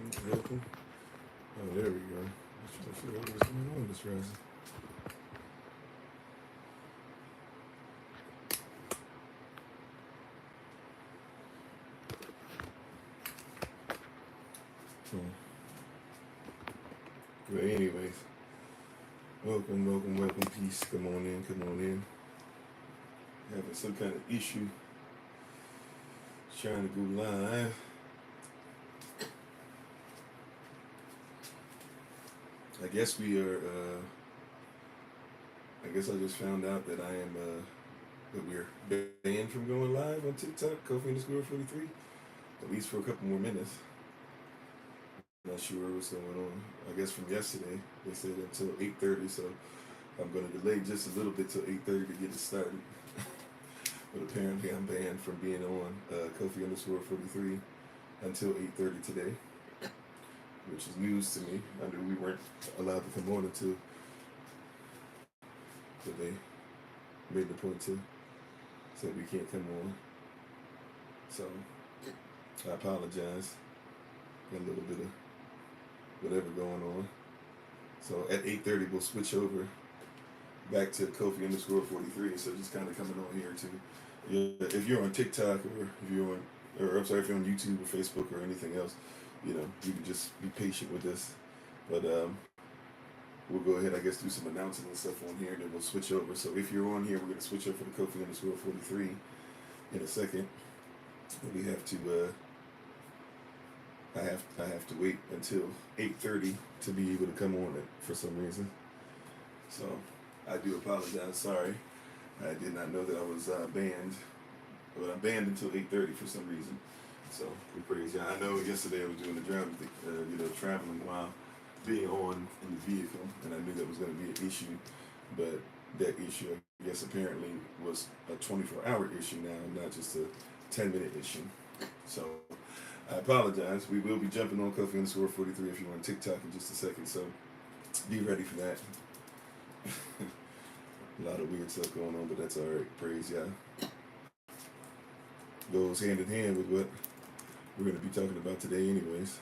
Welcome. Oh, there we go. I was trying to figure out what's going on this rising. So, but anyways, welcome. Peace. Come on in. Having some kind of issue trying to go live. I guess we are. I guess I just found out that I am. That we're banned from going live on TikTok. Kofi_43. At least for a couple more minutes. Not sure what's going on. I guess from yesterday they said until 8:30, so I'm going to delay just a little bit till 8:30 to get it started. But apparently I'm banned from being on Kofi_43 until 8:30 today, which is news to me. I knew we weren't allowed to come on until, but they made the point to say we can't come on. So I apologize. Got a little bit of whatever going on. So at 8:30 we'll switch over back to Kofi_43. So just kind of coming on here to, if you're on TikTok or if you're on YouTube or Facebook or anything else, you can just be patient with this. But we'll go ahead, I guess, do some announcing and stuff on here, and then we'll switch over. So if you're on here, we're going to switch over to Kofi_43 in a second. And we have to. I have to wait until 8:30 to be able to come on it for some reason. So I do apologize. Sorry, I did not know that I was banned. But I'm banned until 8:30 for some reason. So we praise God. I know yesterday I was doing the driving, traveling while being on in the vehicle, and I knew that was going to be an issue. But that issue, I guess, apparently was a 24-hour issue now, not just a 10-minute issue. So I apologize. We will be jumping on Kofi_43 if you're on TikTok in just a second. So be ready for that. A lot of weird stuff going on, but that's all right. Praise God. Goes hand in hand with what we're going to be talking about today anyways.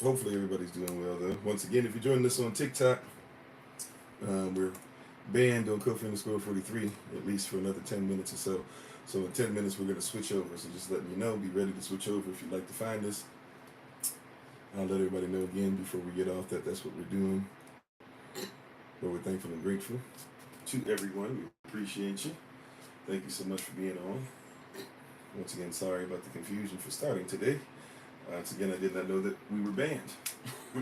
Hopefully everybody's doing well though. Once again, if you're joining us on TikTok, we're banned on Kofi_43 at least for another 10 minutes or so. So in 10 minutes we're going to switch over. So just letting you know, be ready to switch over if you'd like to find us. I'll let everybody know again before we get off that that's what we're doing. But we're thankful and grateful to everyone. We appreciate you. Thank you so much for being on. Once again, sorry about the confusion for starting today. Once again, I did not know that we were banned.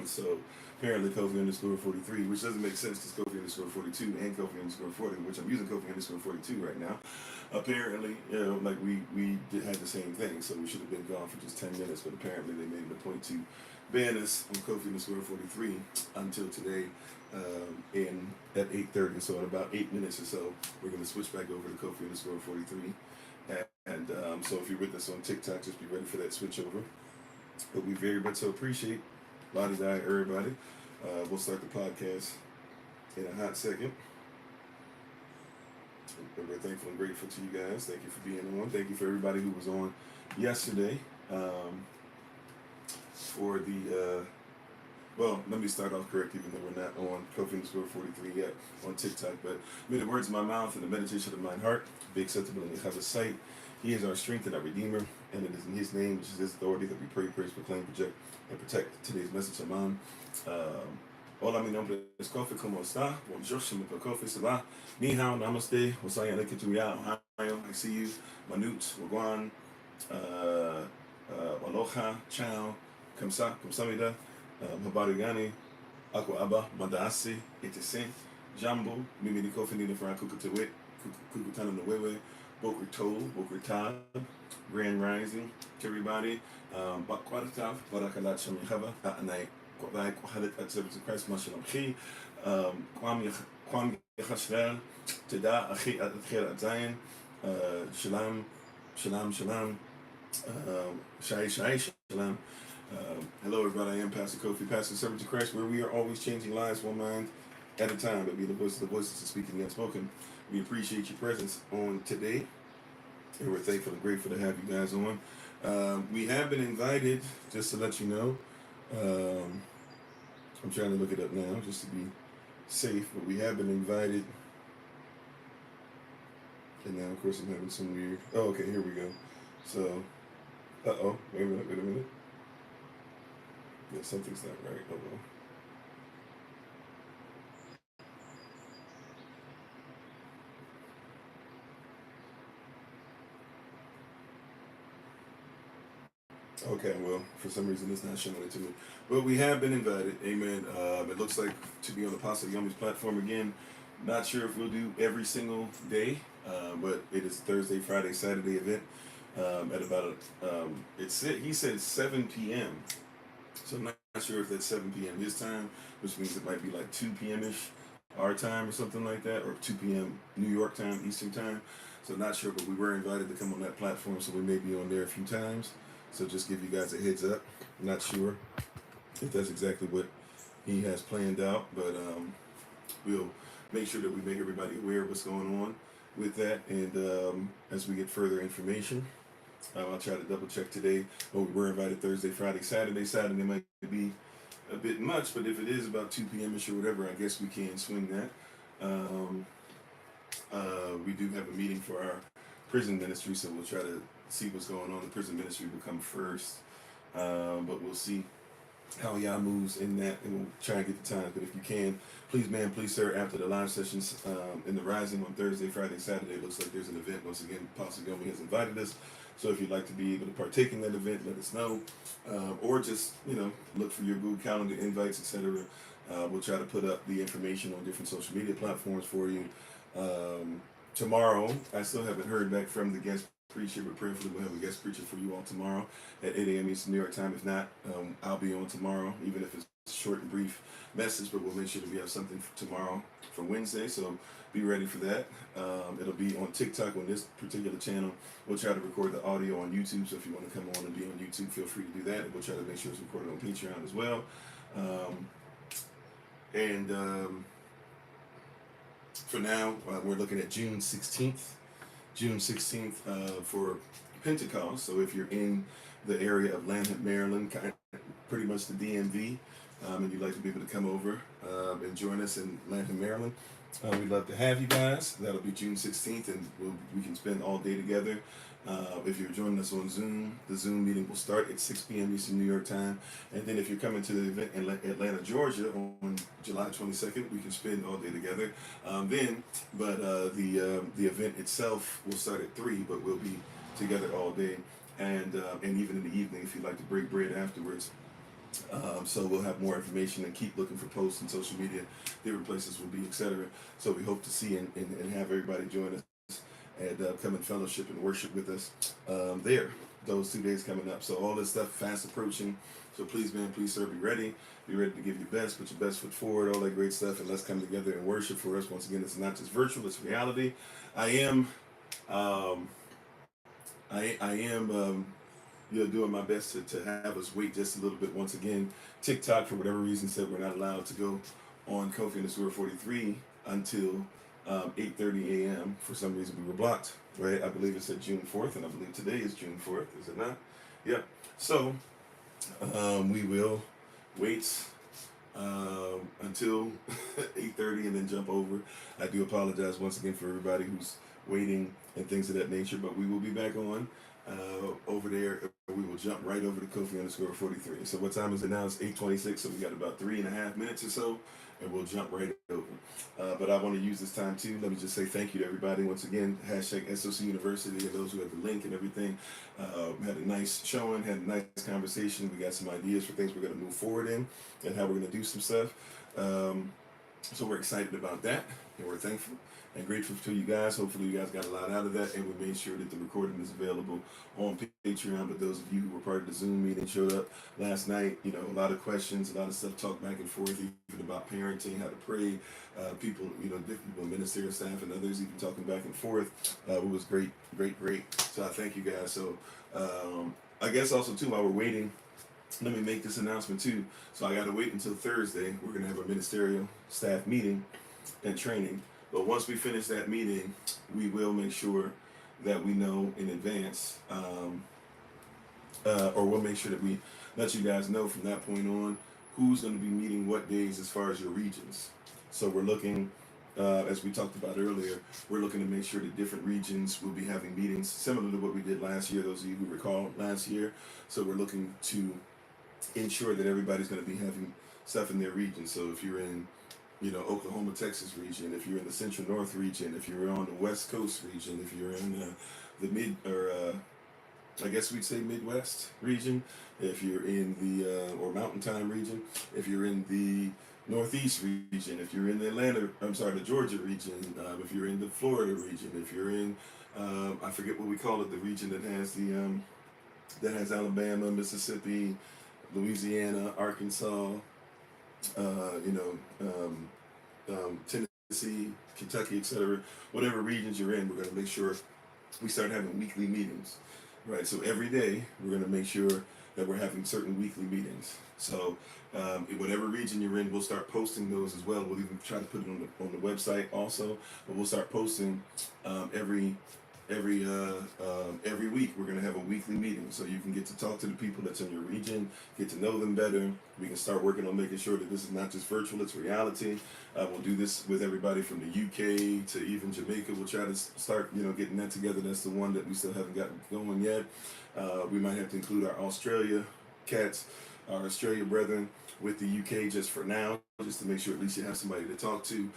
So apparently Kofi_43, which doesn't make sense because Kofi_42 and Kofi_40, which I'm using Kofi_42 right now. Apparently, we had the same thing, so we should have been gone for just 10 minutes, but apparently they made it a point to ban us on Kofi_43 until today at 8:30. So in about 8 minutes or so, we're going to switch back over to Kofi_43. And so if you're with us on TikTok, just be ready for that switch over. But we very much so appreciate everybody. We'll start the podcast in a hot second. But we're thankful and grateful to you guys. Thank you for being on. Thank you for everybody who was on yesterday for the... well, let me start off correct, even though we're not on Kofi_43 yet on TikTok. But may the words of my mouth and the meditation of my heart be acceptable in Yahweh's sight. He is our strength and our Redeemer, and it is in His name, which is His authority, that we pray, praise, proclaim, project, and protect today's message. Amen. Hola, mi nombre es Kofi. ¿Cómo está? Bonjour, je m'appelle Kofi. Ça va? Ni hao, namaste. Wasaya leketuya, Ohio. I see you. Manut, wagwan, aloha, ciao, kamsa, kamsamida, habarigani, ako aba, madasi, etese, jambo, mimi ni Kofi ni nefra kukutawit, kukutana no wewe. Boker Tov, Boker Tav, Grand Rising to everybody. Bakwaratav, Barakalat Shem Yehava, Anai, Kwai, Kwahalit, at service of Christ, Mashalom Chi, Kwam Yechashver, Teda, Achi, Adcher, Zayin, Shalom, Shalom, Shalom, Shalom. Hello, everybody. I am Pastor Kofi, Pastor Servant to Christ, where we are always changing lives one mind at a time, but be the voice of the voices and speaking the unspoken. We appreciate your presence on today, and we're thankful and grateful to have you guys on. We have been invited, just to let you know. I'm trying to look it up now, just to be safe, but we have been invited. And now, of course, I'm having some weird. Oh, okay, here we go. So, wait a minute. Yeah, something's not right. Hold on. Okay, well, for some reason it's not showing it to me. But we have been invited. Amen. It looks like to be on the Pastor Yomi's platform again. Not sure if we'll do every single day, but it is Thursday, Friday, Saturday event at about, he said 7 p.m. So I'm not sure if that's 7 p.m. his time, which means it might be like 2 p.m.-ish our time or something like that, or 2 p.m. New York time, Eastern time. So not sure, but we were invited to come on that platform, so we may be on there a few times. So just give you guys a heads up. Not sure if that's exactly what he has planned out, but we'll make sure that we make everybody aware of what's going on with that, and as we get further information. I'll try to double check today. But we were invited Thursday, Friday, Saturday. Saturday might be a bit much, but if it is about 2 p.m.-ish or whatever, I guess we can swing that. We do have a meeting for our prison ministry, so we'll try to see what's going on. The prison ministry will come first, but we'll see how y'all moves in that, and we'll try and get the time. But if you can, please, man, please, sir, after the live sessions in the Rising on Thursday, Friday, Saturday, it looks like there's an event. Once again, Pastor Yomi has invited us. So if you'd like to be able to partake in that event, let us know. Or just, look for your Google Calendar invites, etc. We'll try to put up the information on different social media platforms for you. Tomorrow, I still haven't heard back from the guest preacher, but prayerfully we'll have a guest preacher for you all tomorrow at 8 a.m. Eastern New York time. If not, I'll be on tomorrow, even if it's a short and brief message, but we'll make sure that we have something for tomorrow for Wednesday, so be ready for that. It'll be on TikTok on this particular channel. We'll try to record the audio on YouTube, so if you want to come on and be on YouTube, feel free to do that, and we'll try to make sure it's recorded on Patreon as well. For now, we're looking at June 16th. For Pentecost. So if you're in the area of Lanham, Maryland, pretty much the DMV, and you'd like to be able to come over and join us in Lanham, Maryland, we'd love to have you guys. That'll be June 16th, and we can spend all day together. If you're joining us on Zoom, the Zoom meeting will start at 6 p.m. Eastern New York time. And then if you're coming to the event in Atlanta, Georgia on July 22nd, we can spend all day together. The event itself will start at 3, but we'll be together all day. And even in the evening, if you'd like to break bread afterwards. So we'll have more information, and keep looking for posts on social media, different places will be, etc. So we hope to see and have everybody join us and come and fellowship and worship with us there, those 2 days coming up. So all this stuff fast approaching. So please, man, please, sir, be ready to give your best, put your best foot forward, all that great stuff, and let's come together and worship for us. Once again, it's not just virtual, it's reality. I am doing my best to have us wait just a little bit. Once again, TikTok, for whatever reason, said we're not allowed to go on Kofi and the Sewer 43 until 8:30 a.m. For some reason, we were blocked, right? I believe it said June 4th, and I believe today is June 4th, is it not? Yep. So we will wait until 8:30 and then jump over. I do apologize once again for everybody who's waiting and things of that nature, but we will be back on over there. We will jump right over to Kofi_43. So what time is it now? It's 8:26, so we got about 3.5 minutes or so, and we'll jump right over. But I want to use this time too. Let me just say thank you to everybody once again. #SOC University, and those who have the link and everything. Had a nice showing, had a nice conversation. We got some ideas for things we're going to move forward in, and how we're going to do some stuff. So we're excited about that, and we're thankful. and grateful to you guys. Hopefully you guys got a lot out of that, and we made sure that the recording is available on Patreon. But those of you who were part of the Zoom meeting showed up last night. You know, a lot of questions, a lot of stuff talked back and forth, even about parenting, how to pray. People, you know, different people, ministerial staff and others, even talking back and forth. It was great. So I thank you guys. So I guess also too, while we're waiting, let me make this announcement too. So I got to wait until Thursday. We're going to have a ministerial staff meeting and training. But once we finish that meeting, we will make sure that we know in advance, or we'll make sure that we let you guys know from that point on who's going to be meeting what days as far as your regions. So we're looking, as we talked about earlier, we're looking to make sure that different regions will be having meetings similar to what we did last year, those of you who recall last year. So we're looking to ensure that everybody's going to be having stuff in their region. So if you're in, you know, Oklahoma, Texas region, if you're in the Central North region, if you're on the West Coast region, if you're in the mid, or I guess we'd say Midwest region, if you're in the, or Mountain Time region, if you're in the Northeast region, if you're in the Georgia region, if you're in the Florida region, if you're in, I forget what we call it, the region that has that has Alabama, Mississippi, Louisiana, Arkansas, Tennessee, Kentucky, etc. Whatever regions you're in, we're going to make sure we start having weekly meetings, right? So every day we're going to make sure that we're having certain weekly meetings. So in whatever region you're in, we'll start posting those as well. We'll even try to put it on the website also, but we'll start posting every week. We're going to have a weekly meeting, so you can get to talk to the people that's in your region, get to know them better. We can start working on making sure that this is not just virtual, it's reality. We'll do this with everybody from the UK to even Jamaica. We'll try to start, getting that together. That's the one that we still haven't gotten going yet. We might have to include our Australia cats, our Australia brethren with the UK just for now, just to make sure at least you have somebody to talk to.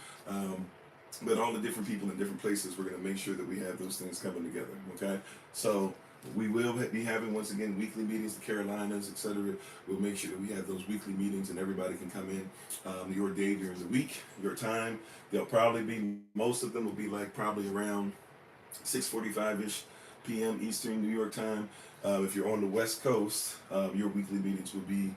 But all the different people in different places, we're going to make sure that we have those things coming together, okay? So we will be having, once again, weekly meetings, the Carolinas, etc. We'll make sure that we have those weekly meetings and everybody can come in your day during the week, your time. They'll probably be, most of them will be like probably around 6:45-ish p.m. Eastern New York time. If you're on the West Coast, your weekly meetings will be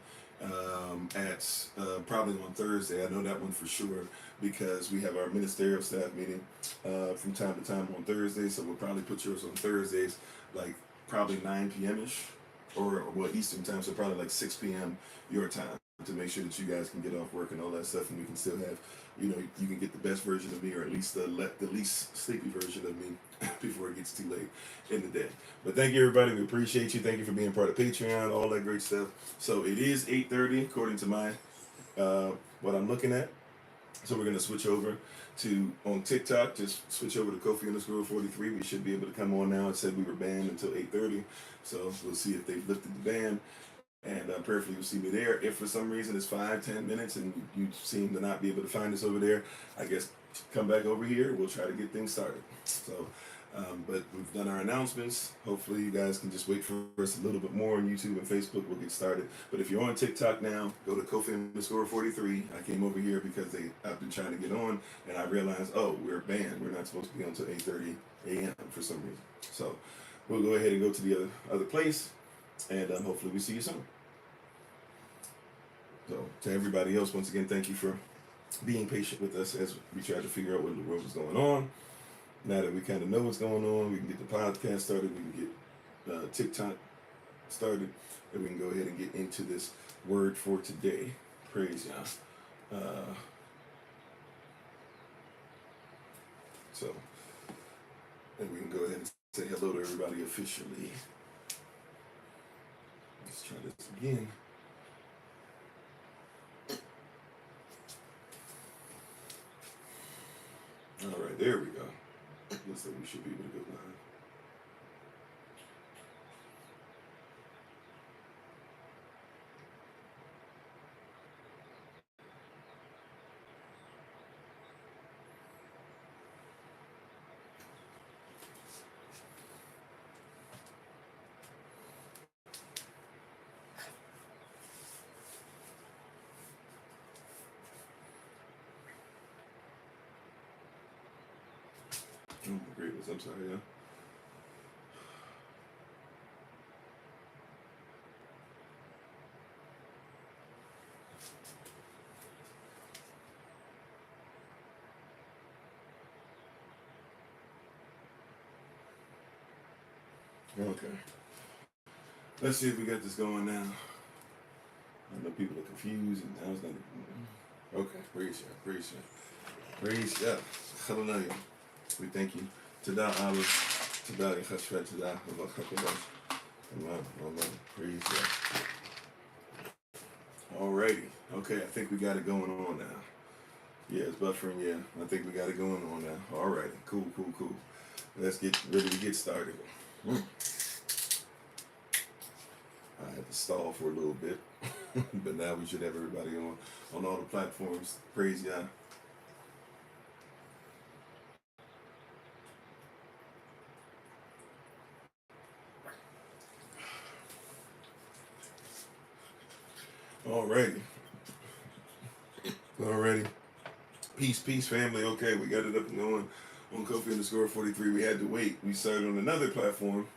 at probably on Thursday. I know that one for sure because we have our ministerial staff meeting from time to time on Thursday. So we'll probably put yours on Thursdays, like probably 9 p.m.-ish or Eastern time. So probably like 6 p.m. your time, to make sure that you guys can get off work and all that stuff, and we can still have, you can get the best version of me, or at least the least sleepy version of me before it gets too late in the day. But thank you, everybody. We appreciate you. Thank you for being part of Patreon, all that great stuff. So it is 8:30 according to my what I'm looking at. So we're gonna switch over to on TikTok. Just switch over to Kofi_43. We should be able to come on now. It said we were banned until 8:30, so we'll see if they've lifted the ban. And prayerfully you'll see me there. If for some reason it's 5-10 minutes and you seem to not be able to find us over there, I guess come back over here. We'll try to get things started. So, but we've done our announcements. Hopefully you guys can just wait for us a little bit more on YouTube and Facebook. We'll get started. But if you're on TikTok now, go to Kofi_43. I came over here because I've been trying to get on, and I realized, we're banned. We're not supposed to be on until 8:30 a.m. for some reason. So we'll go ahead and go to the other place. And hopefully we see you soon. So to everybody else, once again, thank you for being patient with us as we try to figure out what in the world is going on. Now that we kind of know what's going on, we can get the podcast started, we can get TikTok started, and we can go ahead and get into this word for today. Praise y'all. And we can go ahead and say hello to everybody officially. Let's try this again. All right, there we go. Looks like we should be able to go live. greatness. I'm sorry, yeah. Okay. Let's see if we got this going now. I know people are confused and I was like, okay, praise you, praise you. Praise you. Hallelujah. We thank you. Tada Allah. Tada Yachashvat. Tada Allah Hakadosh. Amen. Amen. Praise you. Alrighty. Okay, I think we got it going on now. Yeah, it's buffering, yeah. I think we got it going on now. Alrighty. Cool, cool, cool. Let's get ready to get started. I had to stall for a little bit, but now we should have everybody on all the platforms. Praise Yah. Alrighty. Alrighty. Peace, peace, family. Okay, we got it up and going on Kofi_43. We had to wait. We started on another platform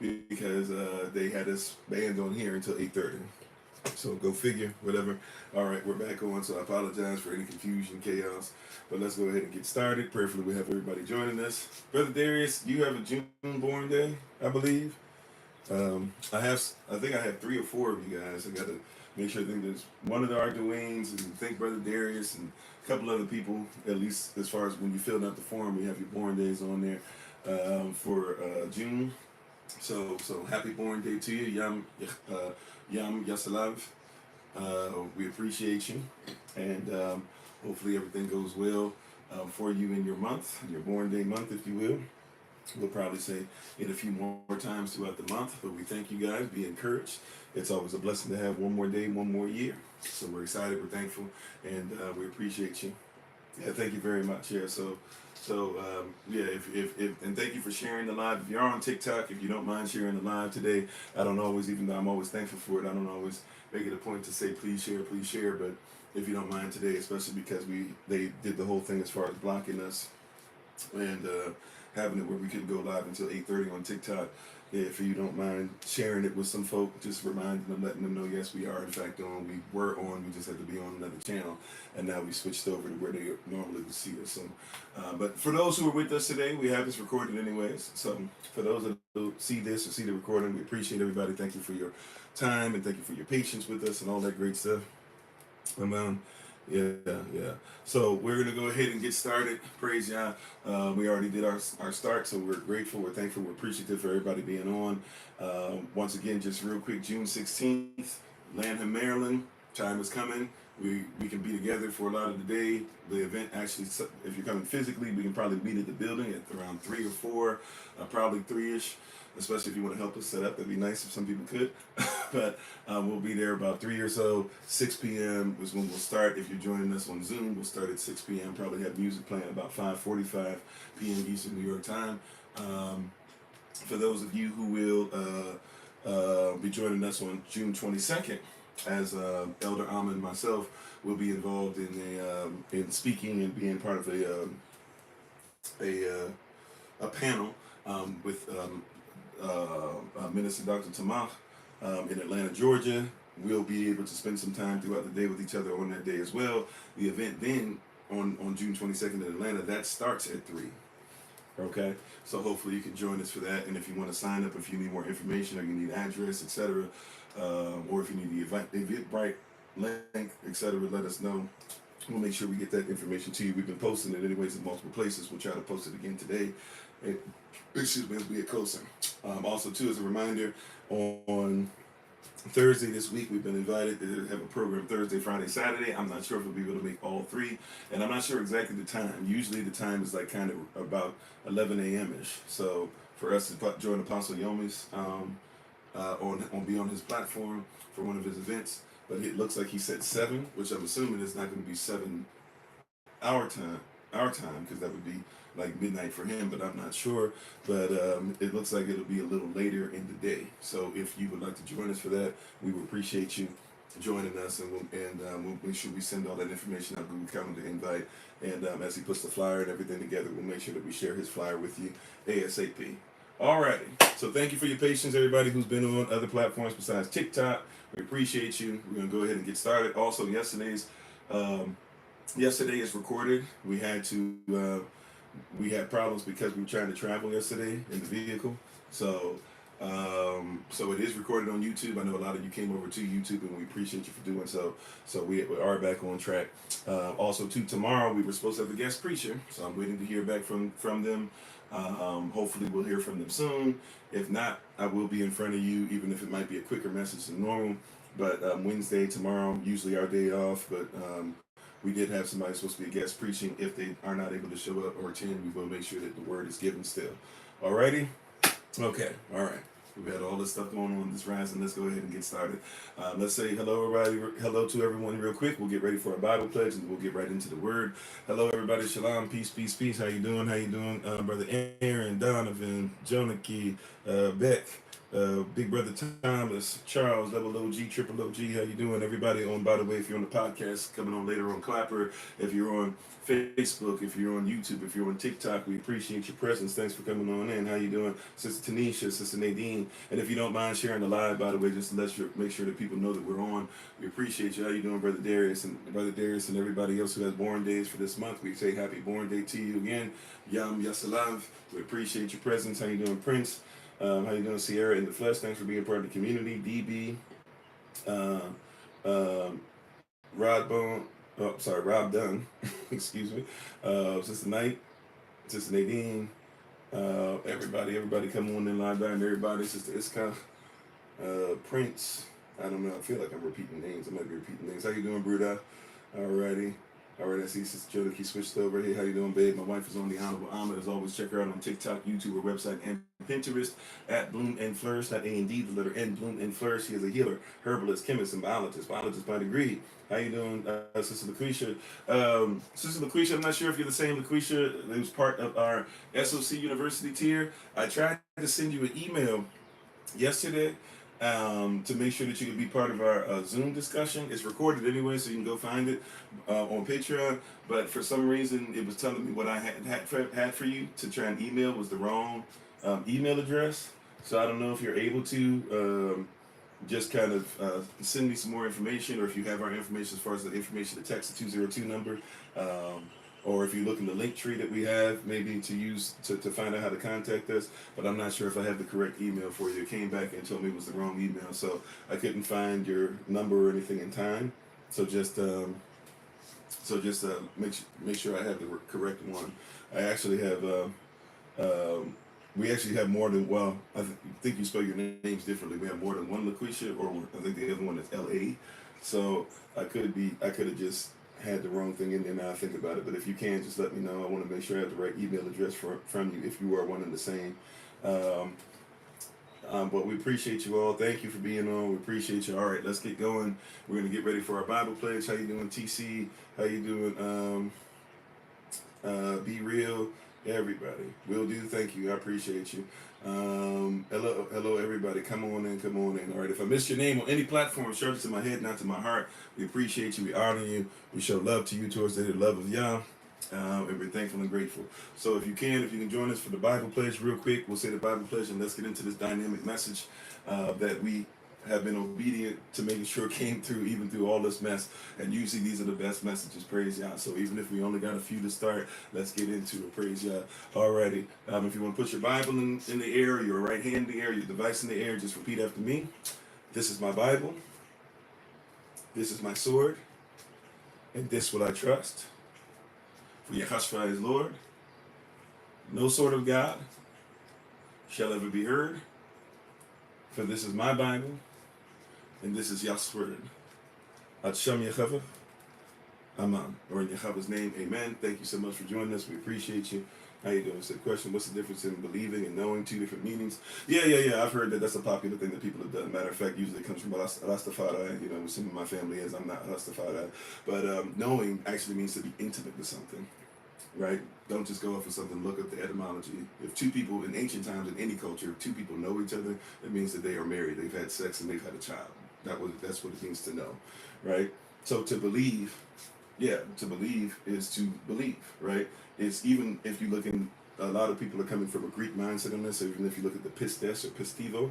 because they had us banned on here until 8:30. So go figure, whatever. All right, we're back on, so I apologize for any confusion, chaos. But let's go ahead and get started. Prayerfully, we have everybody joining us. Brother Darius, you have a June-born day, I believe. I think I have 3 or 4 of you guys. I got to make sure I think there's one of the Arduines, and thank Brother Darius and a couple other people, at least as far as when you filled out the form, we have your born days on there for June. So happy born day to you, Yam Yasalav. We appreciate you, and hopefully everything goes well for you in your month, your born day month, if you will. We'll probably say it a few more times throughout the month, but we thank you guys. Be encouraged. It's always a blessing to have one more day, one more year. So we're excited, we're thankful, and we appreciate you. Yeah, thank you very much. Yeah, yeah, if and thank you for sharing the live. If you're on TikTok, if you don't mind sharing the live today, I don't always, even though I'm always thankful for it, I don't always make it a point to say please share, but if you don't mind today, especially because they did the whole thing as far as blocking us and having it where we couldn't go live until 8:30 on TikTok. Yeah, if you don't mind sharing it with some folk, just reminding them, letting them know, yes, we are in fact on. We were on. We just had to be on another channel, and now we switched over to where they normally would see us. So, but for those who are with us today, we have this recorded anyways. So for those that don't see this or see the recording, we appreciate everybody. Thank you for your time and thank you for your patience with us and all that great stuff. Yeah. So we're gonna go ahead and get started. Praise Yah. We already did our start, so we're grateful, we're thankful, we're appreciative for everybody being on. Once again, just real quick, June 16th, Lanham, Maryland. Time is coming. We can be together for a lot of the day. The event actually, if you're coming physically, we can probably meet at the building at around 3 or 4, probably 3-ish. Especially if you want to help us set up, that'd be nice if some people could. But we'll be there about 3 or so. 6 p.m. is when we'll start. If you're joining us on Zoom, we'll start at 6 p.m. Probably have music playing about 5:45 p.m. Eastern New York time. For those of you who will be joining us on June 22nd, as Elder Alma and myself will be involved in speaking and being part of a panel with Minister Dr. Tamach in Atlanta, Georgia. We'll be able to spend some time throughout the day with each other on that day as well. The event then on June 22nd in Atlanta, that starts at 3. Okay, so hopefully you can join us for that. And if you want to sign up, if you need more information or you need address, etc., or if you need the Eventbrite link, etc., let us know. We'll make sure we get that information to you. We've been posting it anyways in multiple places. We'll try to post it again today. Excuse me, as we get closer. Also, too, as a reminder, on Thursday this week, we've been invited to have a program Thursday, Friday, Saturday. I'm not sure if we'll be able to make all 3, and I'm not sure exactly the time. Usually the time is like kind of about 11 a.m.-ish. So for us to join Apostle Yomi's be on his platform for one of his events, but it looks like he said 7, which I'm assuming is not going to be 7 our time, because that would be like midnight for him, but I'm not sure. But it looks like it'll be a little later in the day. So if you would like to join us for that, we would appreciate you. joining us, and we'll make sure we send all that information out Google Calendar invite, and as he puts the flyer and everything together, we'll make sure that we share his flyer with you ASAP. Alrighty, so thank you for your patience, everybody who's been on other platforms besides TikTok. We appreciate you. We're gonna go ahead and get started. Also, yesterday is recorded. We had problems because we were trying to travel yesterday in the vehicle, so it is recorded on YouTube. I know a lot of you came over to YouTube, and we appreciate you for doing so. So we are back on track. Also, tomorrow we were supposed to have a guest preacher, so I'm waiting to hear back from them. Hopefully we'll hear from them soon. If not, I will be in front of you, even if it might be a quicker message than normal. But Wednesday, tomorrow, usually our day off, but we did have somebody supposed to be a guest preaching. If they are not able to show up or attend, we will make sure that the word is given still. Alrighty? Okay, alright. We've had all this stuff going on this rising. Let's go ahead and get started. Let's say hello, everybody. Hello to everyone real quick. We'll get ready for our Bible pledge, and we'll get right into the word. Hello, everybody. Shalom, peace, peace, peace. How you doing? How you doing, Brother Aaron, Donovan, Jonaki, Beck, Big Brother Thomas, Charles, Double OG, Triple OG. How you doing, everybody? By the way, if you're on the podcast, coming on later on Clapper, if you're on Facebook, if you're on YouTube, if you're on TikTok, we appreciate your presence. Thanks for coming on in. How you doing, Sister Tanisha, Sister Nadine? And if you don't mind sharing the live, by the way, just to make sure that people know that we're on. We appreciate you. How you doing, Brother Darius and everybody else who has born days for this month? We say happy born day to you again. Yam Yasalav. We appreciate your presence. How you doing, Prince? How you doing, Sierra in the flesh? Thanks for being part of the community. DB, Rod Bone. Oh, sorry, Rob Dunn. Excuse me. Sister Knight, Sister Nadine, everybody come on in line down. Everybody, Sister Iska, Prince. I don't know. I feel like I'm repeating names. I might be repeating names. How you doing, Bruda? Alrighty. Alright, I see Sister Jodaki switched over. Hey, how you doing, babe? My wife is on the Honorable Ahmed. As always, check her out on TikTok, YouTube, her website, and Pinterest at Bloom and Flourish. Not A&D, the letter N, Bloom and Flourish. She is a healer, herbalist, chemist, and biologist by degree. How you doing, Sister LaQuisha? Sister LaQuisha, I'm not sure if you're the same LaQuisha that was part of our SOC University tier. I tried to send you an email yesterday to make sure that you can be part of our Zoom discussion. It's recorded anyway, so you can go find it on Patreon. But for some reason, it was telling me what I had for you to try and email was the wrong email address. So I don't know if you're able to just kind of send me some more information, or if you have our information as far as the information to text the 202 number. Or if you look in the link tree that we have, maybe to use to find out how to contact us. But I'm not sure if I have the correct email for you. It came back and told me it was the wrong email, so I couldn't find your number or anything in time. So just make sure I have the correct one. I actually have we actually have more than, well, I think you spell your names differently. We have more than one LaQuisha, or I think the other one is L.A. So I could have just had the wrong thing in there. Now I think about it, but if you can, just let me know. I want to make sure I have the right email address from you if you are one and the same. But we appreciate you all. Thank you for being on. We appreciate you. All right, let's get going. We're going to get ready for our Bible pledge. How you doing, TC? How you doing, Be Real? Everybody. Will do. Thank you. I appreciate you. Hello, everybody. Come on in. All right. If I missed your name on any platform, shout it to my head, not to my heart. We appreciate you. We honor you. We show love to you towards the love of Yah. And we're thankful and grateful. So if you can join us for the Bible pledge real quick, we'll say the Bible pledge and let's get into this dynamic message that we have been obedient to making sure came through, even through all this mess. And usually these are the best messages, praise Yah. So even if we only got a few to start, let's get into it, praise Yah. Alrighty, if you want to put your Bible in the air, your right hand in the air, your device in the air, just repeat after me. This is my Bible, this is my sword, and this will I trust. For Yahshua is Lord, no sword of God shall ever be heard. For this is my Bible, and this is Yah's word. Hashem Yechava, Amen. Or in Yechava's name, amen. Thank you so much for joining us. We appreciate you. How you doing? So the question, what's the difference in believing and knowing? Two different meanings. Yeah. I've heard that's a popular thing that people have done. Matter of fact, usually it comes from Rastafari. Some of my family is. I'm not Rastafari. But knowing actually means to be intimate with something. Right? Don't just go off of something, look up the etymology. If two people in ancient times in any culture, if two people know each other, it means that they are married, they've had sex, and they've had a child. That's what it means to know, right? So to believe, to believe is to believe, right? It's even if you look in, a lot of people are coming from a Greek mindset on this. So even if you look at the pistes or pistivo,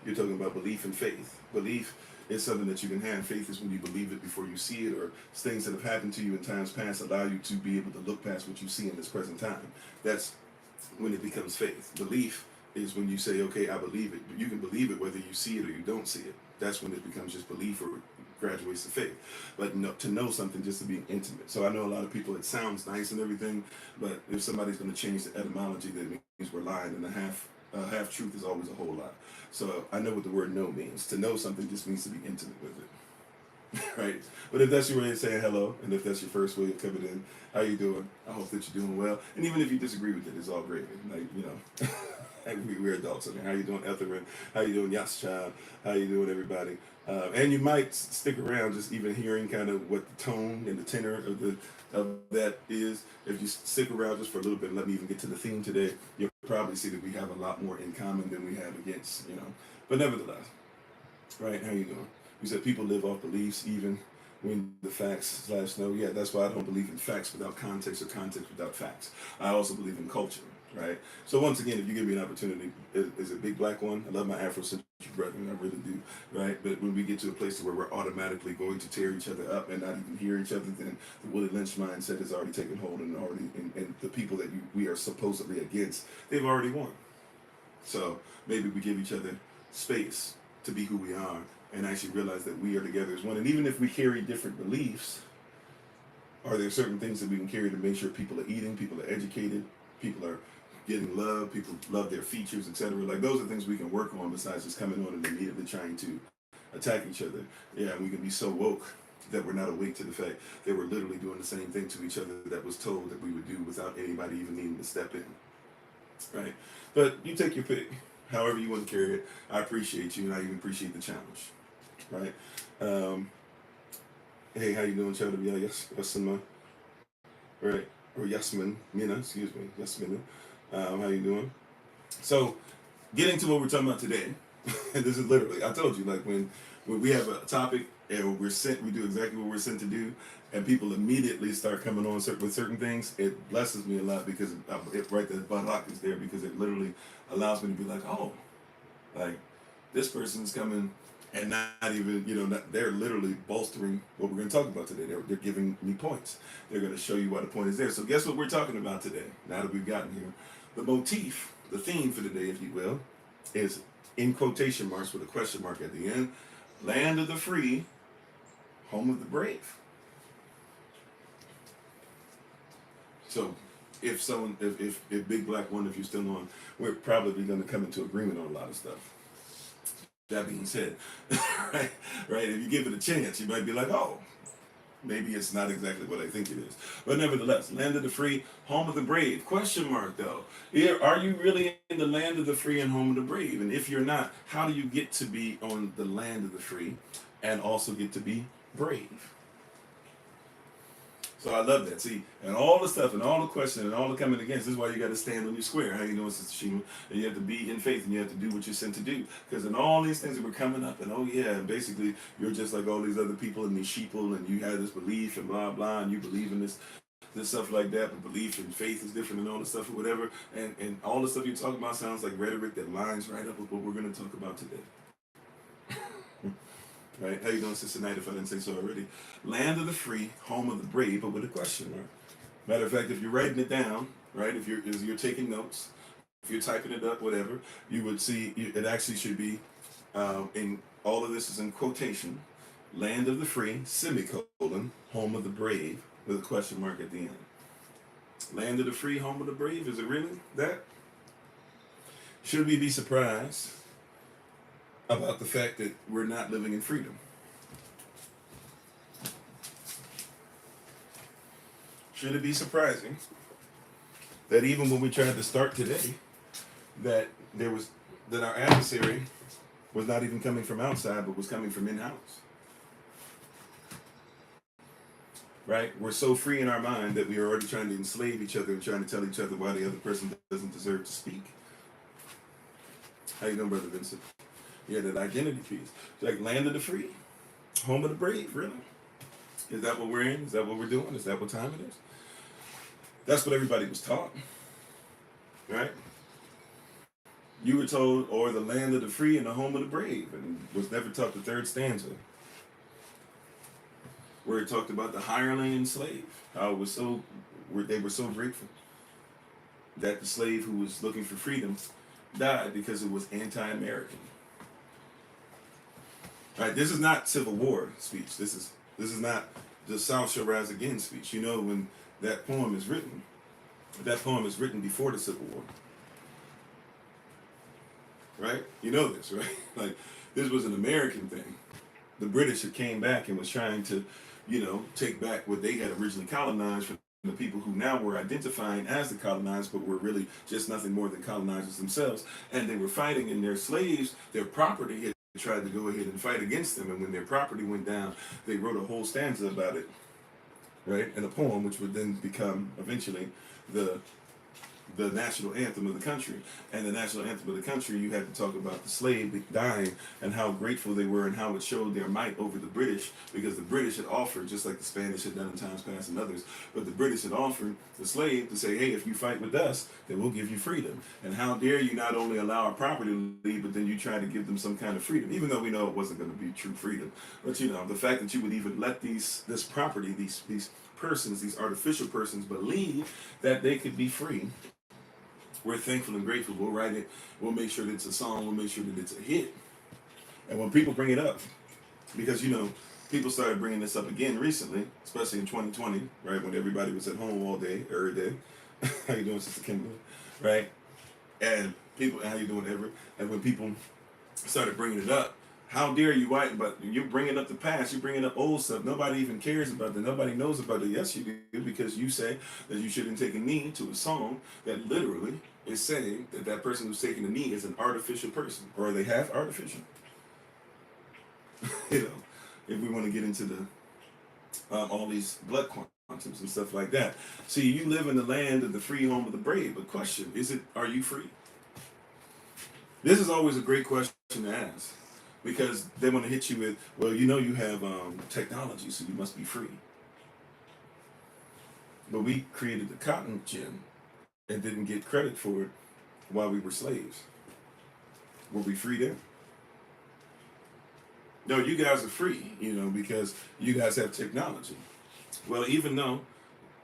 you're talking about belief and faith. Belief is something that you can have. Faith is when you believe it before you see it, or things that have happened to you in times past allow you to be able to look past what you see in this present time. That's when it becomes faith. Belief is when you say, okay, I believe it. But you can believe it whether you see it or you don't see it. That's when it becomes just belief or graduates to faith. But to know something, just to be intimate. So I know a lot of people, it sounds nice and everything, but if somebody's going to change the etymology, that means we're lying, and a half truth is always a whole lot. So I know what the word know means. To know something just means to be intimate with it. Right? But if that's your way of saying hello, and if that's your first way of coming in, how you doing? I hope that you're doing well. And even if you disagree with it, it's all great. Like, we're adults. I mean, how you doing, Etherin? How you doing, Yaschad? How you doing, everybody? And you might stick around just even hearing kind of what the tone and the tenor of that is. If you stick around just for a little bit, let me even get to the theme today, you'll probably see that we have a lot more in common than we have against, But nevertheless, right, how you doing? You said people live off beliefs even when the facts / no. Yeah, that's why I don't believe in facts without context or context without facts. I also believe in culture, right? So once again, if you give me an opportunity, is a big black one. I love my Afrocentric brethren, I really do, right? But when we get to a place where we're automatically going to tear each other up and not even hear each other, then the Willie Lynch mindset has already taken hold, and the people that we are supposedly against, they've already won. So maybe we give each other space to be who we are and actually realize that we are together as one. And even if we carry different beliefs, are there certain things that we can carry to make sure people are eating, people are educated, people are getting love, people love their features, etc. Like, those are things we can work on besides just coming on and immediately trying to attack each other. Yeah, we can be so woke that we're not awake to the fact that we're literally doing the same thing to each other that was told that we would do without anybody even needing to step in, right? But you take your pick, however you want to carry it. I appreciate you, and I even appreciate the challenge, right? Hey, how you doing, Chowder? Yes, Yasmin, right? Or Yasmin, Mina, excuse me, Yasmin. How you doing? So, getting to what we're talking about today, and this is literally, I told you, like when we have a topic and we do exactly what we're sent to do, and people immediately start coming on with certain things, it blesses me a lot because right, the barak is there, because it literally allows me to be like, oh, like this person's coming and not even, they're literally bolstering what we're going to talk about today. They're giving me points. They're going to show you why the point is there. So guess what we're talking about today, now that we've gotten here? The motif, the theme for today, if you will, is in quotation marks with a question mark at the end: land of the free, home of the brave. So if Big Black One, if you're still on, we're probably going to come into agreement on a lot of stuff. That being said, right, if you give it a chance, you might be like, oh, maybe it's not exactly what I think it is. But nevertheless, land of the free, home of the brave. Question mark, though. Are you really in the land of the free and home of the brave? And if you're not, how do you get to be on the land of the free and also get to be brave? So I love that. See, and all the stuff and all the questions and all the coming against, this is why you got to stand on your square. How you doing, Sister Shima? And you have to be in faith, and you have to do what you're sent to do. Because in all these things that were coming up, and basically you're just like all these other people and these sheeple, and you have this belief and blah, blah, and you believe in this stuff like that, but belief and faith is different and all the stuff or whatever. And all the stuff you're talking about sounds like rhetoric that lines right up with what we're going to talk about today. Right? How you doing, Sister Knight, if I didn't say so already? Land of the free, home of the brave, but with a question mark. Matter of fact, if you're writing it down, right, if you're taking notes, if you're typing it up, whatever, you would see it actually should be, in all of this is in quotation, land of the free, semicolon, home of the brave, with a question mark at the end. Land of the free, home of the brave, is it really that? Should we be surprised about the fact that we're not living in freedom? Should it be surprising that even when we tried to start today, that our adversary was not even coming from outside, but was coming from in-house? Right? We're so free in our mind that we are already trying to enslave each other and trying to tell each other why the other person doesn't deserve to speak. How you doing, Brother Vincent? Yeah, that identity piece. It's like land of the free, home of the brave, really. Is that what we're in? Is that what we're doing? Is that what time it is? That's what everybody was taught, right? You were told, or the land of the free and the home of the brave, and was never taught the third stanza, where it talked about the hireling and slave. How it was so, where they were so grateful that the slave who was looking for freedom died because it was anti-American. Right? This is not Civil War speech. This is not the South shall rise again speech. You know, when that poem is written before the Civil War. Right? You know this, right? Like, this was an American thing. The British had came back and was trying to, take back what they had originally colonized from the people who now were identifying as the colonized, but were really just nothing more than colonizers themselves. And they were fighting, and their slaves, their property had tried to go ahead and fight against them. And when their property went down, they wrote a whole stanza about it, right? In a poem, which would then become eventually the national anthem of the country. And the national anthem of the country, you had to talk about the slave dying and how grateful they were and how it showed their might over the British, because the British had offered, just like the Spanish had done in times past and others, but the British had offered the slave to say, hey, if you fight with us, then we'll give you freedom. And how dare you not only allow our property to leave, but then you try to give them some kind of freedom, even though we know it wasn't going to be true freedom. But the fact that you would even let this property, these persons, these artificial persons, believe that they could be free. We're thankful and grateful. We'll write it. We'll make sure that it's a song. We'll make sure that it's a hit. And when people bring it up, because, people started bringing this up again recently, especially in 2020, right, when everybody was at home all day, every day. How you doing, Sister Kimberly? Right? And people, how you doing, Everett? And when people started bringing it up, how dare you write, but you're bringing up the past, you're bringing up old stuff. Nobody even cares about that. Nobody knows about it. Yes, you do, because you say that you shouldn't take a knee to a song that literally is saying that that person who's taking a knee is an artificial person, or are they half artificial? If we want to get into the all these blood quantums and stuff like that. See, you live in the land of the free, home of the brave. But question, are you free? This is always a great question to ask. Because they want to hit you with, well, you have technology, so you must be free. But we created the cotton gin and didn't get credit for it while we were slaves. Were we free then? No, you guys are free, because you guys have technology. Well, even though,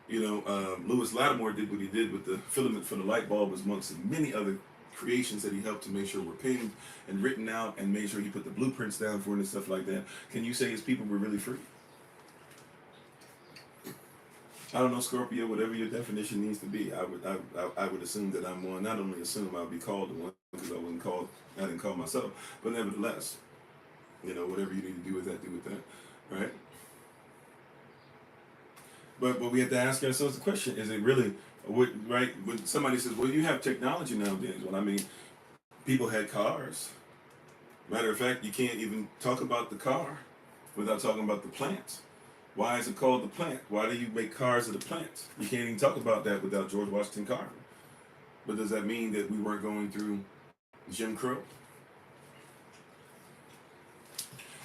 Lewis Lattimore did what he did with the filament for the light bulb, was amongst many other creations that he helped to make sure were penned and written out, and made sure he put the blueprints down for it and stuff like that. Can you say his people were really free? I don't know, Scorpio, whatever your definition needs to be. I would assume that I'm one. Not only assume, I'll be called one, because I didn't call myself, but nevertheless, whatever you need to do with that, right? But we have to ask ourselves the question: is it really right? When somebody says, "Well, you have technology nowadays," well, people had cars. Matter of fact, you can't even talk about the car without talking about the plants. Why is it called the plant? Why do you make cars of the plants? You can't even talk about that without George Washington Carver. But does that mean that we weren't going through Jim Crow?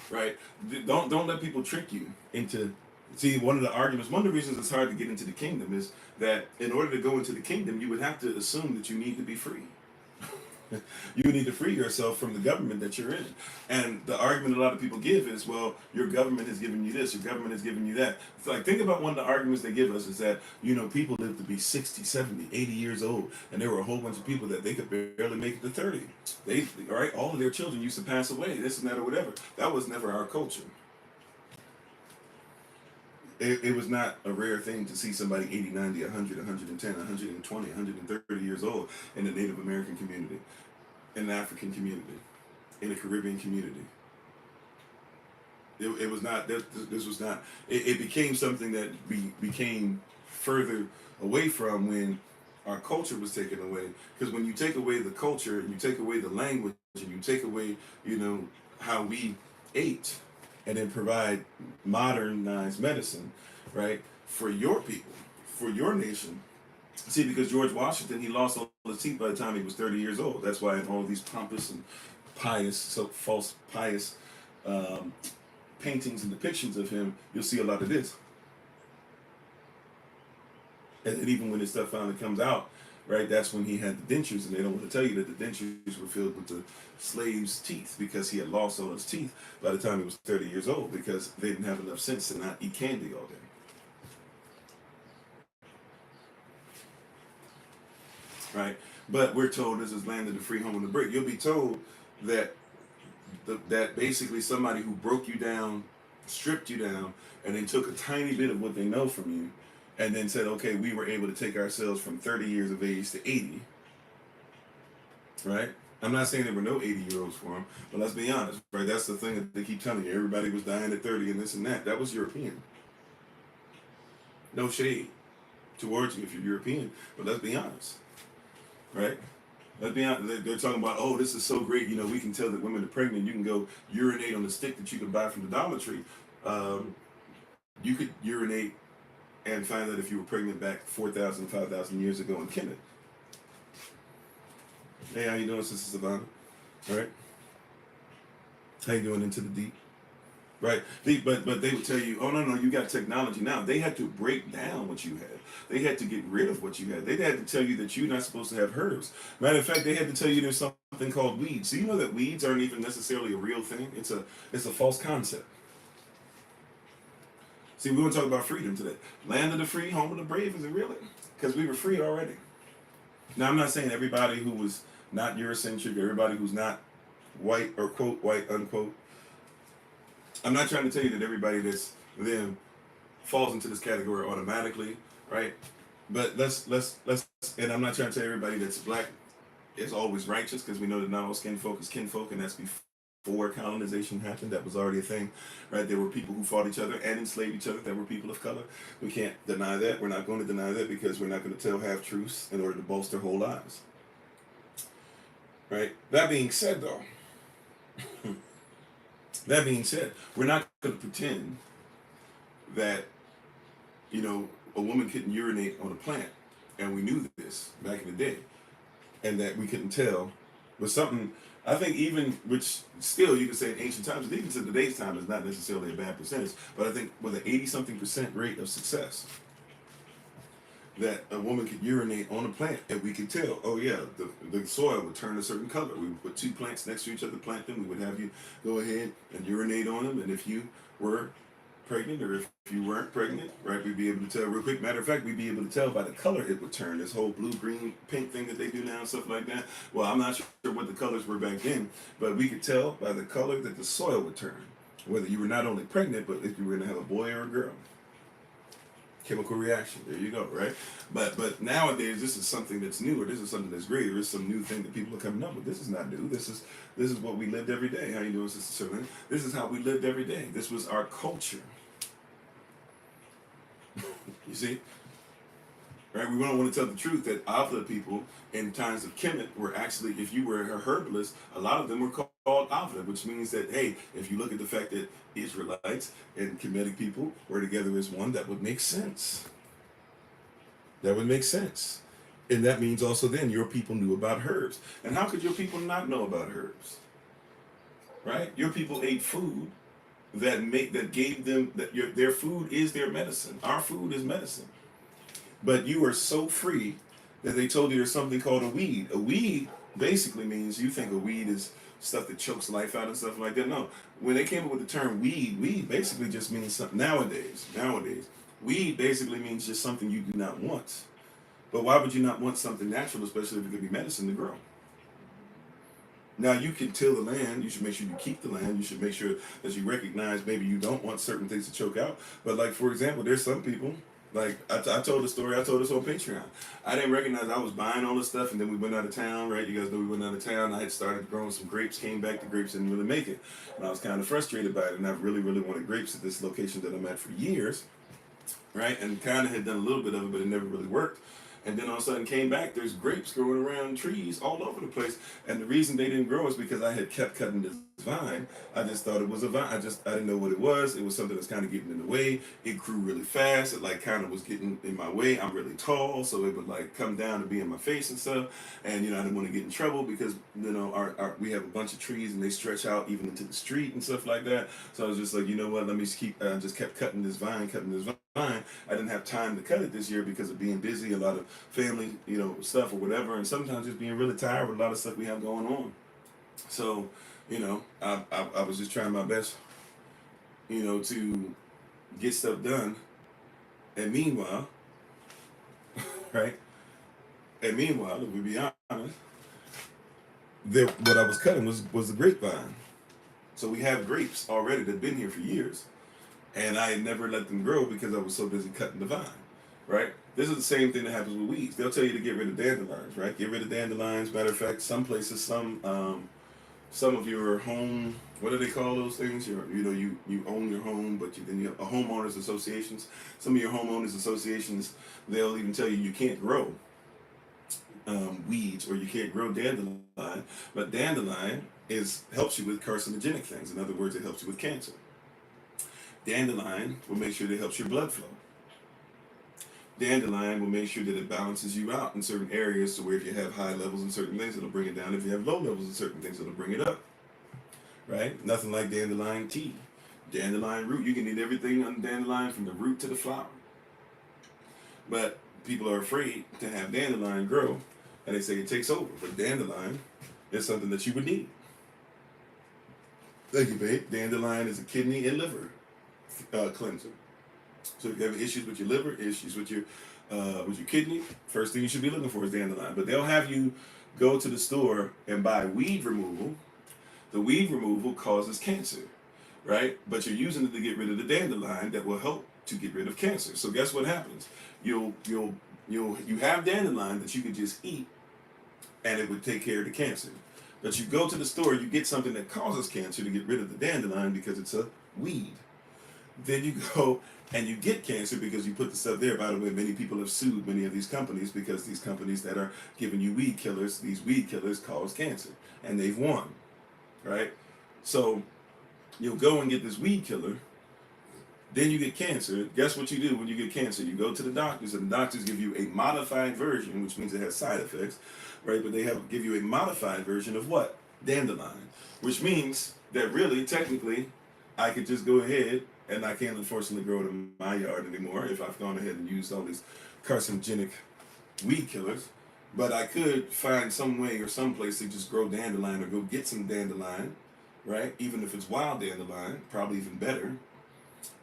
Right? Don't let people trick you into. See, one of the reasons it's hard to get into the kingdom is that in order to go into the kingdom, you would have to assume that you need to be free. You need to free yourself from the government that you're in. And the argument a lot of people give is, well, your government has given you this, your government has given you that. It's like, think about one of the arguments they give us is that, people live to be 60, 70, 80 years old. And there were a whole bunch of people that they could barely make it to 30. All of their children used to pass away, this and that or whatever. That was never our culture. It was not a rare thing to see somebody 80, 90, 100, 110, 120, 130 years old in the Native American community, in the African community, in the Caribbean community. It was not, this was not, it became something that we became further away from when our culture was taken away. Because when you take away the culture, and you take away the language, and you take away, how we ate, and then provide modernized medicine, right, for your people, for your nation. See, because George Washington, he lost all his teeth by the time he was 30 years old. That's why in all these pompous and false pious paintings and depictions of him, you'll see a lot of this. And even when this stuff finally comes out, right, that's when he had the dentures, and they don't want to tell you that the dentures were filled with the slave's teeth, because he had lost all his teeth by the time he was 30 years old, because they didn't have enough sense to not eat candy all day. Right? But we're told this is land of the free, home of the brave. You'll be told that that basically somebody who broke you down, stripped you down, and then took a tiny bit of what they know from you, and then said, okay, we were able to take ourselves from 30 years of age to 80. Right? I'm not saying there were no 80-year-olds for him, but let's be honest, right? That's the thing that they keep telling you. Everybody was dying at 30 and this and that. That was European. No shade towards you if you're European, but let's be honest. Right? Let's be honest. They're talking about, oh, this is so great. You know, we can tell that women are pregnant. You can go urinate on the stick that you can buy from the Dollar Tree. You could urinate and find out if you were pregnant back 4,000, 5,000 years ago in Kemet. Hey, how you doing, Sister Savannah? All right. How you doing, Into the Deep? Right? But they would tell you, oh, no, you got technology now. They had to break down what you had. They had to get rid of what you had. They had to tell you that you're not supposed to have herbs. Matter of fact, they had to tell you there's something called weeds. So you know that weeds aren't even necessarily a real thing. It's a false concept. See, we want to talk about freedom today. Land of the free, home of the brave. Is it really? Because we were free already. Now, I'm not saying everybody who was not Eurocentric, everybody who's not white or quote white unquote. I'm not trying to tell you that everybody that's them falls into this category automatically, right? But let's and I'm not trying to tell everybody that's black is always righteous, because we know that not all skin folk is kinfolk, and that's before colonization happened. That was already a thing, right? There were people who fought each other and enslaved each other that were people of color. We can't deny that. We're not going to deny that, because we're not going to tell half-truths in order to bolster whole lies. Right? That being said, though, we're not going to pretend that, you know, a woman couldn't urinate on a plant, and we knew this back in the day, and that we couldn't tell was something. I think even, which still you could say in ancient times, and even to today's time is not necessarily a bad percentage, but I think with an 80-something% rate of success, that a woman could urinate on a plant, and we could tell, oh yeah, the soil would turn a certain color. We would put two plants next to each other, plant them, we would have you go ahead and urinate on them, and if you were pregnant or if you weren't pregnant, right, we'd be able to tell real quick. Matter of fact, we'd be able to tell by the color it would turn. This whole blue, green, pink thing that they do now and stuff like that. Well, I'm not sure what the colors were back then, but we could tell by the color that the soil would turn, whether you were not only pregnant, but if you were going to have a boy or a girl. Chemical reaction. There you go, right? But nowadays, this is something that's new, or this is something that's great, or it's some new thing that people are coming up with. This is not new. This is what we lived every day. How you doing, Sister Servant? This is how we lived every day. This was our culture. You see? Right? We don't want to tell the truth that Avila people in times of Kemet were actually, if you were a herbalist, a lot of them were called Avila, which means that, hey, if you look at the fact that Israelites and Kemetic people were together as one, that would make sense. That would make sense. And that means also then your people knew about herbs. And how could your people not know about herbs? Right? Your people ate food that gave them, their food is their medicine. Our food is medicine. But you are so free that they told you there's something called a weed. A weed basically means, you think a weed is stuff that chokes life out and stuff like that. No. When they came up with the term weed basically just means something. Nowadays, weed basically means just something you do not want. But why would you not want something natural, especially if it could be medicine to grow? Now, you can till the land. You should make sure you keep the land. You should make sure that you recognize maybe you don't want certain things to choke out. But like, for example, there's some people, like I told the story, I told this on Patreon. I didn't recognize I was buying all this stuff, and then we went out of town, right? You guys know we went out of town. I had started growing some grapes, came back, the grapes didn't really make it. And I was kind of frustrated by it, and I really, really wanted grapes at this location that I'm at for years, right? And kind of had done a little bit of it, but it never really worked. And then all of a sudden came back, there's grapes growing around trees all over the place. And the reason they didn't grow is because I had kept cutting this vine. I just thought it was a vine. I didn't know what it was. It was something that's kind of getting in the way. It grew really fast. It like kind of was getting in my way. I'm really tall, so it would like come down and be in my face and stuff. And I didn't want to get in trouble because we have a bunch of trees and they stretch out even into the street and stuff like that. So I was just like, you know what? Let me just keep. I just kept cutting this vine. I didn't have time to cut it this year because of being busy, a lot of family, stuff or whatever, and sometimes just being really tired with a lot of stuff we have going on. So, I was just trying my best, to get stuff done. And meanwhile, right? And meanwhile, if we be honest, what I was cutting was the grapevine. So we have grapes already that've been here for years. And I had never let them grow because I was so busy cutting the vine, right? This is the same thing that happens with weeds. They'll tell you to get rid of dandelions, right? Get rid of dandelions. Matter of fact, some places, some of your home, what do they call those things? You own your home, but then you have a homeowners associations. Some of your homeowners associations, they'll even tell you can't grow weeds or you can't grow dandelion. But dandelion helps you with carcinogenic things. In other words, it helps you with cancer. Dandelion will make sure that it helps your blood flow. Dandelion will make sure that it balances you out in certain areas, to where if you have high levels in certain things, it'll bring it down. If you have low levels in certain things, it'll bring it up. Right? Nothing like dandelion tea. Dandelion root, you can eat everything on dandelion from the root to the flower. But people are afraid to have dandelion grow, and they say it takes over. But dandelion is something that you would need. Thank you, babe. Dandelion is a kidney and liver cleanser. So if you have issues with your liver, issues with your kidney, first thing you should be looking for is dandelion. But they'll have you go to the store and buy weed removal. The weed removal causes cancer, right? But you're using it to get rid of the dandelion that will help to get rid of cancer. So guess what happens? You have dandelion that you can just eat, and it would take care of the cancer. But you go to the store, you get something that causes cancer to get rid of the dandelion because it's a weed. Then you go and you get cancer because you put the stuff there. By the way, many people have sued many of these companies because these companies that are giving you weed killers, these weed killers cause cancer, and they've won, right? So you'll go and get this weed killer, then you get cancer. Guess what you do when you get cancer? You go to the doctors, and the doctors give you a modified version, which means it has side effects, right? But they give you a modified version of what? Dandelion, which means that really, technically, I could just go ahead, and I can't unfortunately grow it in my yard anymore if I've gone ahead and used all these carcinogenic weed killers. But I could find some way or some place to just grow dandelion, or go get some dandelion, right? Even if it's wild dandelion, probably even better.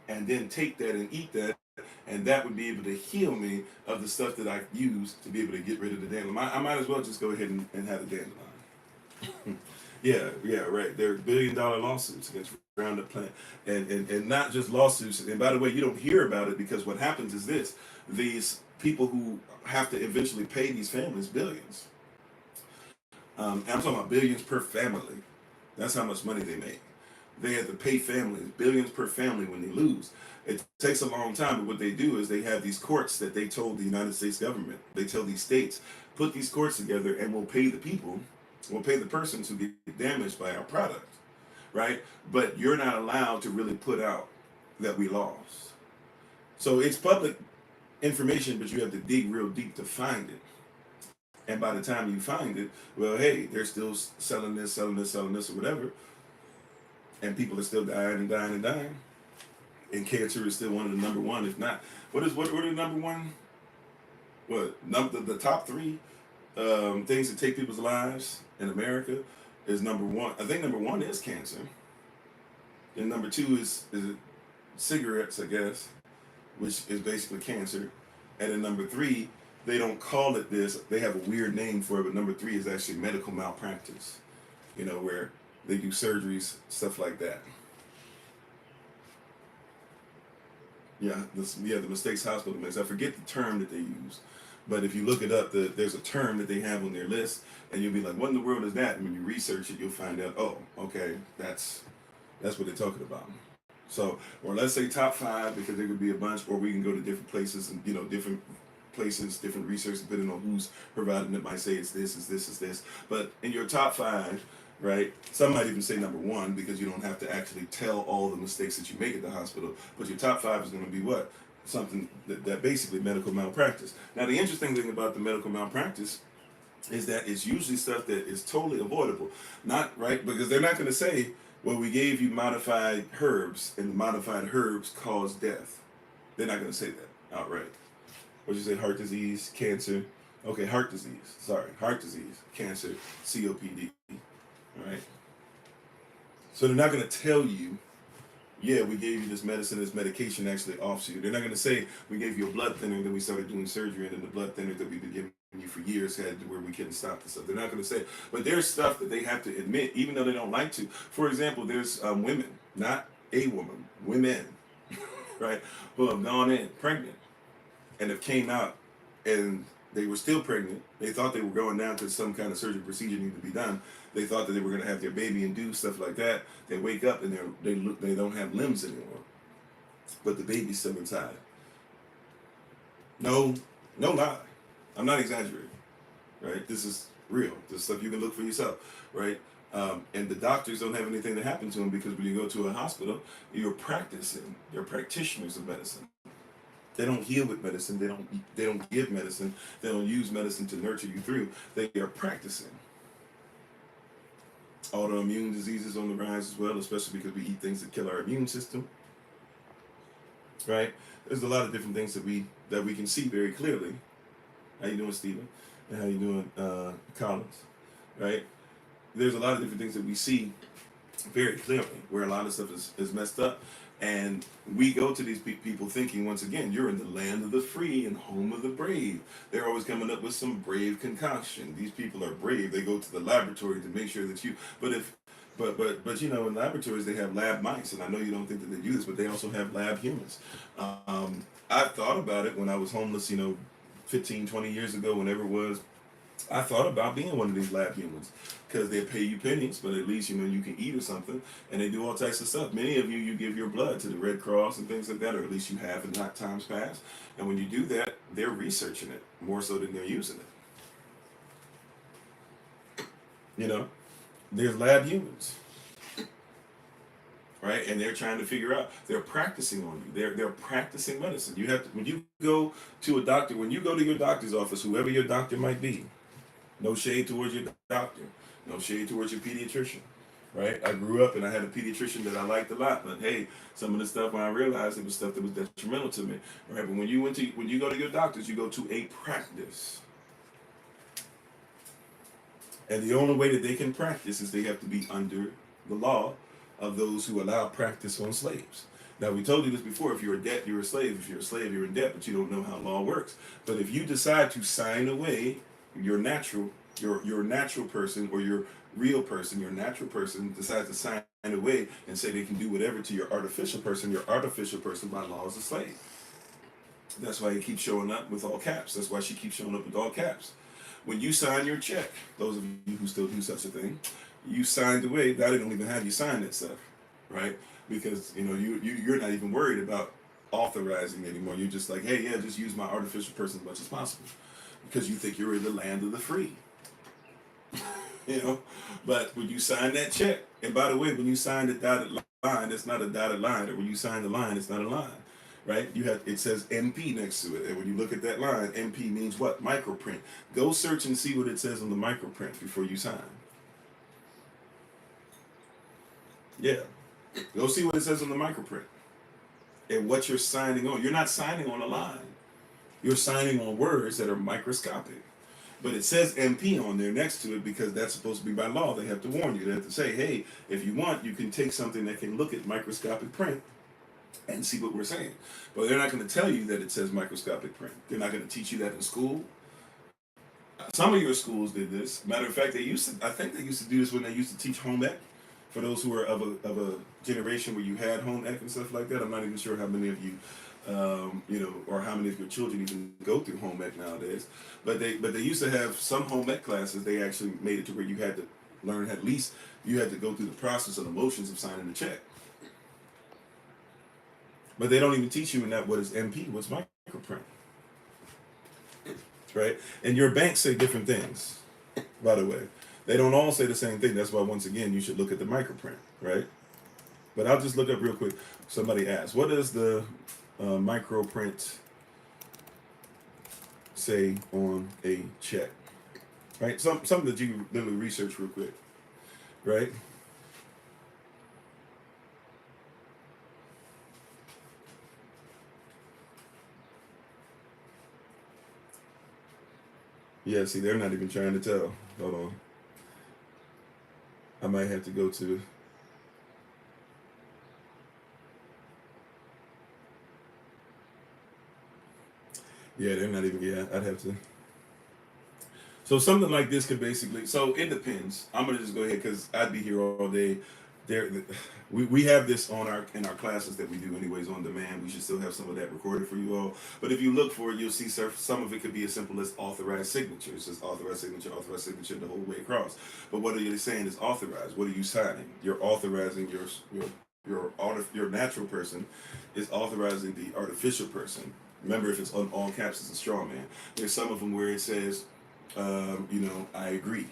And then take that and eat that, and that would be able to heal me of the stuff that I use to be able to get rid of the dandelion. I might as well just go ahead and have a dandelion. Yeah, right. There are billion-dollar lawsuits against Roundup plant, and not just lawsuits. And by the way, you don't hear about it because what happens is this: these people who have to eventually pay these families billions. And I'm talking about billions per family. That's how much money they make. They have to pay families billions per family when they lose. It takes a long time, but what they do is they have these courts that they told the United States government. They tell these states, put these courts together, and we'll pay the people. We'll pay the persons who get damaged by our product, right? But you're not allowed to really put out that we lost. So it's public information, but you have to dig real deep to find it. And by the time you find it, well, hey, they're still selling this, or whatever. And people are still dying. And cancer is still one of the number one, if not. What are the number one? The top three things that take people's lives in America is number one. I think number one is cancer. And number two is cigarettes, I guess, which is basically cancer. And then number three, they don't call it this. They have a weird name for it, but number three is actually medical malpractice. Where they do surgeries, stuff like that. Yeah, the Mistakes Hospital mix. I forget the term that they use. But if you look it up, there's a term that they have on their list, and you'll be like, what in the world is that? And when you research it, you'll find out, oh, okay, that's what they're talking about. So, or let's say top five, because there could be a bunch, or we can go to different places and, different places, different research, depending on who's providing it, might say it's this, it's this, it's this. But in your top five, right? Some might even say number one, because you don't have to actually tell all the mistakes that you make at the hospital. But your top five is going to be what? Something that basically medical malpractice. Now, the interesting thing about the medical malpractice is that it's usually stuff that is totally avoidable. Not right, because they're not going to say, well, we gave you modified herbs, and the modified herbs cause death. They're not going to say that outright. What you say? Heart disease, cancer. Okay, heart disease. Sorry, heart disease, cancer, COPD. All right. So they're not going to tell you, yeah, we gave you this medicine, this medication actually offs you. They're not going to say, we gave you a blood thinner, and then we started doing surgery, and then the blood thinner that we've been giving you for years had to where we couldn't stop this stuff. They're not going to say, but there's stuff that they have to admit, even though they don't like to. For example, there's women, not a woman, women, right, who have gone in pregnant and have came out and they were still pregnant. They thought they were going down to some kind of surgical procedure needed to be done. They thought that they were going to have their baby and do stuff like that. They wake up and they don't have limbs anymore, but the baby's still inside. No lie. I'm not exaggerating, right? This is real. This is stuff you can look for yourself, right? And the doctors don't have anything to happen to them, because when you go to a hospital, you're practicing. They're practitioners of medicine. They don't heal with medicine. They don't give medicine. They don't use medicine to nurture you through. They are practicing. Autoimmune diseases on the rise as well, especially because we eat things that kill our immune system. Right? There's a lot of different things that we can see very clearly. How you doing, Stephen? And how you doing, Collins? Right? There's a lot of different things that we see very clearly where a lot of stuff is messed up. And we go to these people thinking, once again, you're in the land of the free and home of the brave. They're always coming up with some brave concoction. These people are brave. They go to the laboratory to make sure that you, but you know, in laboratories they have lab mice, and I know you don't think that they do this, but they also have lab humans. I thought about it when I was homeless, 15, 20 years ago, whenever it was. I thought about being one of these lab humans, because they pay you pennies, but at least you can eat or something, and they do all types of stuff. Many of you give your blood to the Red Cross and things like that, or at least you have in times past. And when you do that, they're researching it more so than they're using it. There's lab humans, right? And they're trying to figure out. They're practicing on you. They're practicing medicine. You have to, when you go to a doctor, when you go to your doctor's office, whoever your doctor might be. No shade towards your doctor. No shade towards your pediatrician, right? I grew up and I had a pediatrician that I liked a lot, but hey, some of the stuff, when I realized it was stuff that was detrimental to me, right? But when you go to your doctors, you go to a practice. And the only way that they can practice is they have to be under the law of those who allow practice on slaves. Now, we told you this before. If you're in debt, you're a slave. If you're a slave, you're in debt, but you don't know how law works. But if you decide to sign away your natural person, or your real person, your natural person decides to sign away and say they can do whatever to your artificial person by law is a slave. That's why he keeps showing up with all caps. That's why she keeps showing up with all caps. When you sign your check, those of you who still do such a thing, you signed away. Now they don't even have you sign that stuff, right? Because you're not even worried about authorizing anymore. You're just like, hey, yeah, just use my artificial person as much as possible, because you think you're in the land of the free. But when you sign that check, and by the way, when you sign the dotted line, it's not a dotted line, or when you sign the line, it's not a line, right? It says MP next to it, and when you look at that line, MP means what? Microprint. Go search and see what it says on the microprint before you sign. Yeah, go see what it says on the microprint and what you're signing on. You're not signing on a line. You're signing on words that are microscopic. But it says MP on there next to it because that's supposed to be by law. They have to warn you. They have to say, hey, if you want, you can take something that can look at microscopic print and see what we're saying. But they're not going to tell you that it says microscopic print. They're not going to teach you that in school. Some of your schools did this. Matter of fact, I think they used to do this when they used to teach home ec. For those who are of a generation where you had home ec and stuff like that, I'm not even sure how many of you or how many of your children even go through home ec nowadays. But they used to have some home ec classes. They actually made it to where you had to learn, at least you had to go through the process of the motions of signing the check. But they don't even teach you in that what is MP, what's microprint. Right? And your banks say different things, by the way. They don't all say the same thing. That's why, once again, you should look at the microprint, right? But I'll just look up real quick. Somebody asked, what does the microprint say on a check? Right? Something that you literally research real quick, right? Yeah, see, they're not even trying to tell. Hold on. I might have to go to... Yeah, they're not even... Yeah, I'd have to... So something like this could basically... So it depends. I'm going to just go ahead because I'd be here all day. We have this in our classes that we do anyways on demand. We should still have some of that recorded for you all. But if you look for it, you'll see some of it could be as simple as authorized signatures. It's authorized signature the whole way across. But what are you saying is authorized? What are you signing? You're authorizing your natural person is authorizing the artificial person. Remember, if it's on all caps, it's a straw man. There's some of them where it says, I agree,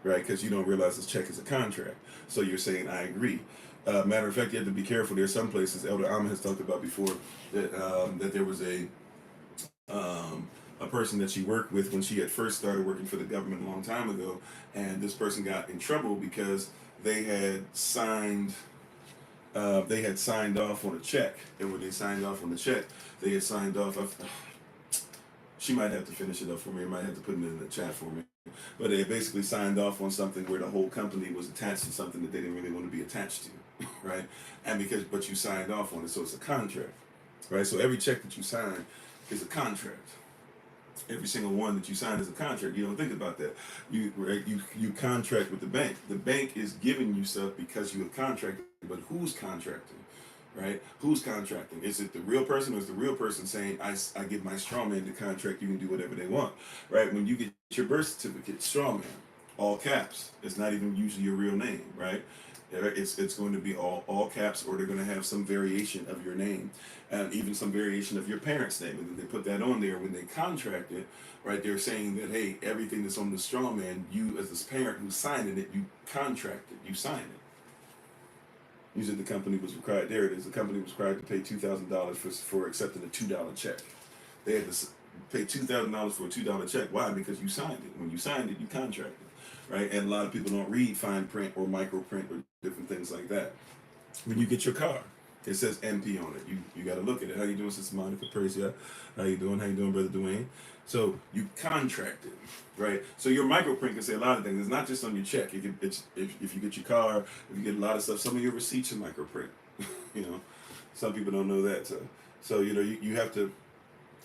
right? Because you don't realize this check is a contract. So you're saying, I agree. Matter of fact, you have to be careful. There's some places, Elder Alma has talked about before, that there was a person that she worked with when she had first started working for the government a long time ago, and this person got in trouble because they had signed off on a check, and when they signed off on the check, they had signed off. She might have to finish it up for me. I might have to put it in the chat for me. But they basically signed off on something where the whole company was attached to something that they didn't really want to be attached to, right? But you signed off on it, so it's a contract, right? So every check that you sign is a contract. Every single one that you sign is a contract. You don't think about that. You contract with the bank. The bank is giving you stuff because you have contracted, but who's contracting? Right? Who's contracting? Is it the real person, or is the real person saying, I give my strawman the contract, you can do whatever they want? Right? When you get your birth certificate, strawman, all caps. It's not even usually your real name, right? It's going to be all caps, or they're going to have some variation of your name, and even some variation of your parents' name. And they put that on there when they contract it, right? They're saying that, hey, everything that's on the strawman, you as this parent who's signing it, you contracted, you signed it. Usually the company was required, there it is, the company was required to pay $2,000 for accepting a $2 check. They had to pay $2,000 for a $2 check. Why? Because you signed it. When you signed it, you contracted, right? And a lot of people don't read fine print or micro print or different things like that. When you get your car, it says MP on it. You got to look at it. How you doing, Sister Monica? Praise God. How you doing? How you doing, Brother Dwayne? So you contracted, right? So your microprint can say a lot of things. It's not just on your check. If you get your car, if you get a lot of stuff, some of your receipts are microprint. Some people don't know that. So you have to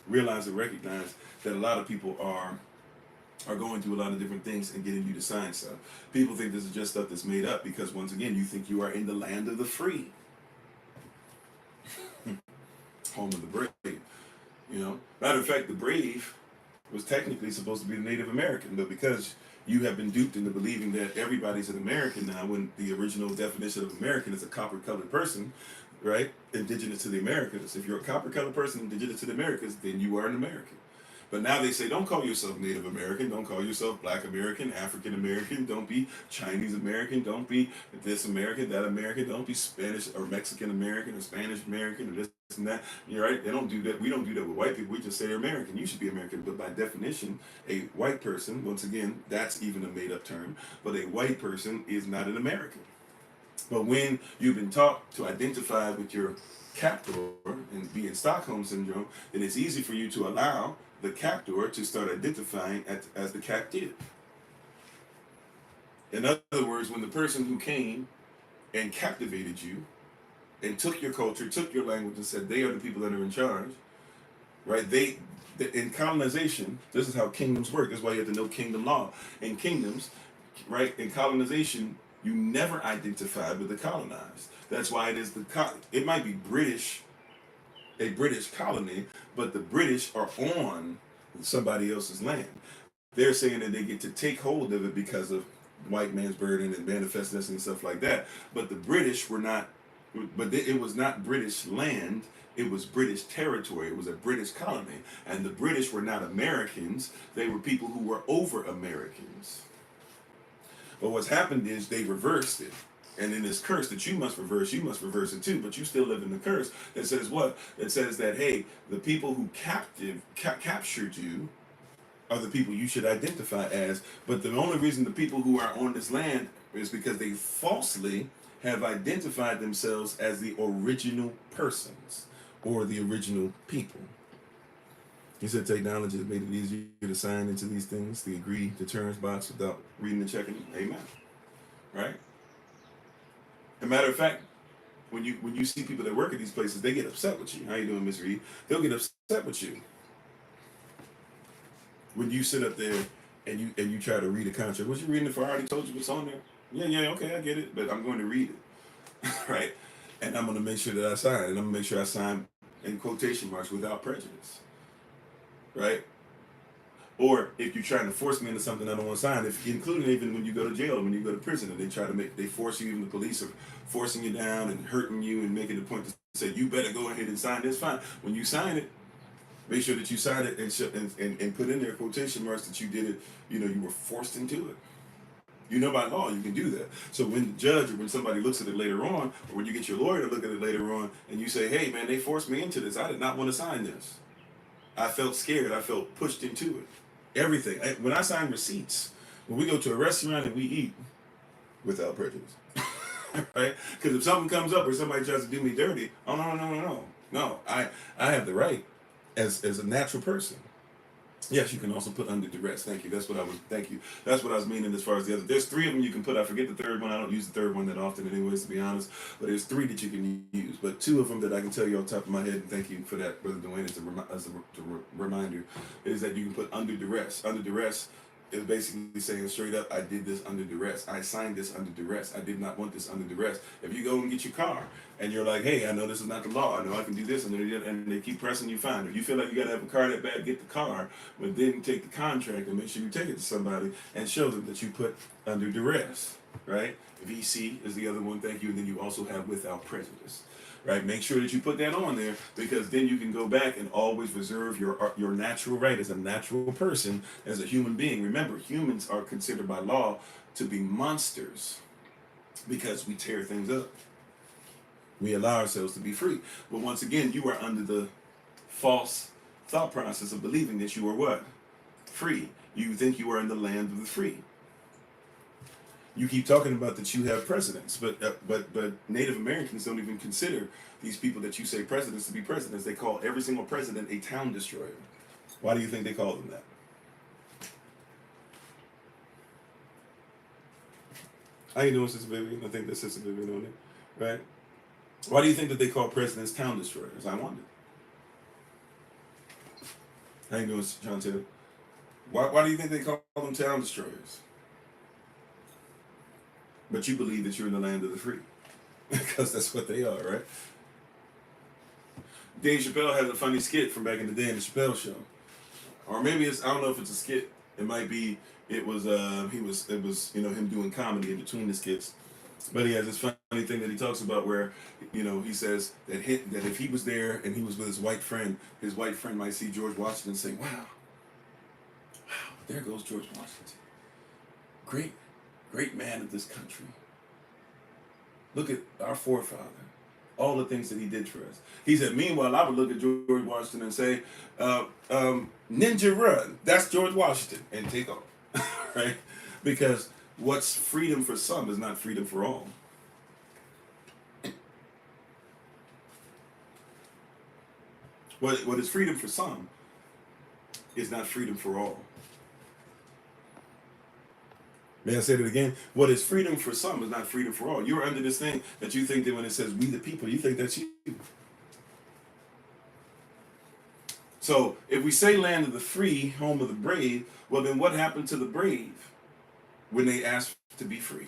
realize and recognize that a lot of people are going through a lot of different things and getting you to sign stuff. People think this is just stuff that's made up because, once again, you think you are in the land of the free. Home of the brave. Matter of fact, the brave was technically supposed to be the Native American, but because you have been duped into believing that everybody's an American now, when the original definition of American is a copper-colored person, right? Indigenous to the Americas. If you're a copper-colored person indigenous to the Americas, then you are an American. But now they say, don't call yourself Native American, don't call yourself Black American, African American, don't be Chinese American, don't be this American, that American, don't be Spanish or Mexican American or Spanish American or this and that. You're right, they don't do that. We don't do that with white people. We just say they're American. You should be American. But by definition, a white person, once again, that's even a made-up term, but a white person is not an American. But when you've been taught to identify with your captor and be in Stockholm Syndrome, then it's easy for you to allow the captor to start identifying as the captive. In other words, when the person who came and captivated you and took your culture, took your language, and said they are the people that are in charge, right? In colonization, this is how kingdoms work. This is why you have to know kingdom law. In kingdoms, right, in colonization, you never identify with the colonized. That's why it might be a British colony, but the British are on somebody else's land. They're saying that they get to take hold of it because of white man's burden and manifestness and stuff like that. But the British were not, it was not British land, it was British territory, it was a British colony. And the British were not Americans, they were people who were over Americans. But what's happened is they reversed it. And in this curse that you must reverse it too. But you still live in the curse that says what? It says that, hey, the people who captured you are the people you should identify as. But the only reason the people who are on this land is because they falsely have identified themselves as the original persons or the original people. He said technology has made it easier to sign into these things, the agree to terms box without reading and checking. Amen. Right? As a matter of fact, when you see people that work at these places, they get upset with you. How you doing, Miss Reed? They'll get upset with you when you sit up there and you try to read a contract. Was you reading it for? I already told you what's on there. Yeah, okay, I get it, but I'm going to read it, right? And I'm going to make sure that I sign, and I'm going to make sure I sign in quotation marks without prejudice, right? Or if you're trying to force me into something I don't want to sign, including even when you go to jail, when you go to prison, and they force you, even the police are forcing you down and hurting you and making the point to say, you better go ahead and sign this, fine. When you sign it, make sure that you sign it and put in there quotation marks that you did it, you were forced into it. By law, you can do that. So when the judge or when somebody looks at it later on, or when you get your lawyer to look at it later on, and you say, hey, man, they forced me into this. I did not want to sign this. I felt scared. I felt pushed into it. Everything. When I sign receipts, when we go to a restaurant and we eat without prejudice, right? Because if something comes up or somebody tries to do me dirty, oh, no. I have the right as a natural person. Yes, you can also put under duress. Thank you. That's what I was meaning as far as the other. There's 3 of them you can put. I forget the third one. I don't use the third one that often anyways, to be honest. But there's 3 that you can use. But 2 of them that I can tell you off the top of my head, and thank you for that, Brother Dwayne, as a reminder, is that you can put under duress. Under duress is basically saying straight up, I did this under duress. I signed this under duress. I did not want this under duress. If you go and get your car and you're like, hey, I know this is not the law. I know I can do this, and they keep pressing you, fine. If you feel like you got to have a car that bad, get the car, but then take the contract and make sure you take it to somebody and show them that you put under duress, right? VC is the other one, thank you. And then you also have without prejudice. Right, make sure that you put that on there, because then you can go back and always reserve your natural right as a natural person, as a human being. Remember, humans are considered by law to be monsters because we tear things up. We allow ourselves to be free. But once again, you are under the false thought process of believing that you are what? Free. You think you are in the land of the free. You keep talking about that you have presidents, but Native Americans don't even consider these people that you say presidents to be presidents. They call every single president a town destroyer. Why do you think they call them that? How you doing, Sister Vivian? I think that's Sister Vivian on it, right? Why do you think that they call presidents town destroyers? I wonder. How you doing, Chantel? Why do you think they call them town destroyers? But you believe that you're in the land of the free. Because that's what they are, right? Dave Chappelle has a funny skit from back in the day in the Chappelle Show. Or maybe I don't know if it's a skit. It might be, it was him doing comedy in between the skits. But he has this funny thing that he talks about where, he says that if he was there and he was with his white friend might see George Washington and say, wow, there goes George Washington. Great man of this country. Look at our forefather. All the things that he did for us. He said, meanwhile, I would look at George Washington and say, ninja run. That's George Washington. And take off. Right? Because what's freedom for some is not freedom for all. What is freedom for some is not freedom for all. May I say that again? What is freedom for some is not freedom for all. You're under this thing that you think that when it says we the people, you think that's you. So if we say land of the free, home of the brave, well then what happened to the brave when they asked to be free?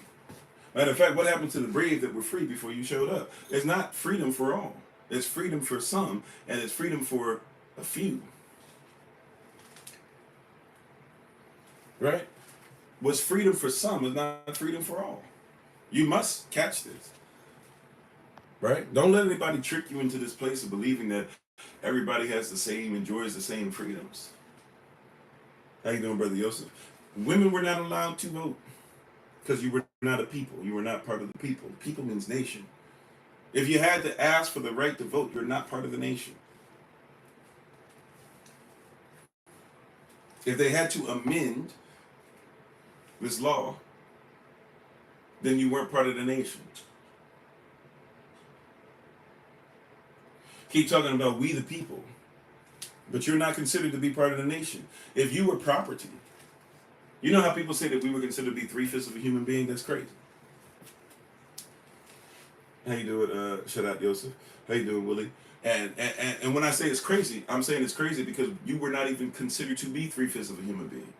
Matter of fact, what happened to the brave that were free before you showed up? It's not freedom for all. It's freedom for some, and it's freedom for a few. Right? What's freedom for some is not freedom for all. You must catch this. Right? Don't let anybody trick you into this place of believing that everybody enjoys the same freedoms. How you doing, Brother Joseph? Women were not allowed to vote. because you were not a people. You were not part of the people. People means nation. If you had to ask for the right to vote, you're not part of the nation. If they had to amend this law, then you weren't part of the nation. Keep talking about we the people, but you're not considered to be part of the nation. If you were property, you know how people say that we were considered to be 3/5 of a human being? That's crazy. How you doing, Shadat Yosef? How you doing, Willie? And when I say it's crazy, I'm saying it's crazy because you were not even considered to be 3/5 of a human being.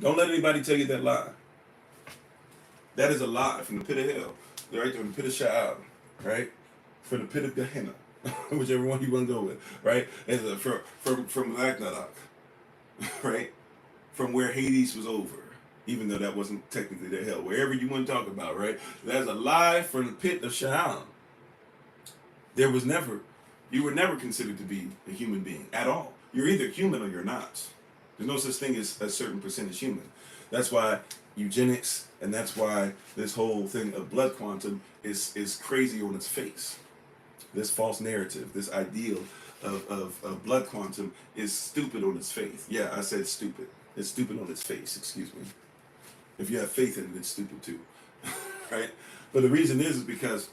Don't let anybody tell you that lie. That is a lie from the pit of hell, right? From the pit of Sha'al, right? From the pit of Gehenna, whichever one you want to go with, right? And from Ragnarok, right? From where Hades was over, even though that wasn't technically the hell. Wherever you want to talk about, right? That's a lie from the pit of Sha'al. You were never considered to be a human being at all. You're either human or you're not. There's no such thing as a certain percentage human. That's why eugenics, and that's why this whole thing of blood quantum is crazy on its face. This false narrative, this ideal of blood quantum is stupid on its face. Yeah, I said stupid. It's stupid on its face, excuse me. If you have faith in it, it's stupid too. Right? But the reason is because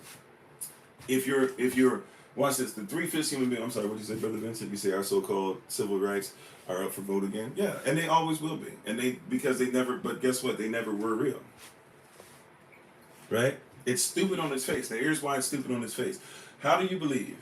if you're watch this, the 3/5 human being, I'm sorry, what did you say, Brother Vincent? You say our so-called civil rights are up for vote again? Yeah, and they always will be. And but guess what? They never were real. Right? It's stupid on its face. Now here's why it's stupid on its face. How do you believe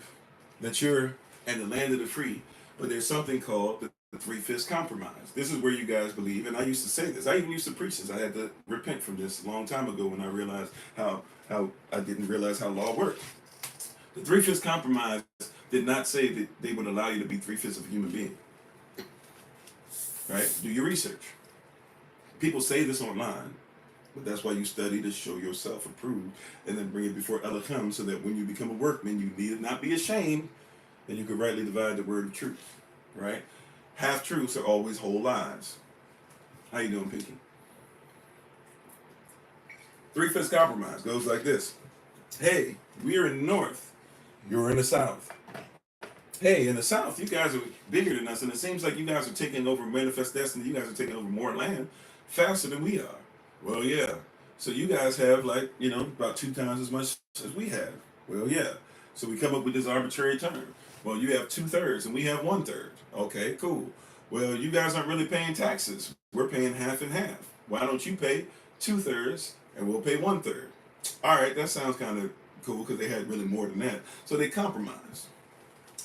that you're in the land of the free, but there's something called the 3/5 compromise? This is where you guys believe, and I used to say this. I even used to preach this. I had to repent from this a long time ago when I realized how I didn't realize how law worked. The 3/5 compromise did not say that they would allow you to be 3/5 of a human being. Right? Do your research. People say this online, but that's why you study to show yourself approved and then bring it before Elohim so that when you become a workman, you need not be ashamed and you can rightly divide the word of truth. Right? Half truths are always whole lies. How you doing, Pinky? 3/5 compromise goes like this. Hey, we're in the north. You're in the south. Hey, in the south, you guys are bigger than us, and it seems like you guys are taking over Manifest Destiny. You guys are taking over more land faster than we are. Well, yeah. So you guys have about 2 times as much as we have. Well, yeah. So we come up with this arbitrary term. Well, you have 2/3 and we have 1/3. Okay, cool. Well, you guys aren't really paying taxes. We're paying half and half. Why don't you pay 2/3 and we'll pay 1/3? All right, that sounds kind of cool because they had really more than that. So they compromised.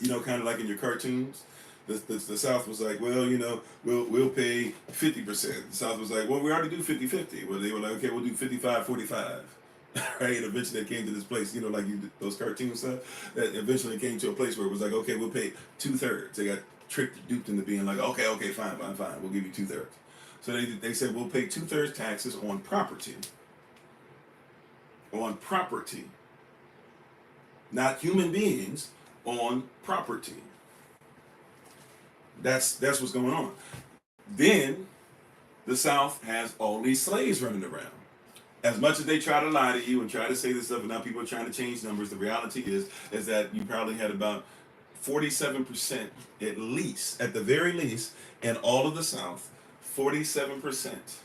Kind of like in your cartoons. The South was like, well, we'll pay 50%. The South was like, well, we already do 50-50. Well, they were like, okay, we'll do 55-45. Right? And eventually they came to this place, like those cartoon stuff, that eventually came to a place where it was like, okay, we'll pay 2/3. They got duped into being like, okay, fine. We'll give you 2/3. So they said, we'll pay 2/3 taxes on property. On property. Not human beings, on property. That's what's going on. Then the South has all these slaves running around. As much as they try to lie to you and try to say this stuff, and now people are trying to change numbers, the reality is that you probably had about 47% at the very least, in all of the South, 47%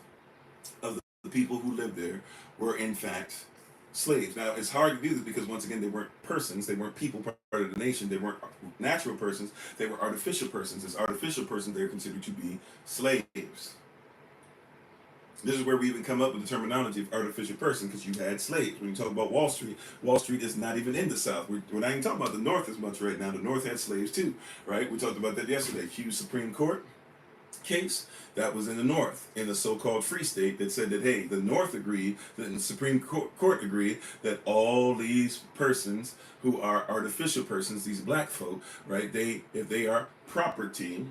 of the people who lived there were in fact slaves. Now, it's hard to do this because, once again, they weren't persons, they weren't people part of the nation, they weren't natural persons, they were artificial persons. As artificial persons, they're considered to be slaves. This is where we even come up with the terminology of artificial person, because you had slaves. When you talk about Wall Street is not even in the South. We're not even talking about the North as much right now. The North had slaves too, right? We talked about that yesterday. Hughes Supreme Court case, that was in the North, in the so-called Free State, that said that, hey, the North agreed, the Supreme Court agreed that all these persons who are artificial persons, these black folk, right, if they are property,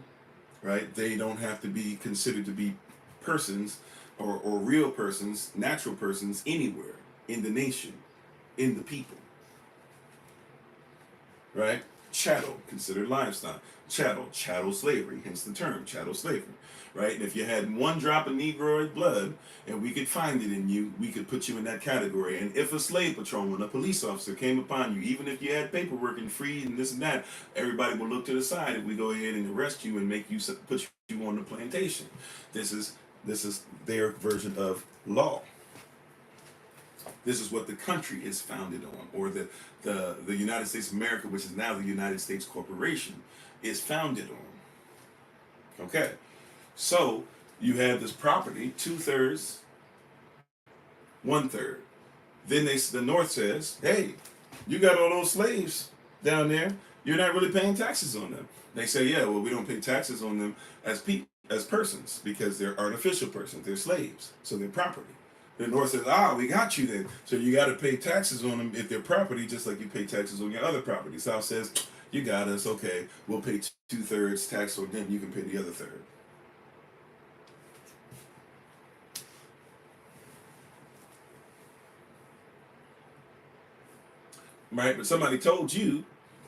right, they don't have to be considered to be persons or real persons, natural persons, anywhere in the nation, in the people, right? Chattel, considered livestock. Chattel slavery, hence the term chattel slavery, right? And if you had one drop of Negroid blood and we could find it in you, we could put you in that category. And if a slave patrolman, a police officer came upon you, even if you had paperwork and free and this and that, everybody will look to the side if we go ahead and arrest you and make you put you on the plantation. This is their version of law. This is what the country is founded on, or the United States of America, which is now the United States Corporation, is founded on. Okay, so you have this property, 2/3, 1/3. Then the North says, hey, you got all those slaves down there, you're not really paying taxes on them. They say, yeah, well, we don't pay taxes on them as persons, because they're artificial persons, they're slaves, so they're property. The North says, we got you then. So you got to pay taxes on them if they're property, just like you pay taxes on your other property. South says, you got us, okay, we'll pay 2/3 tax on them, you can pay the other third. Right? But somebody told you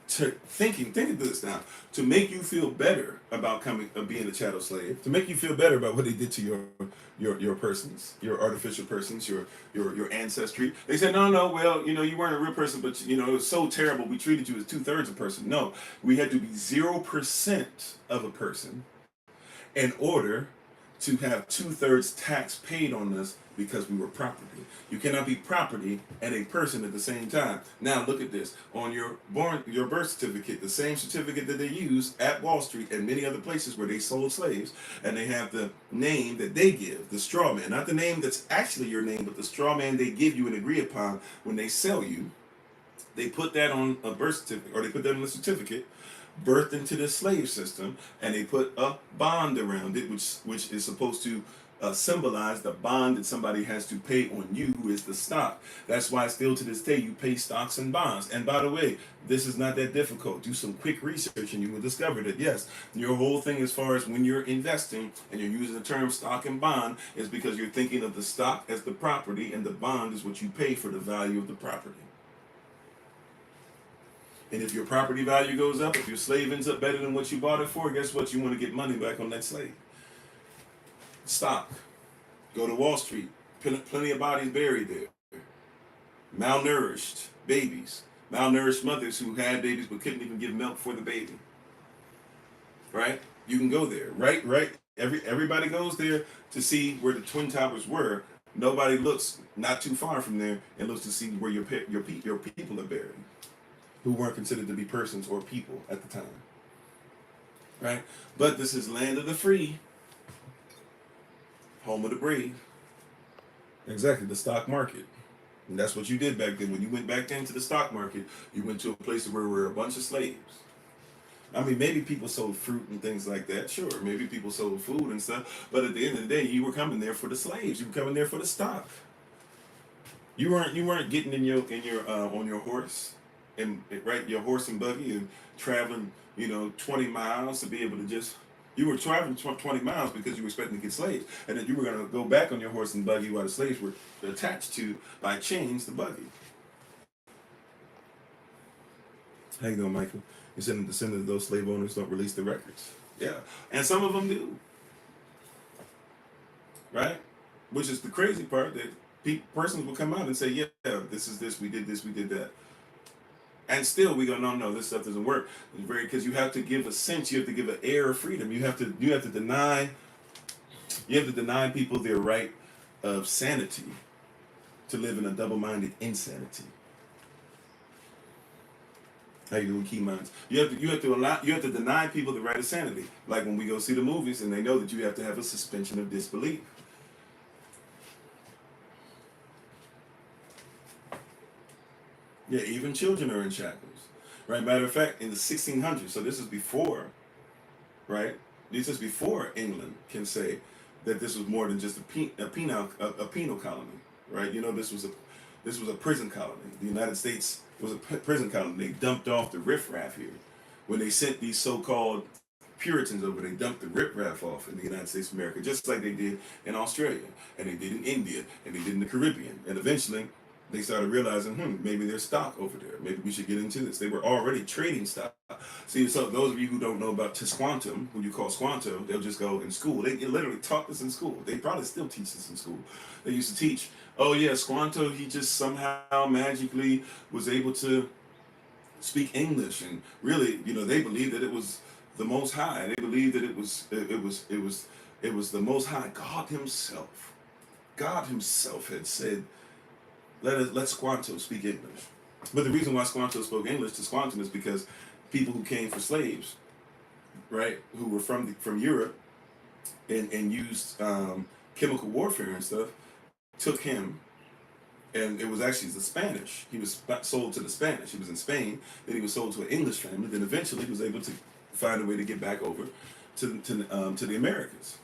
think of this now, to make you feel better about being a chattel slave, to make you feel better about what they did to your persons, your artificial persons, your ancestry. They said, no, well, you weren't a real person, but it was so terrible, we treated you as 2/3 a person. No, we had to be 0% of a person in order to have 2/3 tax paid on us, because we were property. You cannot be property and a person at the same time. Now look at this. On your birth certificate, the same certificate that they use at Wall Street and many other places where they sold slaves, and they have the name that they give, the straw man. Not the name that's actually your name, but the straw man they give you and agree upon when they sell you. They put that on a birth certificate, or they put that on a certificate, birthed into the slave system, and they put a bond around it, which is supposed to symbolize the bond that somebody has to pay on you, who is the stock. That's why still to this day you pay stocks and bonds. And by the way, this is not that difficult. Do some quick research and you will discover that yes, your whole thing as far as when you're investing and you're using the term stock and bond is because you're thinking of the stock as the property and the bond is what you pay for the value of the property. And if your property value goes up, if your slave ends up better than what you bought it for, guess what? You want to get money back on that slave. Stock. Go to Wall Street. Plenty of bodies buried there. Malnourished babies. Malnourished mothers who had babies but couldn't even give milk for the baby. Right? You can go there. Right? Everybody goes there to see where the Twin Towers were. Nobody looks not too far from there and looks to see where your people are buried, who weren't considered to be persons or people at the time. Right? But this is land of the free. Home of the brave. Exactly, the stock market. And that's what you did back then. When you went back into the stock market, you went to a place where there were a bunch of slaves. I mean, maybe people sold fruit and things like that. Sure, maybe people sold food and stuff. But at the end of the day, you were coming there for the slaves. You were coming there for the stock. You weren't getting in your on your horse and your horse and buggy and traveling 20 miles to be able to just. You were traveling 20 miles because you were expecting to get slaves. And then you were going to go back on your horse and buggy while the slaves were attached to, by chains, the buggy. How you doing, Michael? You said the descendants of those slave owners don't release the records. Yeah. And some of them do. Right? Which is the crazy part, that persons will come out and say, yeah, this is this, we did that. And still we go, no, this stuff doesn't work. Because you have to give a sense, you have to give an air of freedom. You have to deny people their right of sanity to live in a double-minded insanity. How you doing, key minds? You have to deny people the right of sanity. Like when we go see the movies and they know that you have to have a suspension of disbelief. Yeah, even children are in shackles, right? Matter of fact, in the 1600s, so this is before, right? This is before England can say that this was more than just a penal colony, right? This was a prison colony. The United States was a prison colony. They dumped off the riffraff here. When they sent these so-called Puritans over, they dumped the riffraff off in the United States of America, just like they did in Australia, and they did in India, and they did in the Caribbean, and eventually they started realizing, maybe there's stock over there. Maybe we should get into this. They were already trading stock. See, so those of you who don't know about Tisquantum, who you call Squanto, they'll just go in school. They literally taught this in school. They probably still teach this in school. They used to teach, oh yeah, Squanto, he just somehow magically was able to speak English, and really, they believed that it was the Most High. They believed that it was the Most High, God Himself. God Himself had said, let Squanto speak English. But the reason why Squanto spoke English to Squantum is because people who came for slaves, right, who were from Europe and used chemical warfare and stuff, took him, and it was actually the Spanish. He was sold to the Spanish. He was in Spain, then he was sold to an English family, then eventually he was able to find a way to get back over to the Americas.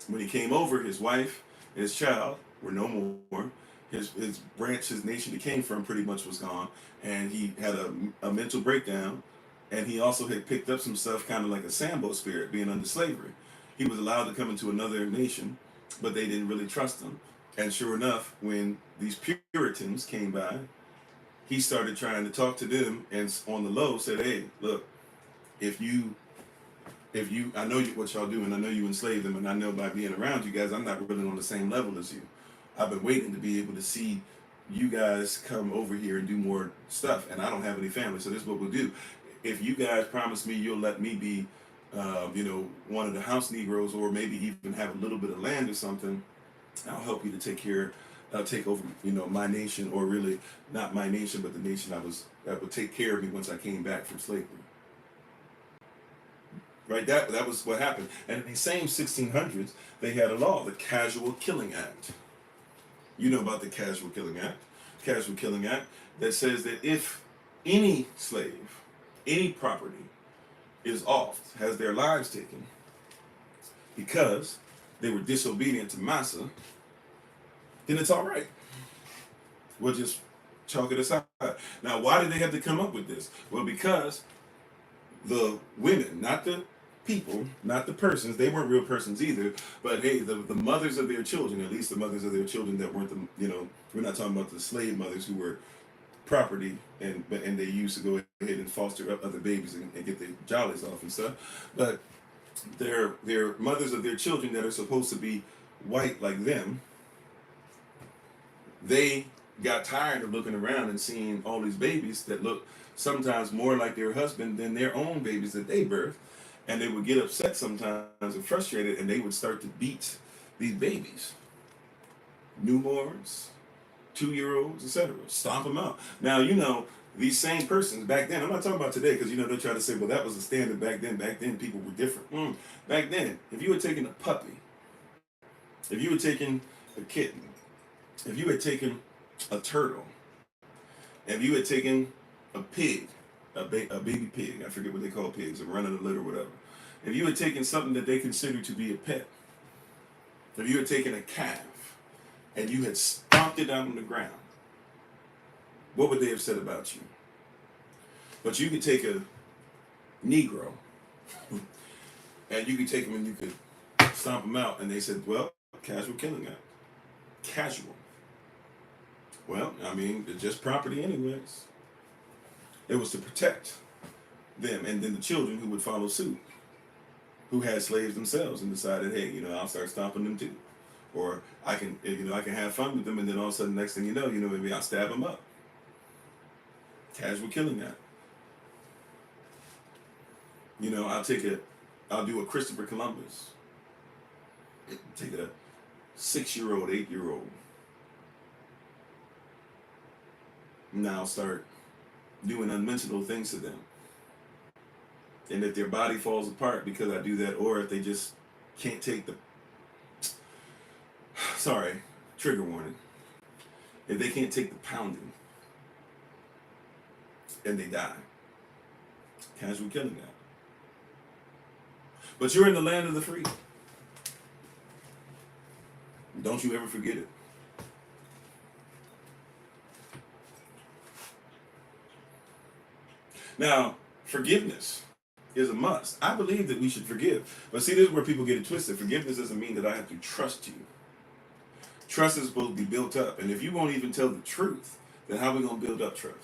When he came over, his wife and his child were no more. His branch, his nation he came from pretty much was gone, and he had a mental breakdown, and he also had picked up some stuff kind of like a Sambo spirit being under slavery. He was allowed to come into another nation, but they didn't really trust him. And sure enough, when these Puritans came by, he started trying to talk to them, and on the low said, hey, look, if you, I know what y'all do, and I know you enslaved them, and I know by being around you guys, I'm not really on the same level as you. I've been waiting to be able to see you guys come over here and do more stuff, and I don't have any family, so this is what we'll do. If you guys promise me you'll let me be, one of the house Negroes, or maybe even have a little bit of land or something, I'll help you to take over, my nation, or really not my nation, but the nation that would take care of me once I came back from slavery. Right, that was what happened. And in these same 1600s, they had a law, the Casual Killing Act. You know about the Casual Killing Act. Casual Killing Act that says that if any slave, any property is offed, has their lives taken, because they were disobedient to Massa, then it's all right. We'll just chalk it aside. Now, why did they have to come up with this? Well, because the women, not the people, not the persons, they weren't real persons either, but hey, the mothers of their children, at least the mothers of their children that weren't we're not talking about the slave mothers who were property, and they used to go ahead and foster up other babies and get their jollies off and stuff, but they're mothers of their children that are supposed to be white like them. They got tired of looking around and seeing all these babies that look sometimes more like their husband than their own babies that they birthed, and they would get upset sometimes and frustrated, and they would start to beat these babies, newborns, 2-year-olds, etc. Stomp them out. Now, these same persons back then, I'm not talking about today, because they try to say, well, that was the standard back then. Back then people were different. Back then, if you had taken a puppy, if you had taken a kitten, if you had taken a turtle, if you had taken a pig, a baby pig, I forget what they call pigs, a running a litter or whatever. If you had taken something that they consider to be a pet, if you had taken a calf and you had stomped it out on the ground, what would they have said about you? But you could take a Negro and you could take him and you could stomp him out, and they said, well, Casual Killing Act. Casual. Well, it's just property anyways. It was to protect them, and then the children who would follow suit, who had slaves themselves and decided, hey, I'll start stomping them too. Or I can have fun with them, and then all of a sudden, next thing you know, maybe I'll stab them up. Casual Killing Act. I'll do a Christopher Columbus. Take a 6-year-old, 8-year-old. Now start doing unmentionable things to them. And if their body falls apart because I do that, or if they just can't take trigger warning. If they can't take the pounding and they die. Casual Killing Act. But you're in the land of the free. Don't you ever forget it. Now, forgiveness is a must. I believe that we should forgive. But see, this is where people get it twisted. Forgiveness doesn't mean that I have to trust you. Trust is supposed to be built up. And if you won't even tell the truth, then how are we going to build up trust?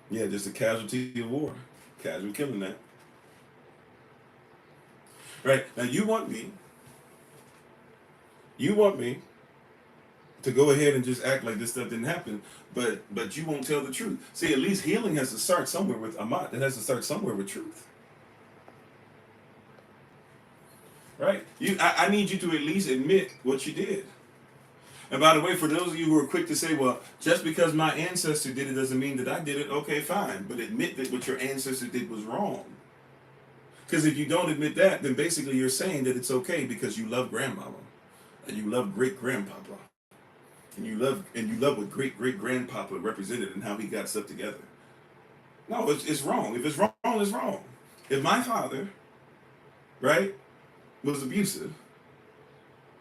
Yeah, just a casualty of war. Casual killing that. Right? Now you want me to go ahead and just act like this stuff didn't happen, but you won't tell the truth. See, at least healing has to start somewhere with Amat. It has to start somewhere with truth. Right? I need you to at least admit what you did. And by the way, for those of you who are quick to say, well, just because my ancestor did it doesn't mean that I did it, okay, fine. But admit that what your ancestor did was wrong. Because if you don't admit that, then basically you're saying that it's okay because you love grandmama and you love great grandpapa. And you love what great great grandpapa represented and how he got stuff together. No, it's wrong. If it's wrong, it's wrong. If my father, right, was abusive,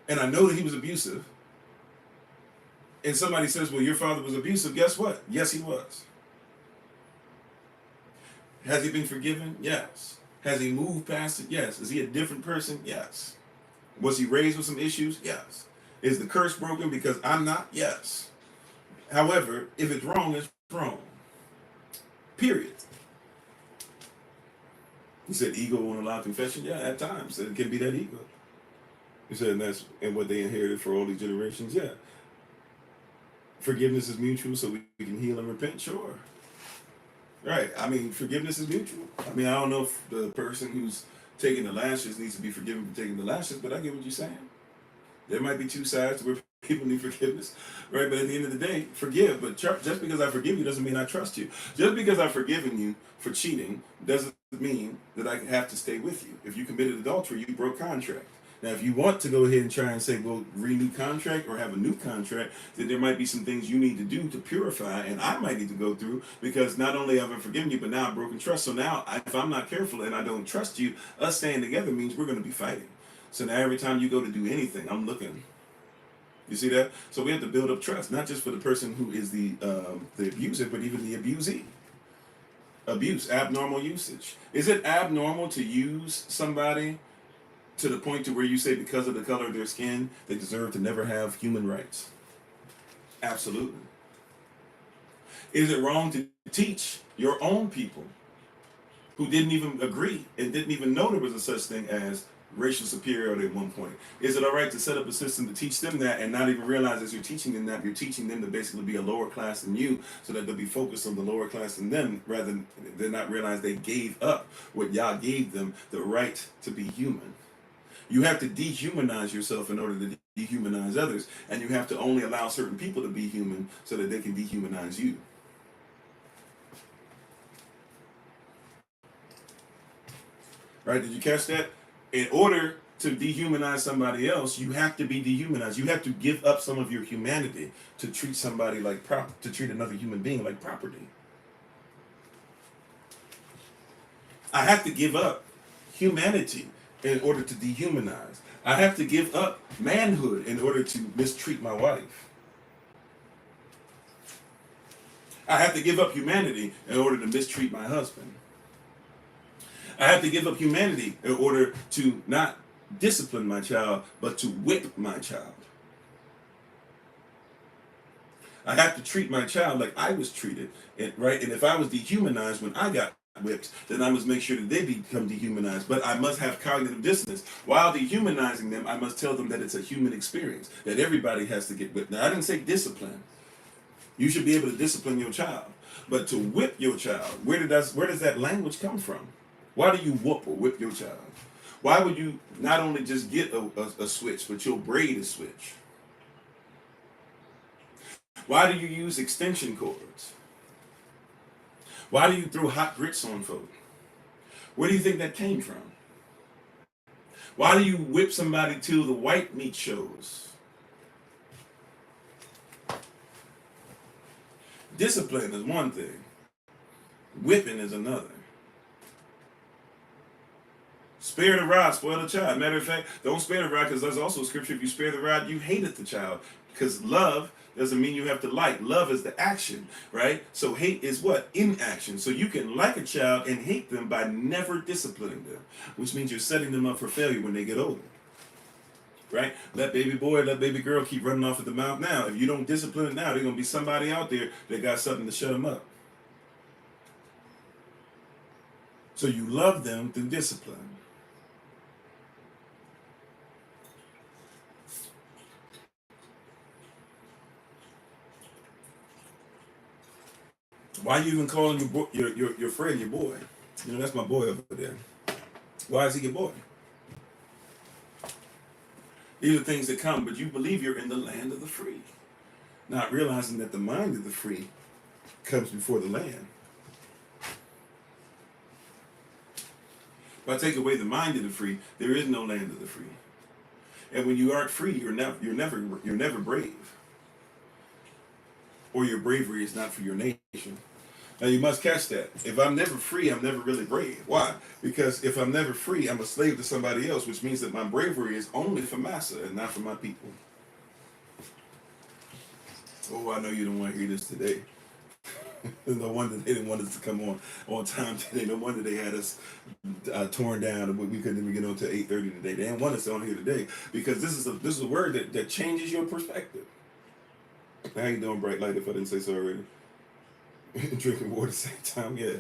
and I know that he was abusive, and somebody says, well, your father was abusive, guess what? Yes, he was. Has he been forgiven? Yes. Has he moved past it? Yes. Is he a different person? Yes. Was he raised with some issues? Yes. Is the curse broken because I'm not? Yes. However, if it's wrong, it's wrong. Period. He said ego won't allow confession. Yeah, at times. It can be that ego. He said, and what they inherited for all these generations. Yeah. Forgiveness is mutual so we can heal and repent. Sure. Right. I mean, forgiveness is mutual. I mean, I don't know if the person who's taking the lashes needs to be forgiven for taking the lashes, but I get what you're saying. There might be two sides where people need forgiveness, right? But at the end of the day, forgive. But just because I forgive you doesn't mean I trust you. Just because I've forgiven you for cheating doesn't mean that I have to stay with you. If you committed adultery, you broke contract. Now, if you want to go ahead and try and say, well, renew contract or have a new contract, then there might be some things you need to do to purify, and I might need to go through, because not only have I forgiven you, but now I've broken trust. So now, if I'm not careful and I don't trust you, us staying together means we're going to be fighting. So now every time you go to do anything, I'm looking. You see that? So we have to build up trust, not just for the person who is the abuser, but even the abusee. Abuse, abnormal usage. Is it abnormal to use somebody to the point to where you say because of the color of their skin, they deserve to never have human rights? Absolutely. Is it wrong to teach your own people who didn't even agree and didn't even know there was a such thing as racial superiority at one point? Is it all right to set up a system to teach them that and not even realize as you're teaching them that, you're teaching them to basically be a lower class than you so that they'll be focused on the lower class than them rather than not realize they gave up what Yah gave them, the right to be human? You have to dehumanize yourself in order to dehumanize others, and you have to only allow certain people to be human so that they can dehumanize you. Right? Did you catch that? In order to dehumanize somebody else, you have to be dehumanized. You have to give up some of your humanity to treat somebody like to treat another human being like property. I have to give up humanity in order to dehumanize. I have to give up manhood in order to mistreat my wife. I have to give up humanity in order to mistreat my husband. I have to give up humanity in order to not discipline my child, but to whip my child. I have to treat my child like I was treated, right? And if I was dehumanized when I got whipped, then I must make sure that they become dehumanized. But I must have cognitive dissonance. While dehumanizing them, I must tell them that it's a human experience, that everybody has to get whipped. Now, I didn't say discipline. You should be able to discipline your child. But to whip your child, where does that language come from? Why do you whoop or whip your child? Why would you not only just get a switch, but you'll braid a switch? Why do you use extension cords? Why do you throw hot grits on folk? Where do you think that came from? Why do you whip somebody till the white meat shows? Discipline is one thing. Whipping is another. Spare the rod, spoil the child. Matter of fact, don't spare the rod, because there's also scripture, if you spare the rod, you hated the child. Because love doesn't mean you have to like. Love is the action, right? So hate is what? Inaction. So you can like a child and hate them by never disciplining them, which means you're setting them up for failure when they get older. Right? Let baby boy, let baby girl keep running off at the mouth now. If you don't discipline it now, there's going to be somebody out there that got something to shut them up. So you love them through discipline. Why are you even calling your friend your boy? You know, that's my boy over there. Why is he your boy? These are things that come, but you believe you're in the land of the free. Not realizing that the mind of the free comes before the land. If I take away the mind of the free, there is no land of the free. And when you aren't free, you're never brave. Or your bravery is not for your nation. Now you must catch that. If I'm never free, I'm never really brave. Why? Because if I'm never free, I'm a slave to somebody else, which means that my bravery is only for massa and not for my people. Oh, I know you don't want to hear this today. No wonder they didn't want us to come on time today. No wonder they had us torn down and we couldn't even get on to 8:30 today. They didn't want us on here today because this is a word that changes your perspective. How you doing, Bright Light, if I didn't say so already? Drinking water at the same time, yeah.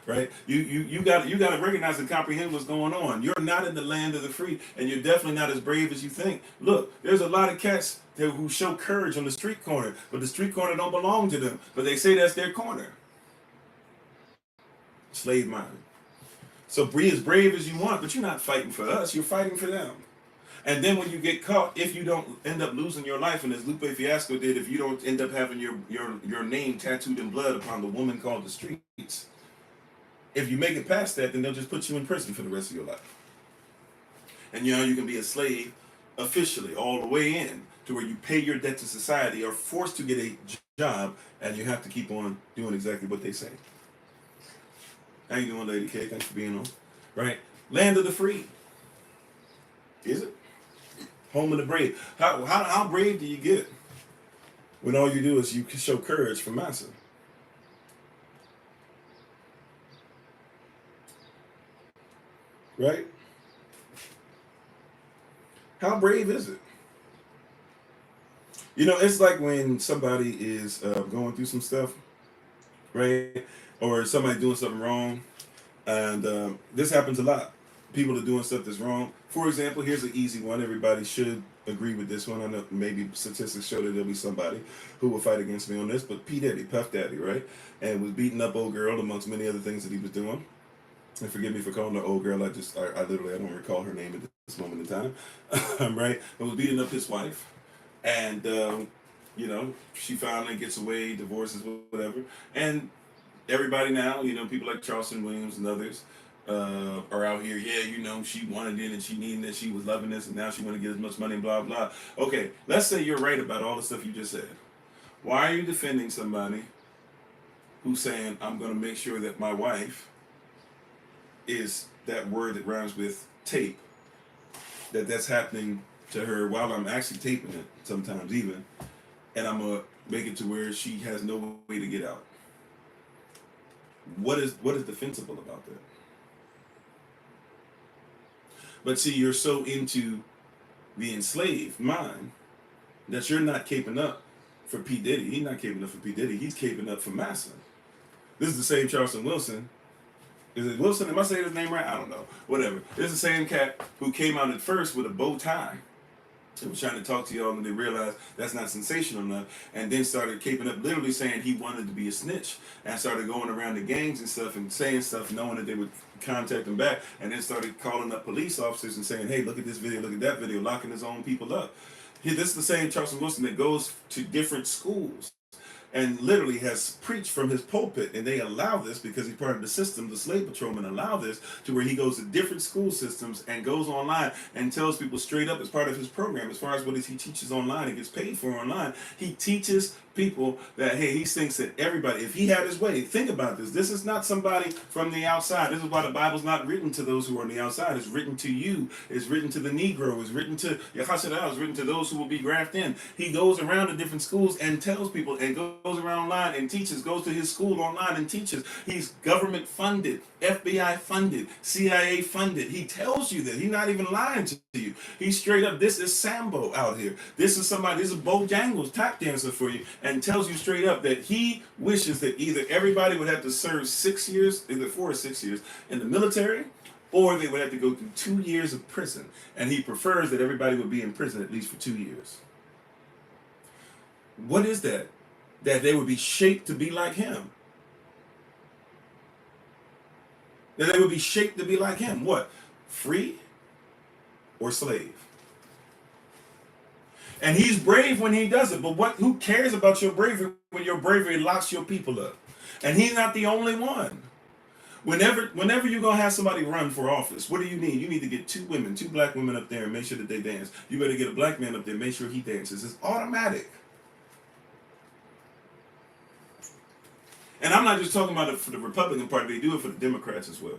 Right? You got to recognize and comprehend what's going on. You're not in the land of the free, and you're definitely not as brave as you think. Look, there's a lot of cats who show courage on the street corner, but the street corner don't belong to them. But they say that's their corner. Slave mind. So be as brave as you want, but you're not fighting for us. You're fighting for them. And then when you get caught, if you don't end up losing your life, and as Lupe Fiasco did, if you don't end up having your name tattooed in blood upon the woman called the streets, if you make it past that, then they'll just put you in prison for the rest of your life. And you can be a slave officially all the way in to where you pay your debt to society, or forced to get a job, and you have to keep on doing exactly what they say. How you doing, Lady K? Thanks for being on. Right? Land of the free. Is it? Home of the brave. How brave do you get when all you do is you show courage for massa? Right? How brave is it? It's like when somebody is going through some stuff, right? Or somebody doing something wrong, and this happens a lot. People are doing stuff that's wrong. For example, here's an easy one. Everybody should agree with this one. I know maybe statistics show that there'll be somebody who will fight against me on this, but P. Diddy, Puff Daddy, right? And was beating up old girl amongst many other things that he was doing. And forgive me for calling her old girl. I literally, I don't recall her name at this moment in time. Right? And was beating up his wife. And, she finally gets away, divorces, whatever. And everybody now, people like Charleston Williams and others, are out here, she wanted it and she needed it, she was loving this, and now she want to get as much money and blah, blah. Okay, let's say you're right about all the stuff you just said. Why are you defending somebody who's saying, I'm going to make sure that my wife is that word that rhymes with tape, that's happening to her while I'm actually taping it sometimes even, and I'm going to make it to where she has no way to get out? What is defensible about that? But see, you're so into the enslaved mind that you're not caping up for P. Diddy. He's not caping up for P. Diddy. He's caping up for massa. This is the same Charleston Wilson. Is it Wilson? Am I saying his name right? I don't know. Whatever. This is the same cat who came out at first with a bow tie. He was trying to talk to y'all, and they realized that's not sensational enough, and then started caping up, literally saying he wanted to be a snitch, and started going around the gangs and stuff and saying stuff, knowing that they would contact him back, and then started calling up police officers and saying, hey, look at this video, look at that video, locking his own people up. This is the same Charleston Wilson that goes to different schools and literally has preached from his pulpit, and they allow this because he's part of the system. The slave patrolmen allow this to where he goes to different school systems and goes online and tells people straight up as part of his program, as far as what he teaches online and gets paid for online, he teaches people that, hey, he thinks that everybody, if he had his way, think about this. This is not somebody from the outside. This is why the Bible's not written to those who are on the outside. It's written to you. It's written to the Negro. It's written to Yahashua. It's written to those who will be grafted in. He goes around to different schools and tells people, and goes around online and teaches, goes to his school online and teaches. He's government funded, FBI funded, CIA funded. He tells you that. He's not even lying to you. He's straight up, this is Sambo out here. This is somebody, this is Bojangles tap dancer for you, and tells you straight up that he wishes that either everybody would have to serve 6 years, either 4 or 6 years in the military, or they would have to go through 2 years of prison. And he prefers that everybody would be in prison at least for 2 years. What is that? That they would be shaped to be like him. That they would be shaped to be like him. What? Free or slave? And he's brave when he does it, but who cares about your bravery when your bravery locks your people up? And he's not the only one. Whenever you're going to have somebody run for office, what do you need? You need to get 2 women, 2 black women up there and make sure that they dance. You better get a black man up there and make sure he dances. It's automatic. And I'm not just talking about it for the Republican Party. They do it for the Democrats as well.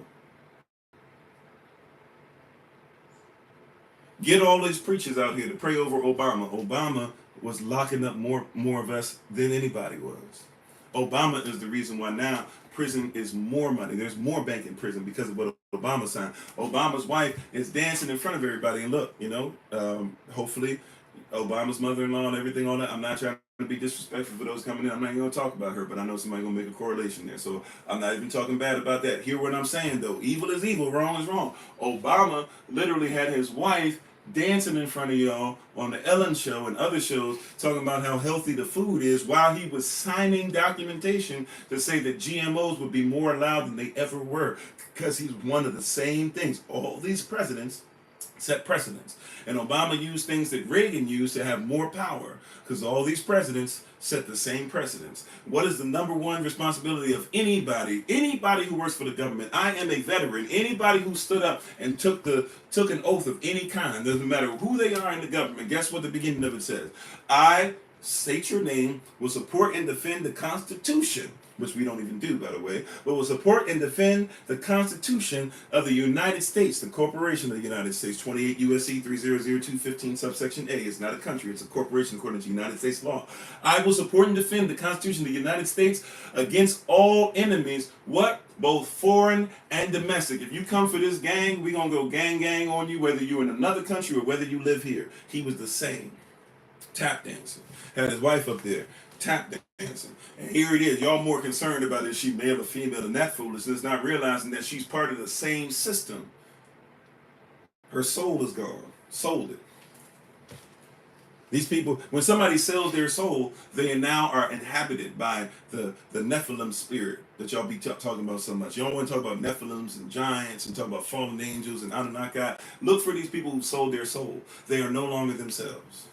Get all these preachers out here to pray over Obama. Obama was locking up more of us than anybody was. Obama is the reason why now prison is more money. There's more bank in prison because of what Obama signed. Obama's wife is dancing in front of everybody. And look, hopefully Obama's mother-in-law and everything on that. I'm not trying to be disrespectful for those coming in. I'm not even going to talk about her, but I know somebody's going to make a correlation there. So I'm not even talking bad about that. Hear what I'm saying, though. Evil is evil. Wrong is wrong. Obama literally had his wife dancing in front of y'all on the Ellen show and other shows, talking about how healthy the food is, while he was signing documentation to say that GMOs would be more allowed than they ever were, because he's one of the same things. All these presidents set precedents. And Obama used things that Reagan used to have more power, because all these presidents set the same precedents. What is the number one responsibility of anybody who works for the government? I am a veteran. Anybody who stood up and took an oath of any kind, doesn't matter who they are in the government, guess what the beginning of it says? I state your name, will support and defend the Constitution, which we don't even do, by the way, but will support and defend the Constitution of the United States, the corporation of the United States, 28 U.S.C. 300215 subsection A. It's not a country, it's a corporation according to United States law. I will support and defend the Constitution of the United States against all enemies, what? Both foreign and domestic. If you come for this gang, we're going to go gang on you, whether you're in another country or whether you live here. He was the same. Tap dancing. Had his wife up there, tap dancing. And here it is. Y'all more concerned about is she male or female than that foolishness, not realizing that she's part of the same system. Her soul is gone. Sold it. These people, when somebody sells their soul, they now are inhabited by the Nephilim spirit that y'all be talking about so much. Y'all want to talk about Nephilims and giants and talk about fallen angels and Anunnaki. Look for these people who sold their soul. They are no longer themselves.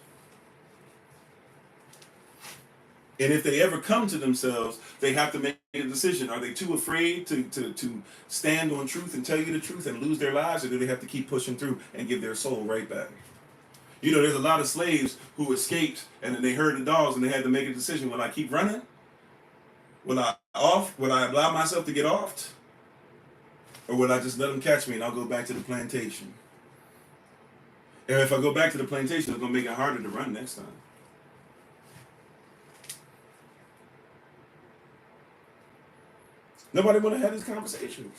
And if they ever come to themselves, they have to make a decision. Are they too afraid to stand on truth and tell you the truth and lose their lives, or do they have to keep pushing through and give their soul right back? You know, there's a lot of slaves who escaped and then they heard the dogs and they had to make a decision. Will I keep running? Will I allow myself to get off? Or will I just let them catch me and I'll go back to the plantation? And if I go back to the plantation, it's going to make it harder to run next time. Nobody want to have these conversations.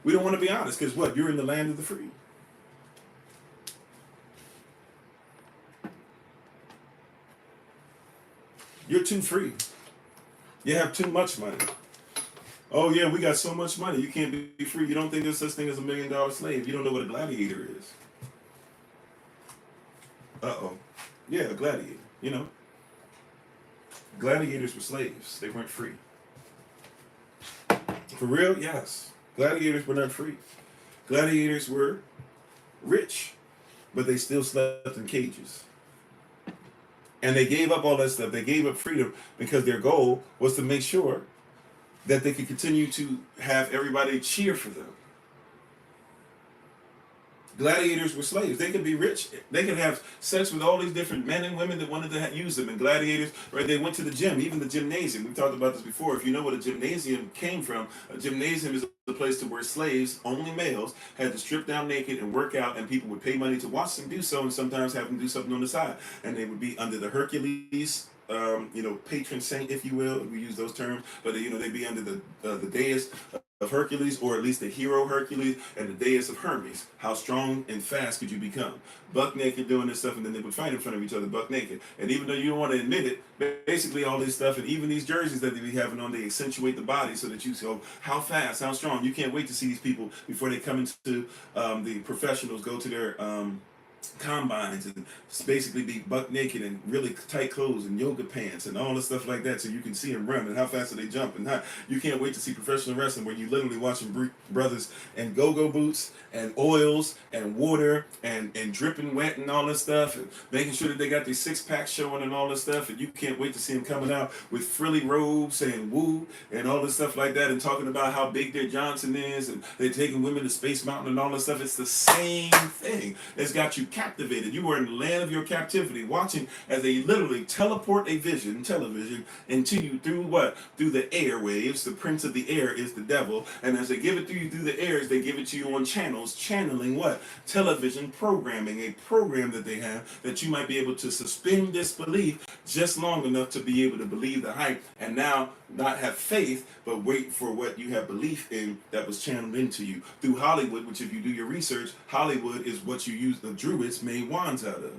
We don't want to be honest, because what? You're in the land of the free. You're too free. You have too much money. Oh yeah, we got so much money. You can't be free. You don't think there's such thing as $1 million slave. You don't know what a gladiator is. Uh-oh. Yeah, a gladiator. You know. Gladiators were slaves. They weren't free. For real? Yes. Gladiators were not free. Gladiators were rich, but they still slept in cages. And they gave up all that stuff. They gave up freedom because their goal was to make sure that they could continue to have everybody cheer for them. Gladiators were slaves. They could be rich. They could have sex with all these different men and women that wanted to use them. And gladiators, right? They went to the gym, even the gymnasium. We've talked about this before. If you know what a gymnasium came from, a gymnasium is a place to where slaves, only males, had to strip down naked and work out, and people would pay money to watch them do so, and sometimes have them do something on the side. And they would be under the Hercules, patron saint, if you will. We use those terms, but they'd be under the dais of Hercules, or at least the hero Hercules, and the dais of Hermes. How strong and fast could you become? Buck naked doing this stuff, and then they would fight in front of each other buck naked. And even though you don't want to admit it, basically all this stuff, and even these jerseys that they be having on, they accentuate the body so that you go, how fast, how strong. You can't wait to see these people before they come into the professionals, go to their combines and basically be buck naked and really tight clothes and yoga pants and all the stuff like that, so you can see them run and how fast do they jump, and how you can't wait to see professional wrestling where you literally watching brothers in go-go boots and oils and water and dripping wet and all this stuff, and making sure that they got these six-packs showing and all this stuff, and you can't wait to see them coming out with frilly robes saying woo and all this stuff like that, and talking about how big their Johnson is, and they're taking women to Space Mountain and all this stuff. It's the same thing. It's got you captivated. You were in the land of your captivity, watching as they literally teleport a television into you through what? Through the airwaves. The prince of the air is the devil, and as they give it to you through the airs, they give it to you on channels, channeling what? Television programming, a program that they have that you might be able to suspend disbelief just long enough to be able to believe the hype, and now not have faith, but wait for what you have belief in that was channeled into you through Hollywood, which, if you do your research, Hollywood is what you use the Druids made wands out of.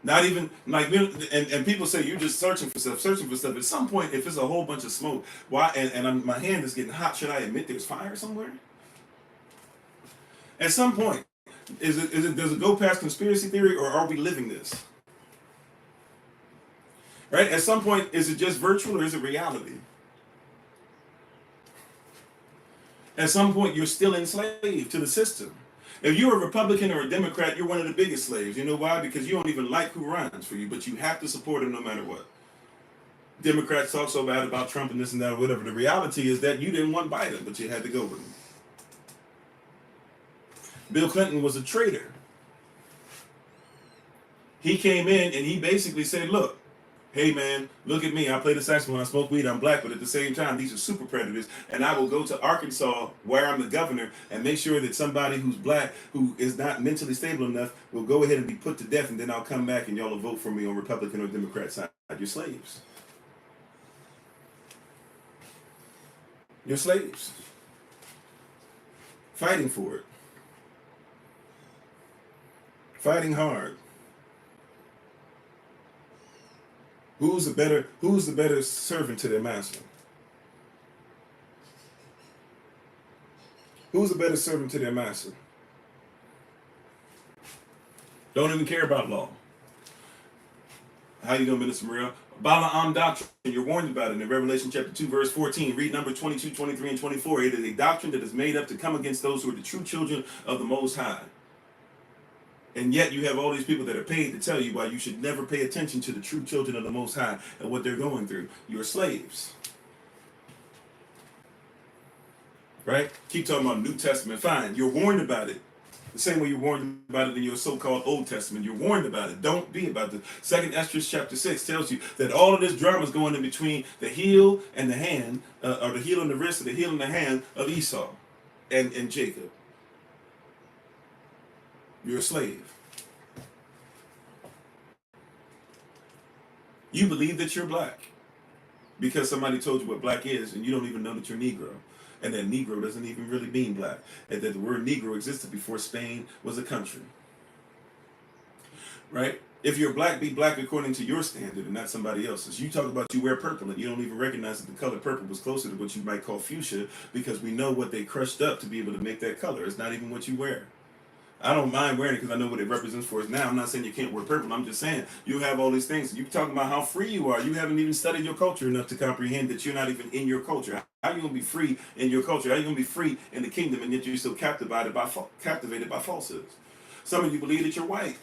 Not even like, and people say you're just searching for stuff. At some point, if it's a whole bunch of smoke, why? And my hand is getting hot. Should I admit there's fire somewhere? At some point, does it go past conspiracy theory, or are we living this? Right? At some point, is it just virtual, or is it reality? At some point, you're still enslaved to the system. If you're a Republican or a Democrat, you're one of the biggest slaves. You know why? Because you don't even like who runs for you, but you have to support him no matter what. Democrats talk so bad about Trump and this and that or whatever. The reality is that you didn't want Biden, but you had to go with him. Bill Clinton was a traitor. He came in and he basically said, look, hey man, look at me. I play the saxophone, I smoke weed, I'm black, but at the same time, these are super predators, and I will go to Arkansas, where I'm the governor, and make sure that somebody who's black, who is not mentally stable enough, will go ahead and be put to death, and then I'll come back and y'all will vote for me on Republican or Democrat side. You're slaves. You're slaves. Fighting for it. Fighting hard. Who's the better servant to their master? Who's the better servant to their master? Don't even care about law. How you doing, Minister Morel? Balaam doctrine, you're warned about it in Revelation chapter 2, verse 14. Read number 22, 23, and 24. It is a doctrine that is made up to come against those who are the true children of the Most High. And yet you have all these people that are paid to tell you why you should never pay attention to the true children of the Most High and what they're going through. You're slaves. Right? Keep talking about New Testament. Fine. You're warned about it. The same way you're warned about it in your so-called Old Testament. You're warned about it. Don't be about it. 2 Esther chapter 6 tells you that all of this drama is going in between the heel and the hand, or the heel and the wrist, or the heel and the hand of Esau and Jacob. You're a slave. You believe that you're black because somebody told you what black is, and you don't even know that you're Negro. And that Negro doesn't even really mean black. And that the word Negro existed before Spain was a country. Right? If you're black, be black according to your standard and not somebody else's. You talk about you wear purple, and you don't even recognize that the color purple was closer to what you might call fuchsia, because we know what they crushed up to be able to make that color. It's not even what you wear. I don't mind wearing it because I know what it represents for us now. I'm not saying you can't wear purple. I'm just saying you have all these things. You talking about how free you are. You haven't even studied your culture enough to comprehend that you're not even in your culture. How are you going to be free in your culture? How are you going to be free in the kingdom, and yet you're still captivated by falsehoods? Some of you believe that you're white.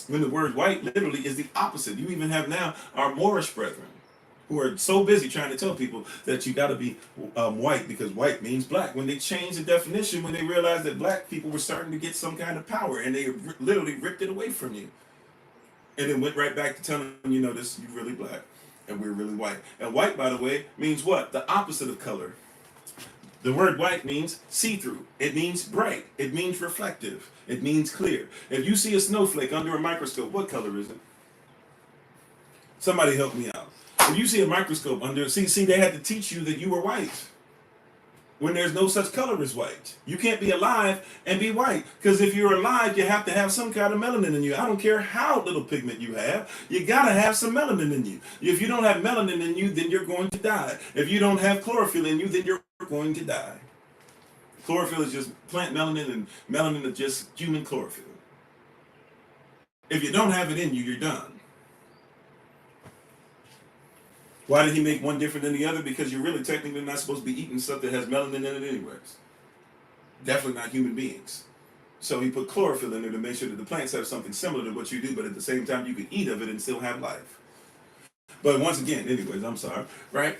When the word white literally is the opposite. You even have now our Moorish brethren who are so busy trying to tell people that you got to be white because white means black. When they changed the definition, when they realized that black people were starting to get some kind of power, and they literally ripped it away from you, and then went right back to telling you, no, this you really black, and we're really white. And white, by the way, means what? The opposite of color. The word white means see-through. It means bright. It means reflective. It means clear. If you see a snowflake under a microscope, what color is it? Somebody help me out. If you see a microscope under, see, they had to teach you that you were white. When there's no such color as white. You can't be alive and be white. Because if you're alive, you have to have some kind of melanin in you. I don't care how little pigment you have. You got to have some melanin in you. If you don't have melanin in you, then you're going to die. If you don't have chlorophyll in you, then you're going to die. Chlorophyll is just plant melanin, and melanin is just human chlorophyll. If you don't have it in you, you're done. Why did he make one different than the other? Because you're really technically not supposed to be eating stuff that has melanin in it anyways. Definitely not human beings. So he put chlorophyll in there to make sure that the plants have something similar to what you do, but at the same time you can eat of it and still have life. But once again, anyways, I'm sorry, right?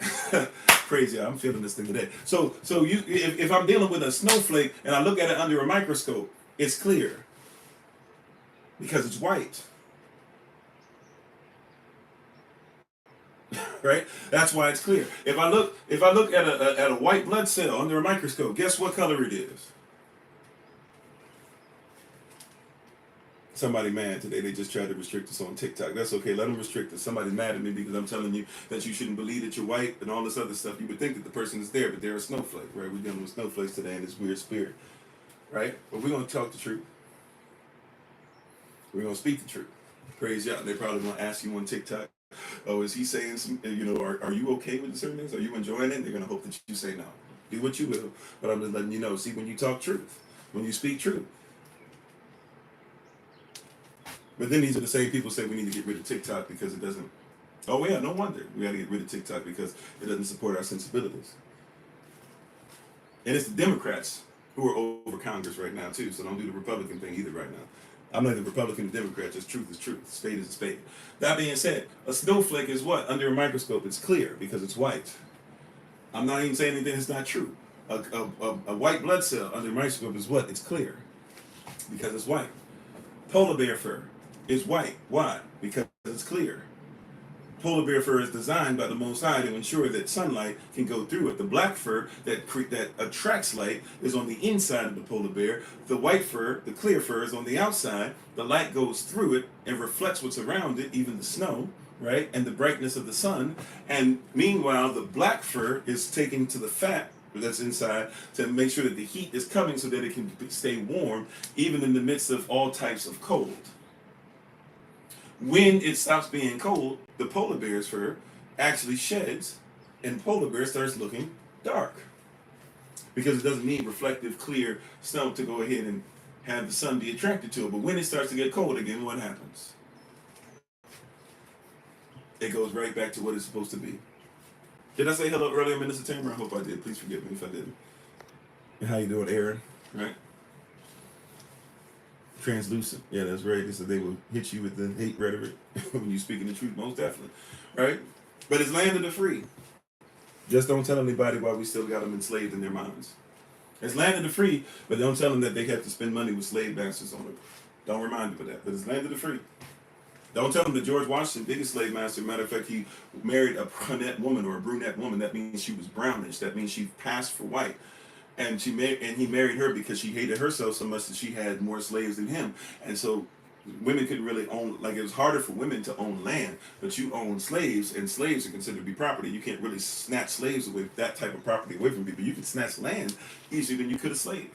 Crazy, I'm feeling this thing today. So you, if I'm dealing with a snowflake and I look at it under a microscope, it's clear because it's white. Right? That's why it's clear. If I look at a white blood cell under a microscope, guess what color it is? Somebody mad today. They just tried to restrict us on TikTok. That's okay. Let them restrict us. Somebody mad at me because I'm telling you that you shouldn't believe that you're white and all this other stuff. You would think that the person is there, but they're a snowflake, right? We're dealing with snowflakes today in this weird spirit, right? But we're going to talk the truth. We're going to speak the truth. Praise y'all. They're probably going to ask you on TikTok, oh, is he saying some, are you okay with certain things? Are you enjoying it? They're going to hope that you say no. Do what you will. But I'm just letting you know, see, when you talk truth, when you speak truth. But then these are the same people say we need to get rid of TikTok because it doesn't. Oh, yeah, no wonder. We got to get rid of TikTok because it doesn't support our sensibilities. And it's the Democrats who are over Congress right now, too. So don't do the Republican thing either right now. I'm not the Republican or Democrat, just truth is truth. Spade is a spade. That being said, a snowflake is what? Under a microscope, it's clear because it's white. I'm not even saying anything that's not true. A white blood cell under a microscope is what? It's clear because it's white. Polar bear fur is white. Why? Because it's clear. Polar bear fur is designed by the Most High to ensure that sunlight can go through it. The black fur that attracts light is on the inside of the polar bear. The white fur, the clear fur, is on the outside. The light goes through it and reflects what's around it, even the snow, right? And the brightness of the sun. And meanwhile, the black fur is taken to the fat that's inside to make sure that the heat is coming so that it can stay warm, even in the midst of all types of cold. When it stops being cold, the polar bear's fur actually sheds and polar bear starts looking dark because it doesn't need reflective, clear snow to go ahead and have the sun be attracted to it. But when it starts to get cold again, what happens? It goes right back to what it's supposed to be. Did I say hello earlier, Minister Tamer? I hope I did. Please forgive me if I didn't. How you doing, Aaron? Right? Translucent. Yeah, that's right. So they will hit you with the hate rhetoric when you're speaking the truth, most definitely. Right? But it's land of the free. Just don't tell anybody why we still got them enslaved in their minds. It's land of the free, but don't tell them that they have to spend money with slave masters on it. Don't remind them of that. But it's land of the free. Don't tell them that George Washington, biggest slave master, matter of fact, he married a brunette woman or a brunette woman. That means she was brownish. That means she passed for white. And he married her because she hated herself so much that she had more slaves than him. And so women couldn't really own, like it was harder for women to own land, but you own slaves, and slaves are considered to be property. You can't really snatch slaves away, that type of property away from people. You can snatch land easier than you could a slave.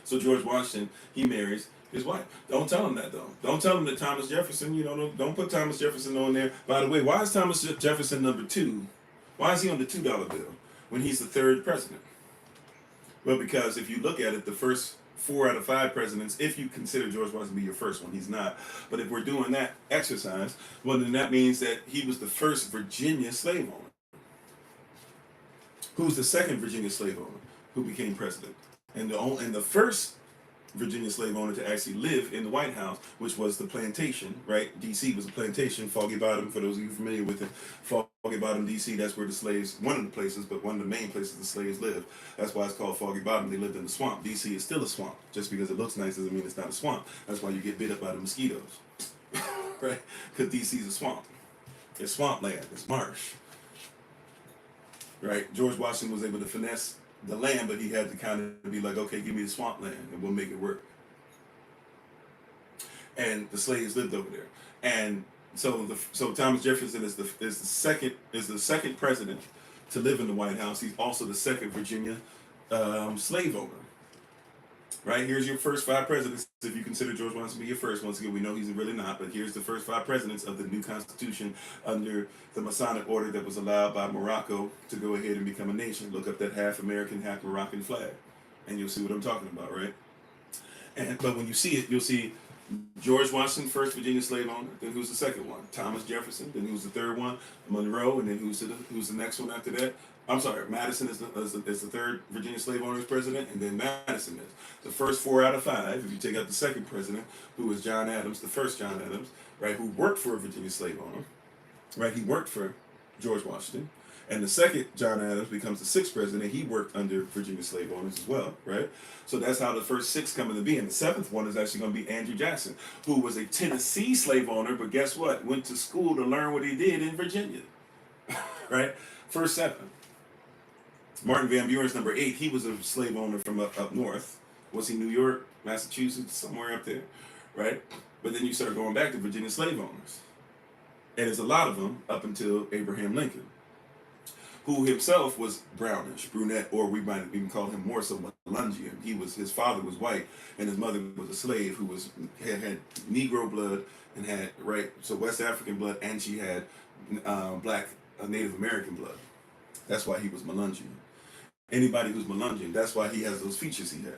So George Washington, he marries his wife. Don't tell him that though. Don't tell him that Thomas Jefferson, don't put Thomas Jefferson on there. By the way, why is Thomas Jefferson number 2? Why is he on the $2 bill when he's the 3rd president? Well, because if you look at it, the first 4 out of 5 presidents, if you consider George Washington to be your first one, he's not. But if we're doing that exercise, well, then that means that he was the first Virginia slave owner. Who's the second Virginia slave owner who became president? And the first Virginia slave owner to actually live in the White House, which was the plantation, right? D.C. was a plantation. Foggy Bottom, for those of you familiar with it, Foggy Bottom, D.C., that's where the slaves, one of the places, but one of the main places the slaves lived. That's why it's called Foggy Bottom. They lived in the swamp. D.C. is still a swamp. Just because it looks nice doesn't mean it's not a swamp. That's why you get bit up by the mosquitoes, right? Because D.C. is a swamp. It's swampland. It's marsh, right? George Washington was able to finesse the land, but he had to kind of be like, okay, give me the swampland and we'll make it work. And the slaves lived over there. And so Thomas Jefferson is the second president to live in the White House. He's also the second Virginia slave owner. Right, here's your first 5 presidents. If you consider George Washington to be your first, once again, we know he's really not, but here's the first 5 presidents of the new Constitution under the Masonic order that was allowed by Morocco to go ahead and become a nation. Look up that half American, half Moroccan flag, and you'll see what I'm talking about, right? But when you see it, you'll see George Washington, first Virginia slave owner. Then who's the second one? Thomas Jefferson. Then who's the third one? Monroe. And then who's the next one after that? I'm sorry, Madison is the third Virginia slave owner's president, and then Madison is. The first 4 out of 5, if you take out the second president, who was John Adams, the first John Adams, right, who worked for a Virginia slave owner, right, he worked for George Washington. And the second John Adams becomes the 6th president. He worked under Virginia slave owners as well, right? So that's how the first 6 come into being. The 7th one is actually going to be Andrew Jackson, who was a Tennessee slave owner, but guess what? Went to school to learn what he did in Virginia, right? First 7. Martin Van Buren's number 8. He was a slave owner from up north. Was he New York, Massachusetts, somewhere up there, right? But then you start going back to Virginia slave owners. And there's a lot of them up until Abraham Lincoln, who himself was brownish, brunette, or we might even call him more so Melungeon. His father was white, and his mother was a slave who had Negro blood and had, right, so West African blood, and she had black Native American blood. That's why he was Melungeon. Anybody who's Melungeon, that's why he has those features he has.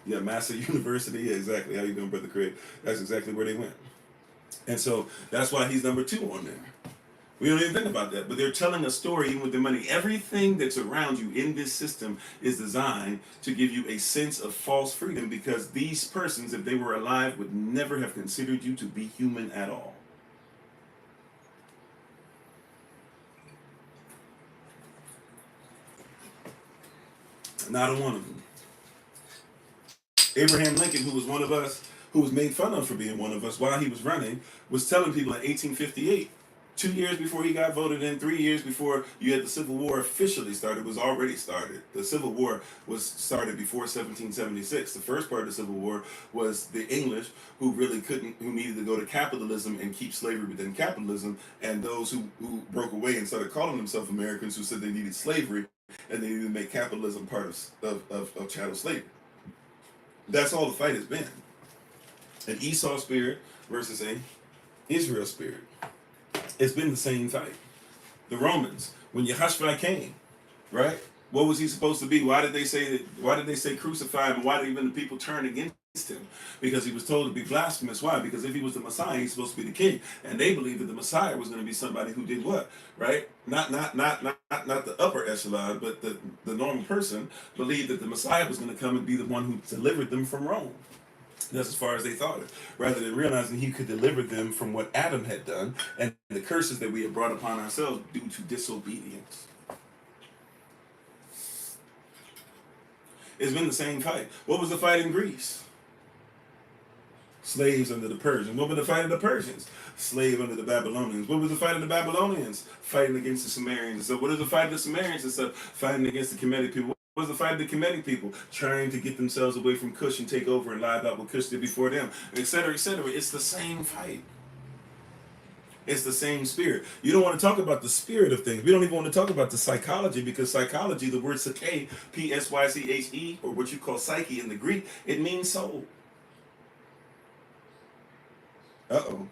Yeah, Master University, yeah, exactly. How you doing, Brother Craig? That's exactly where they went. And so that's why he's number 2 on there. We don't even think about that, but they're telling a story even with their money. Everything that's around you in this system is designed to give you a sense of false freedom, because these persons, if they were alive, would never have considered you to be human at all. Not a one of them. Abraham Lincoln, who was one of us, who was made fun of for being one of us while he was running, was telling people in 1858, 2 years before he got voted in, 3 years before you had the Civil War officially started, was already started. The Civil War was started before 1776. The first part of the Civil War was the English, who needed to go to capitalism and keep slavery within capitalism, and those who broke away and started calling themselves Americans, who said they needed slavery and they needed to make capitalism part of chattel slavery. That's all the fight has been. An Esau spirit versus a Israel spirit. It's been the same fight. The Romans, when Yehoshua came, right? What was he supposed to be? Why did they say crucify him? Why did even the people turn against him? Because he was told to be blasphemous. Why? Because if he was the Messiah, he's supposed to be the king. And they believed that the Messiah was going to be somebody who did what? Right? Not the upper echelon, but the normal person believed that the Messiah was going to come and be the one who delivered them from Rome. That's as far as they thought it, rather than realizing he could deliver them from what Adam had done and the curses that we had brought upon ourselves due to disobedience. It's been the same fight. What was the fight in Greece? Slaves under the Persians. What was the fight of the Persians? Slave under the Babylonians. What was the fight of the Babylonians? Fighting against the Sumerians. So what is the fight of the Sumerians and stuff? Fighting against the Kemetic people. What was the fight of the Kemetic people? Trying to get themselves away from Cush and take over and lie about what Cush did before them, etc., etc. It's the same fight. It's the same spirit. You don't want to talk about the spirit of things. We don't even want to talk about the psychology, because psychology, the word psyche, P-S-Y-C-H-E, or what you call psyche in the Greek, it means soul. Uh-oh.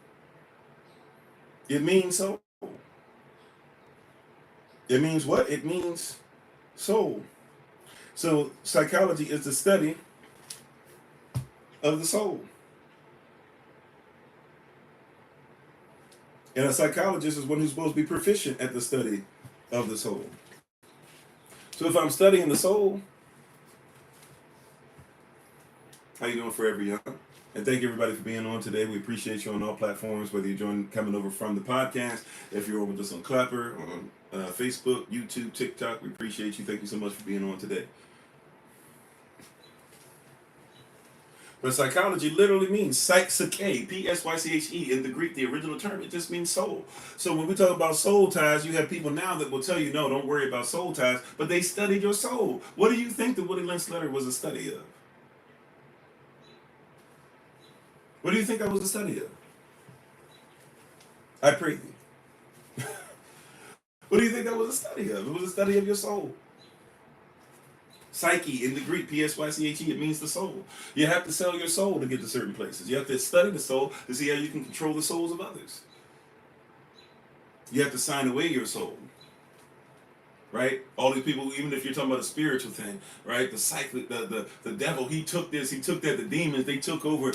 It means soul. It means what? It means soul. So psychology is the study of the soul. And a psychologist is one who's supposed to be proficient at the study of the soul. So if I'm studying the soul, How you doing, Forever Young? And thank you, everybody, for being on today. We appreciate you on all platforms, whether you're coming over from the podcast, if you're over with us on Clapper, on Facebook, YouTube, TikTok. We appreciate you. Thank you so much for being on today. But psychology literally means psyche, P-S-Y-C-H-E in the Greek, the original term. It just means soul. So when we talk about soul ties, you have people now that will tell you, no, don't worry about soul ties, but they studied your soul. What do you think the Willie Lynch letter was a study of? What do you think that was a study of? I pray thee. What do you think that was a study of? It was a study of your soul. Psyche in the Greek, P-S-Y-C-H-E, it means the soul. You have to sell your soul to get to certain places. You have to study the soul to see how you can control the souls of others. You have to sign away your soul. Right? All these people, even if you're talking about a spiritual thing, right? The cyclic, the devil, he took this, he took that, the demons, they took over.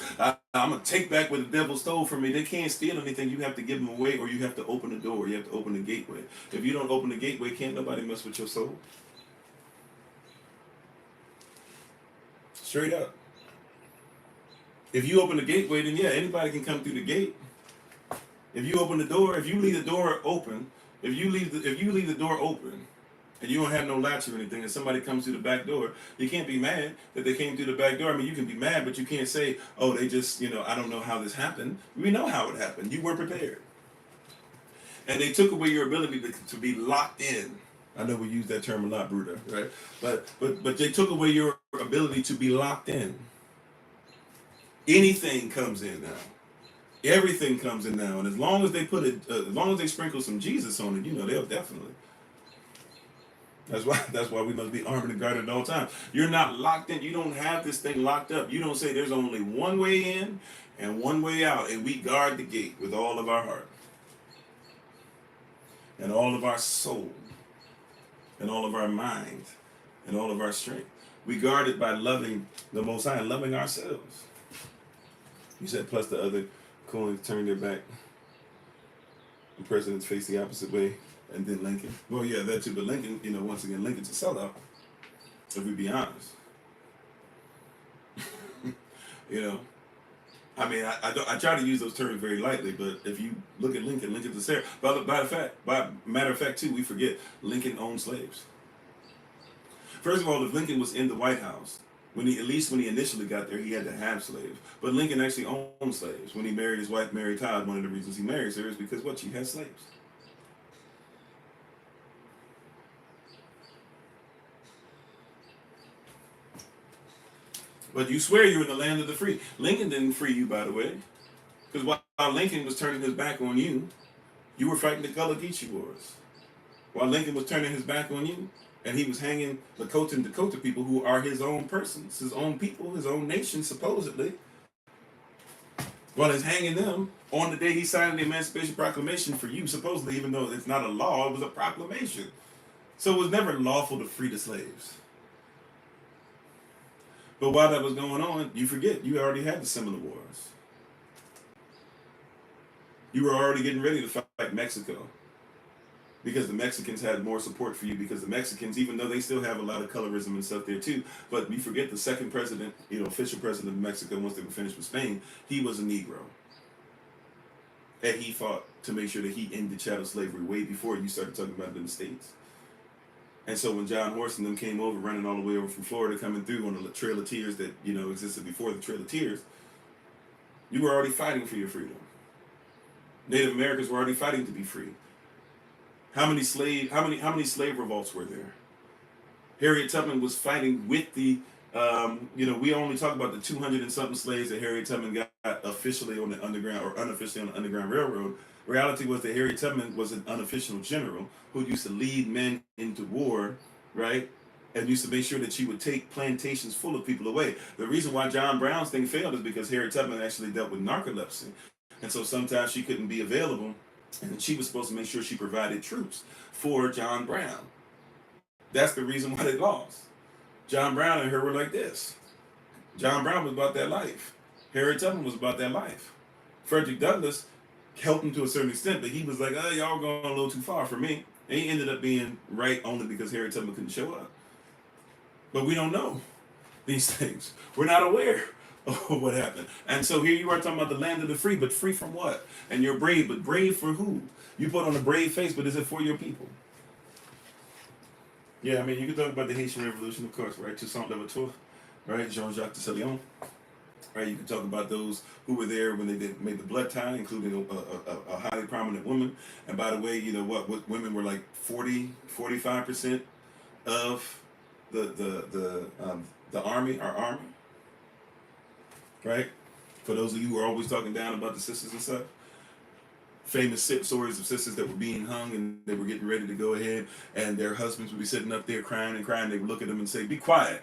I'm going to take back what the devil stole from me. They can't steal anything. You have to give them away, or you have to open the door. You have to open the gateway. If you don't open the gateway, can't nobody mess with your soul. Straight up. If you open the gateway, then yeah, anybody can come through the gate. If you open the door, if you leave the door open, if you leave the door open, and you don't have no latch or anything, and somebody comes through the back door, you can't be mad that they came through the back door. I mean, you can be mad, but you can't say, oh, they just, I don't know how this happened. We know how it happened. You weren't prepared. And they took away your ability to be locked in. I know we use that term a lot, Bruder, right? But they took away your ability to be locked in. Anything comes in now. Everything comes in now. And as long as they as long as they sprinkle some Jesus on it, they'll definitely. That's why we must be armed and guarded at all times. You're not locked in. You don't have this thing locked up. You don't say there's only one way in and one way out, and we guard the gate with all of our heart and all of our soul and all of our mind and all of our strength. We guard it by loving the Most High and loving ourselves. You said plus the other coins turn their back. The presidents face the opposite way. And then Lincoln. Well, yeah, that too. But Lincoln, once again, Lincoln's a sellout. If we be honest. I mean, I try to use those terms very lightly, but if you look at Lincoln, Lincoln's a sellout. By matter of fact, too, we forget Lincoln owned slaves. First of all, if Lincoln was in the White House, when he initially got there, he had to have slaves. But Lincoln actually owned slaves. When he married his wife, Mary Todd, one of the reasons he married her is because she had slaves. But you swear you're in the land of the free. Lincoln didn't free you, by the way. Because while Lincoln was turning his back on you, you were fighting the Gullah Geechee Wars. While Lincoln was turning his back on you, and he was hanging Lakota and Dakota people who are his own persons, his own people, his own nation, supposedly. While he's hanging them on the day he signed the Emancipation Proclamation for you, supposedly, even though it's not a law, it was a proclamation. So it was never lawful to free the slaves. But while that was going on, you forget, you already had the Seminole Wars. You were already getting ready to fight Mexico. Because the Mexicans had more support for you, because the Mexicans, even though they still have a lot of colorism and stuff there too, but you forget the second president, official president of Mexico, once they were finished with Spain, he was a Negro. And he fought to make sure that he ended chattel slavery way before you started talking about it in the States. And so when John Horse and them came over, running all the way over from Florida, coming through on the Trail of Tears that, existed before the Trail of Tears, you were already fighting for your freedom. Native Americans were already fighting to be free. How many slave revolts were there? Harriet Tubman was fighting with the, we only talk about the 200 and something slaves that Harriet Tubman got officially on the Underground or unofficially on the Underground Railroad. Reality was that Harriet Tubman was an unofficial general who used to lead men into war, right? And used to make sure that she would take plantations full of people away. The reason why John Brown's thing failed is because Harriet Tubman actually dealt with narcolepsy. And so sometimes she couldn't be available. And she was supposed to make sure she provided troops for John Brown. That's the reason why they lost. John Brown and her were like this. John Brown was about that life. Harriet Tubman was about that life. Frederick Douglass helped him to a certain extent, but he was like, y'all going a little too far for me. And he ended up being right only because Harriet Tubman couldn't show up. But we don't know these things. We're not aware Oh, what happened? And so here you are talking about the land of the free, but free from what? And you're brave, but brave for who? You put on a brave face, but is it for your people? Yeah, I mean, you can talk about the Haitian Revolution, of course, right? Toussaint Louverture, right? Jean-Jacques de Salion, right? You can talk about those who were there when they made the blood tie, including a highly prominent woman. And by the way, you know what women were like 45% of the army, our army, right? For those of you who are always talking down about the sisters and stuff, famous stories of sisters that were being hung and they were getting ready to go ahead, and their husbands would be sitting up there crying and crying. They would look at them and say, "Be quiet.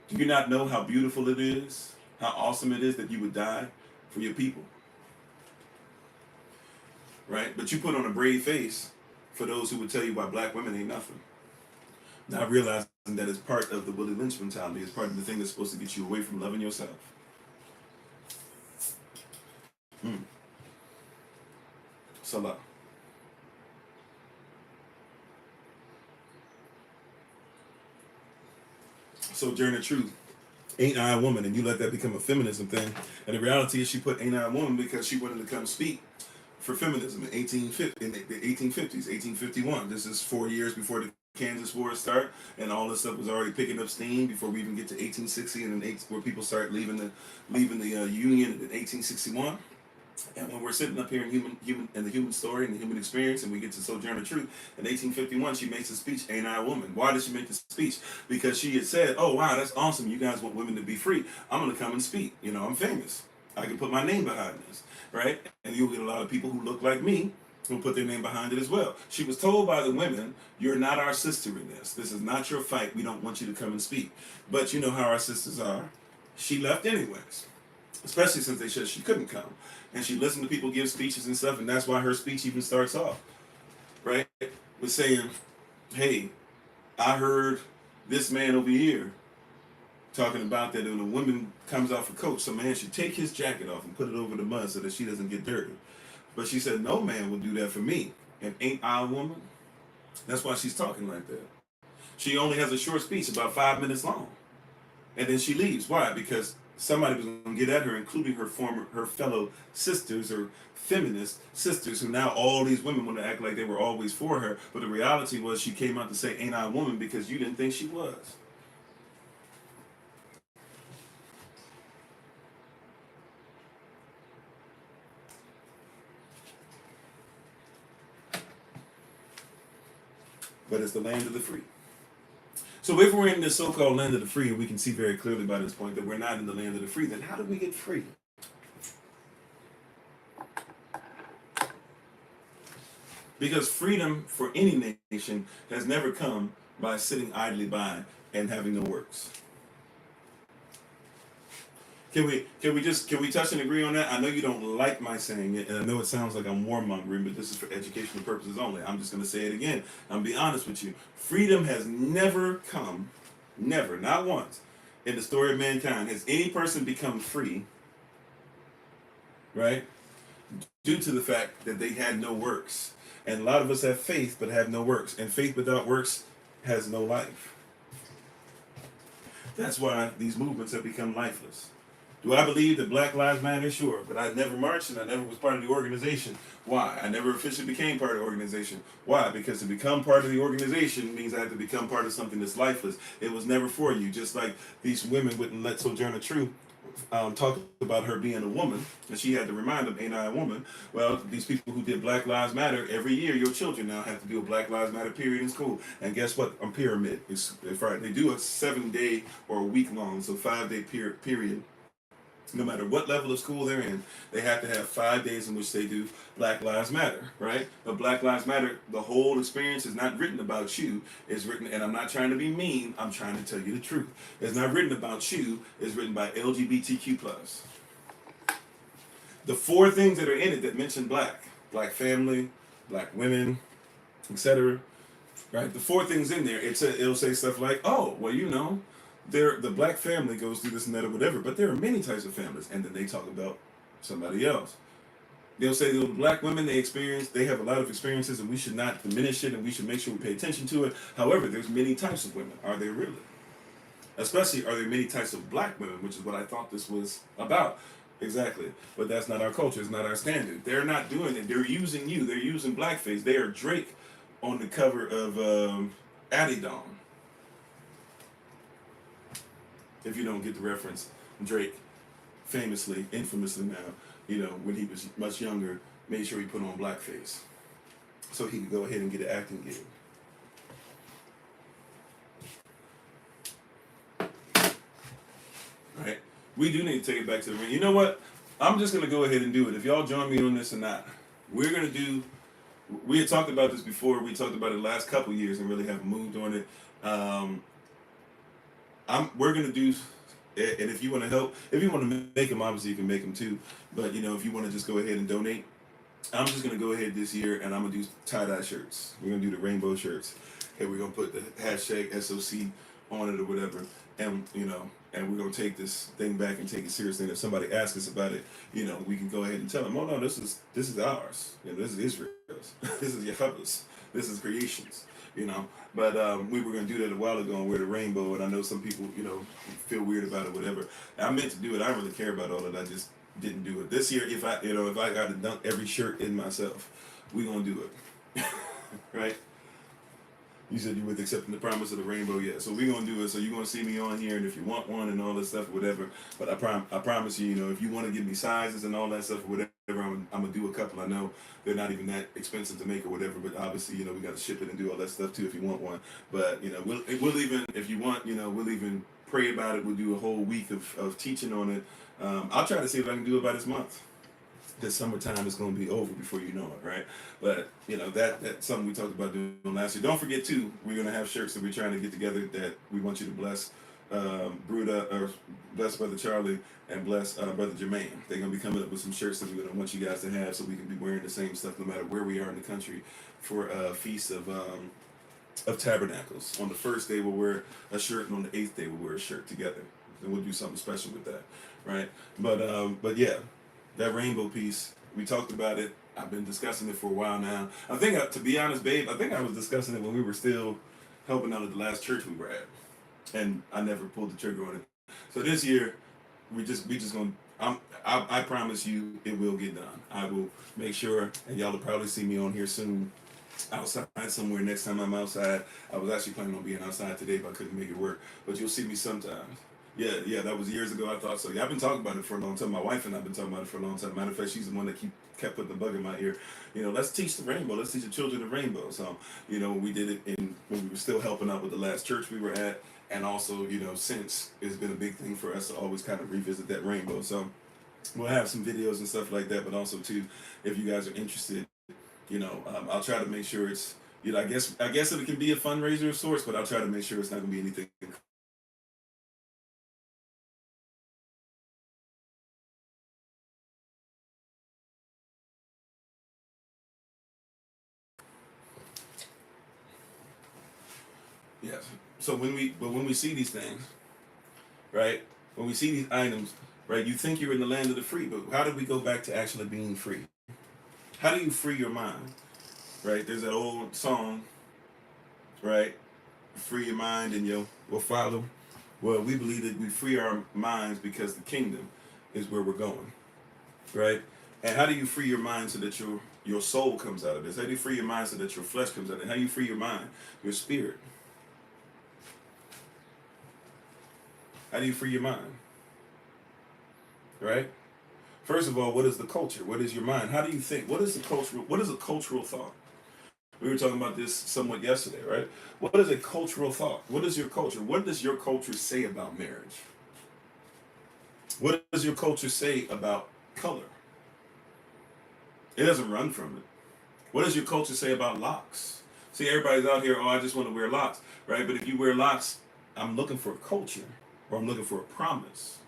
Do you not know how beautiful it is? How awesome it is that you would die for your people?" Right? But you put on a brave face for those who would tell you why black women ain't nothing. Not realizing that it's part of the Willie Lynch mentality. It's part of the thing that's supposed to get you away from loving yourself. Salah. Sojourner Truth, ain't I a woman? And you let that become a feminism thing. And the reality is she put ain't I a woman because she wanted to come speak for feminism in the 1850s, 1851. This is 4 years before the Kansas War start, and all this stuff was already picking up steam before we even get to 1860, and then where people start leaving the Union in 1861. And when we're sitting up here in the human story and the human experience, and we get to Sojourner Truth, in 1851, she makes a speech, "Ain't I a Woman?" Why did she make the speech? Because she had said, "Oh wow, that's awesome. You guys want women to be free. I'm gonna come and speak. You know, I'm famous. I can put my name behind this, right?" And you'll get a lot of people who look like me who put their name behind it as well. She was told by the women, "You're not our sister in this. This is not your fight. We don't want you to come and speak." But you know how our sisters are. She left anyways, especially since they said she couldn't come. And she listened to people give speeches and stuff, and that's why her speech even starts off, right, with saying, "Hey, I heard this man over here talking about that when a woman comes off a coach, some man should take his jacket off and put it over the mud so that she doesn't get dirty." But she said, "No man will do that for me. And ain't I a woman?" That's why she's talking like that. She only has a short speech, about 5 minutes long. And then she leaves. Why? Because somebody was going to get at her, including her fellow sisters or feminist sisters, who now all these women want to act like they were always for her. But the reality was she came out to say, "Ain't I a woman?" because you didn't think she was. But it's the land of the free. So if we're in the so-called land of the free, and we can see very clearly by this point that we're not in the land of the free, then how do we get free? Because freedom for any nation has never come by sitting idly by and having no works. Can we touch and agree on that? I know you don't like my saying it, and I know it sounds like I'm warmongering, but this is for educational purposes only. I'm just going to say it again. I'm be honest with you. Freedom has never come, never, not once, in the story of mankind has any person become free, right, due to the fact that they had no works. And a lot of us have faith but have no works, and faith without works has no life. That's why these movements have become lifeless. Do I believe that Black Lives Matter? Sure, but I never marched and I never was part of the organization. Why? I never officially became part of the organization. Why? Because to become part of the organization means I have to become part of something that's lifeless. It was never for you. Just like these women wouldn't let Sojourner Truth talk about her being a woman, and she had to remind them, "Ain't I a woman?" Well, these people who did Black Lives Matter, every year your children now have to do a Black Lives Matter period in school. And guess what? A pyramid. It's right. They do a 7-day or a week long, so 5-day period. No matter what level of school they're in, they have to have 5 days in which they do Black Lives Matter, right? But Black Lives Matter, the whole experience is not written about you. It's written, and I'm not trying to be mean, I'm trying to tell you the truth. It's not written about you, it's written by LGBTQ+. The 4 things that are in it that mention black family, black women, etc., right? The 4 things in there, it'll say stuff like, "Oh, well, you know, the black family goes through this and that or whatever, but there are many types of families," and then they talk about somebody else. They'll say the black women they have a lot of experiences, and we should not diminish it, and we should make sure we pay attention to it. However, there's many types of women. Are there really? Especially, are there many types of black women, which is what I thought this was about. Exactly. But that's not our culture. It's not our standard. They're not doing it. They're using you. They're using blackface. They are Drake on the cover of Adidon. If you don't get the reference, Drake famously, infamously now, when he was much younger, made sure he put on blackface so he could go ahead and get an acting gig. Right? We do need to take it back to the ring. You know what? I'm just going to go ahead and do it. If y'all join me on this or not, we're going to do, we had talked about this before. We talked about it the last couple years and really haven't moved on it. We're going to do, and if you want to help, if you want to make them, obviously you can make them too. But, if you want to just go ahead and donate, I'm just going to go ahead this year and I'm going to do tie-dye shirts. We're going to do the rainbow shirts. And we're going to put the hashtag SOC on it or whatever. And, and we're going to take this thing back and take it seriously. And if somebody asks us about it, we can go ahead and tell them, oh, no, this is ours. This is Israel's. This is Yahweh's. This is creation's, But we were going to do that a while ago and wear the rainbow. And I know some people, feel weird about it, whatever. I meant to do it. I don't really care about all that. I just didn't do it. This year, if I got to dunk every shirt in myself, we're going to do it. Right? You said you were accepting the promise of the rainbow, yeah. So we're going to do it. So you're going to see me on here, and if you want one and all that stuff, whatever. But I promise you, if you want to give me sizes and all that stuff, whatever, I'm going to do a couple. I know they're not even that expensive to make or whatever, but obviously, we got to ship it and do all that stuff too if you want one. But, we'll even, if you want, we'll even pray about it. We'll do a whole week of teaching on it. I'll try to see if I can do it by this month. This summertime is going to be over before you know it, right? But, that's something we talked about doing last year. Don't forget, too, we're going to have shirts that we're trying to get together that we want you to bless bless Brother Charlie and bless Brother Jermaine. They're going to be coming up with some shirts that we're going to want you guys to have so we can be wearing the same stuff no matter where we are in the country for a Feast of Tabernacles. On the first day, we'll wear a shirt, and on the 8th day, we'll wear a shirt together. And we'll do something special with that, right? But yeah. That rainbow piece, we talked about it. I've been discussing it for a while now. I think, to be honest, babe, I was discussing it when we were still helping out at the last church we were at, and I never pulled the trigger on it. So this year, we just gonna. I promise you, it will get done. I will make sure, and y'all will probably see me on here soon, outside somewhere next time I'm outside. I was actually planning on being outside today, but I couldn't make it work. But you'll see me sometimes. Yeah, that was years ago. I thought so. Yeah, I've been talking about it for a long time. My wife and I've been talking about it for a long time. Matter of fact, she's the one that kept putting the bug in my ear. Let's teach the rainbow. Let's teach the children the rainbow. So, we did it when we were still helping out with the last church we were at. And also, since it's been a big thing for us to always kind of revisit that rainbow. So we'll have some videos and stuff like that. But also, too, if you guys are interested, I'll try to make sure it's, I guess it can be a fundraiser of sorts, but I'll try to make sure it's not going to be anything. Yes. So when we see these things, right? When we see these items, right? You think you're in the land of the free, but how do we go back to actually being free? How do you free your mind? Right? There's that old song, right? Free your mind and your will follow. Well, we believe that we free our minds because the kingdom is where we're going, right? And how do you free your mind so that your soul comes out of this? How do you free your mind so that your flesh comes out of it? How do you free your mind, your spirit? How do you free your mind? Right? First of all, what is the culture? What is your mind? How do you think? What is a cultural thought? We were talking about this somewhat yesterday, right? What is a cultural thought? What is your culture? What does your culture say about marriage? What does your culture say about color? It doesn't run from it. What does your culture say about locks? See, everybody's out here, I just want to wear locks, right? But if you wear locks, I'm looking for a culture. Or I'm looking for a promise.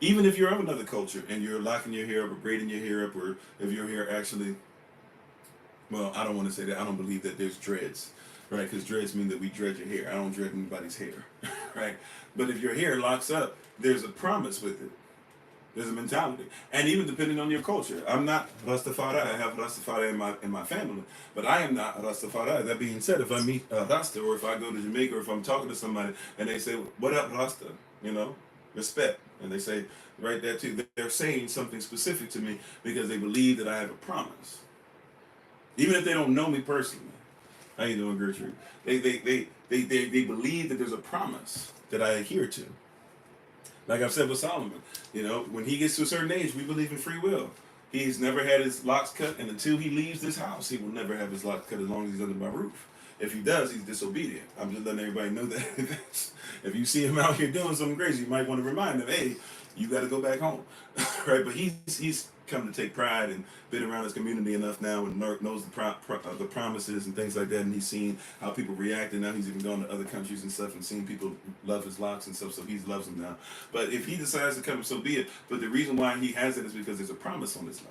Even if you're of another culture and you're locking your hair up or braiding your hair up, or if your hair actually, well, I don't want to say that. I don't believe that there's dreads, right? Because dreads mean that we dread your hair. I don't dread anybody's hair, right? But if your hair locks up, there's a promise with it. There's a mentality, and even depending on your culture. I'm not Rastafari. I have Rastafari in my family, but I am not Rastafari. That being said, if I meet a Rasta, or if I go to Jamaica, or if I'm talking to somebody and they say, "What up, Rasta?" Respect, and they say right there too. They're saying something specific to me because they believe that I have a promise, even if they don't know me personally. How you doing, Gertrude? They believe that there's a promise that I adhere to. Like I've said with Solomon, when he gets to a certain age, we believe in free will. He's never had his locks cut, and until he leaves this house, he will never have his locks cut as long as he's under my roof. If he does, he's disobedient. I'm just letting everybody know that. If you see him out here doing something crazy, you might want to remind him, hey, you got to go back home. Right? But he's come to take pride and been around his community enough now and knows the promises and things like that, and he's seen how people react, and now he's even gone to other countries and stuff and seen people love his locks and stuff, so he loves them now. But if he decides to come, so be it. But the reason why he has it is because there's a promise on his life.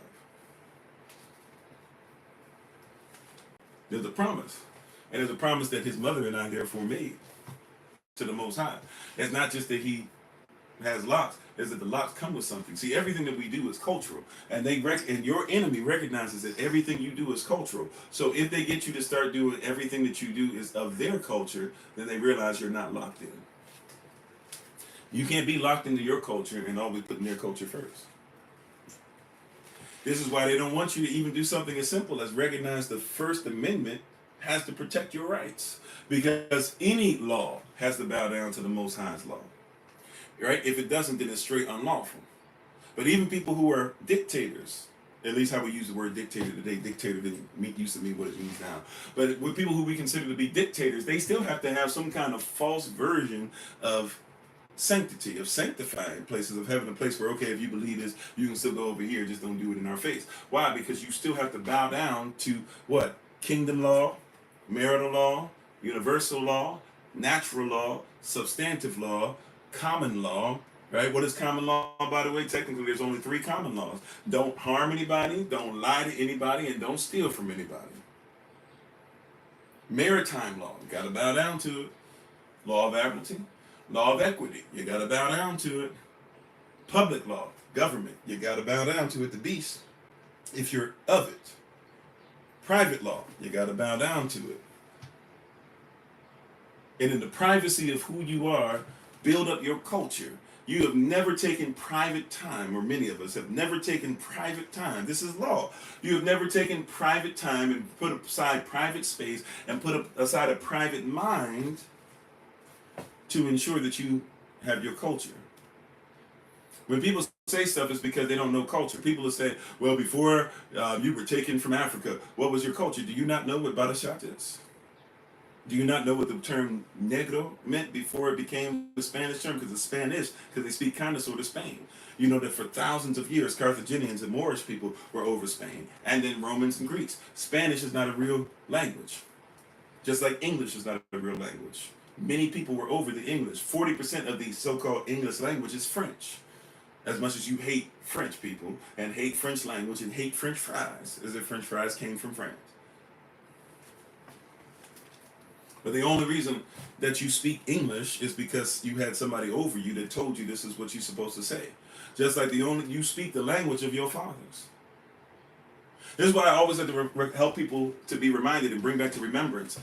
There's a promise. And there's a promise that his mother and I therefore made to the Most High. It's not just that he has locks, is that the locks come with something. See, everything that we do is cultural, and and your enemy recognizes that everything you do is cultural. So if they get you to start doing everything that you do is of their culture, then they realize you're not locked in. You can't be locked into your culture and always putting their culture first. This is why they don't want you to even do something as simple as recognize the First Amendment has to protect your rights, because any law has to bow down to the Most High's law. Right? If it doesn't, then it's straight unlawful. But even people who are dictators, at least how we use the word dictator today, dictator used to mean what it means now. But with people who we consider to be dictators, they still have to have some kind of false version of sanctity, of sanctifying places, of having a place where, okay, if you believe this, you can still go over here, just don't do it in our face. Why? Because you still have to bow down to what? Kingdom law, marital law, universal law, natural law, substantive law, common law, right? What is common law, by the way? Technically, there's only 3 common laws. Don't harm anybody, don't lie to anybody, and don't steal from anybody. Maritime law, you got to bow down to it. Law of admiralty, law of equity, you got to bow down to it. Public law, government, you got to bow down to it, the beast, if you're of it. Private law, you got to bow down to it. And in the privacy of who you are, build up your culture. You have never taken private time, or many of us have never taken private time. This is law. You have never taken private time and put aside private space and put aside a private mind to ensure that you have your culture. When people say stuff, it's because they don't know culture. People will say, well, before you were taken from Africa, what was your culture? Do you not know what Badashat is? Do you not know what the term negro meant before it became the Spanish term? Because it's Spanish, because they speak kind of sort of Spain. You know that for thousands of years, Carthaginians and Moorish people were over Spain, and then Romans and Greeks. Spanish is not a real language, just like English is not a real language. Many people were over the English. 40% of the so-called English language is French. As much as you hate French people and hate French language and hate French fries, as if French fries came from France. But the only reason that you speak English is because you had somebody over you that told you this is what you're supposed to say. Just like you speak the language of your fathers. This is why I always have to help people to be reminded and bring back to remembrance.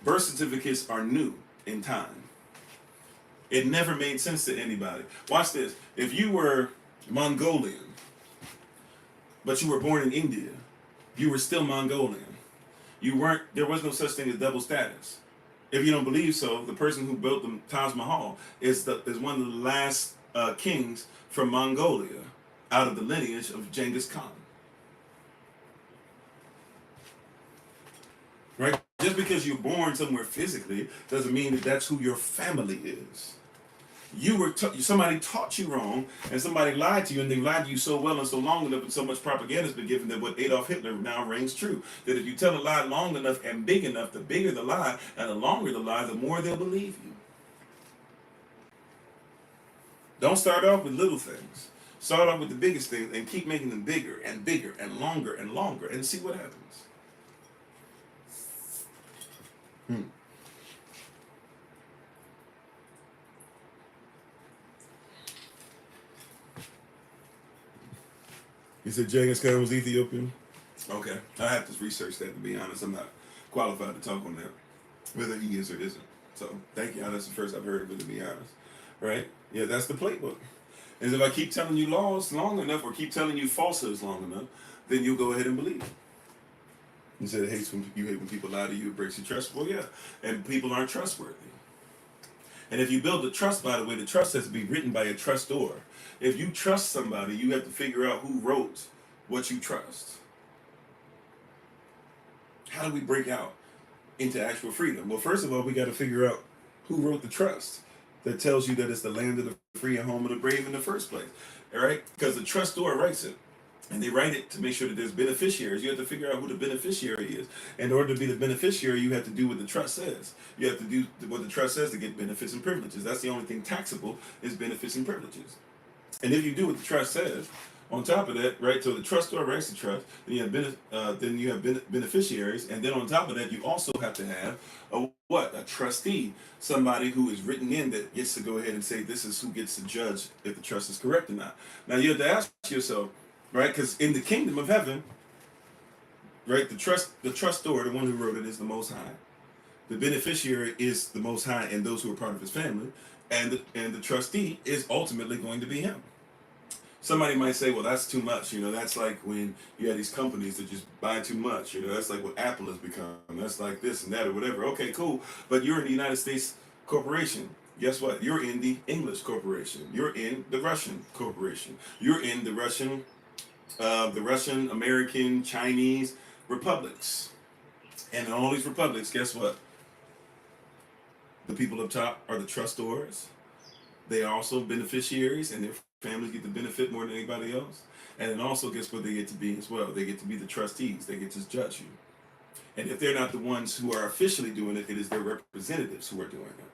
Birth certificates are new in time. It never made sense to anybody. Watch this. If you were Mongolian, but you were born in India, you were still Mongolian. There was no such thing as double status. If you don't believe so, the person who built the Taj Mahal is one of the last kings from Mongolia out of the lineage of Genghis Khan. Right? Just because you're born somewhere physically doesn't mean that that's who your family is. Somebody taught you wrong, and somebody lied to you, and they lied to you so well and so long enough, and so much propaganda has been given that what Adolf Hitler now reigns true. That if you tell a lie long enough and big enough, the bigger the lie, and the longer the lie, the more they'll believe you. Don't start off with little things. Start off with the biggest things and keep making them bigger and bigger and longer and see what happens. You said Genghis Khan was Ethiopian? Okay. I have to research that, to be honest. I'm not qualified to talk on that, whether he is or isn't. So, thank you. That's the first I've heard of it, to be honest. Right? Yeah, that's the playbook. And if I keep telling you laws long enough or keep telling you falsehoods long enough, then you'll go ahead and believe it. You said you hate when people lie to you, it breaks your trust. Well, yeah. And people aren't trustworthy. And if you build the trust, by the way, the trust has to be written by a trustor. If you trust somebody, you have to figure out who wrote what you trust. How do we break out into actual freedom? Well, first of all, we got to figure out who wrote the trust that tells you that it's the land of the free and home of the brave in the first place. All right? Because the trustor writes it. And they write it to make sure that there's beneficiaries. You have to figure out who the beneficiary is. In order to be the beneficiary, you have to do what the trust says. You have to do what the trust says to get benefits and privileges. That's the only thing taxable is benefits and privileges. And if you do what the trust says, on top of that, right, so the trustor writes the trust, then you have beneficiaries, and then on top of that, you also have to have a trustee, somebody who is written in that gets to go ahead and say this is who gets to judge if the trust is correct or not. Now, you have to ask yourself, right? Because in the kingdom of heaven, right, the trustor, the one who wrote it, is the Most High. The beneficiary is the Most High and those who are part of His family, and the trustee is ultimately going to be Him. Somebody might say, well, that's too much. That's like when you have these companies that just buy too much. That's like what Apple has become. That's like this and that or whatever. Okay, cool. But you're in the United States corporation. Guess what? You're in the English corporation. You're in the Russian corporation. You're in the Russian, American, Chinese republics. And in all these republics, guess what? The people up top are the trustors. They are also beneficiaries, and their families get to benefit more than anybody else. And then also, guess what they get to be as well? They get to be the trustees. They get to judge you. And if they're not the ones who are officially doing it, it is their representatives who are doing it.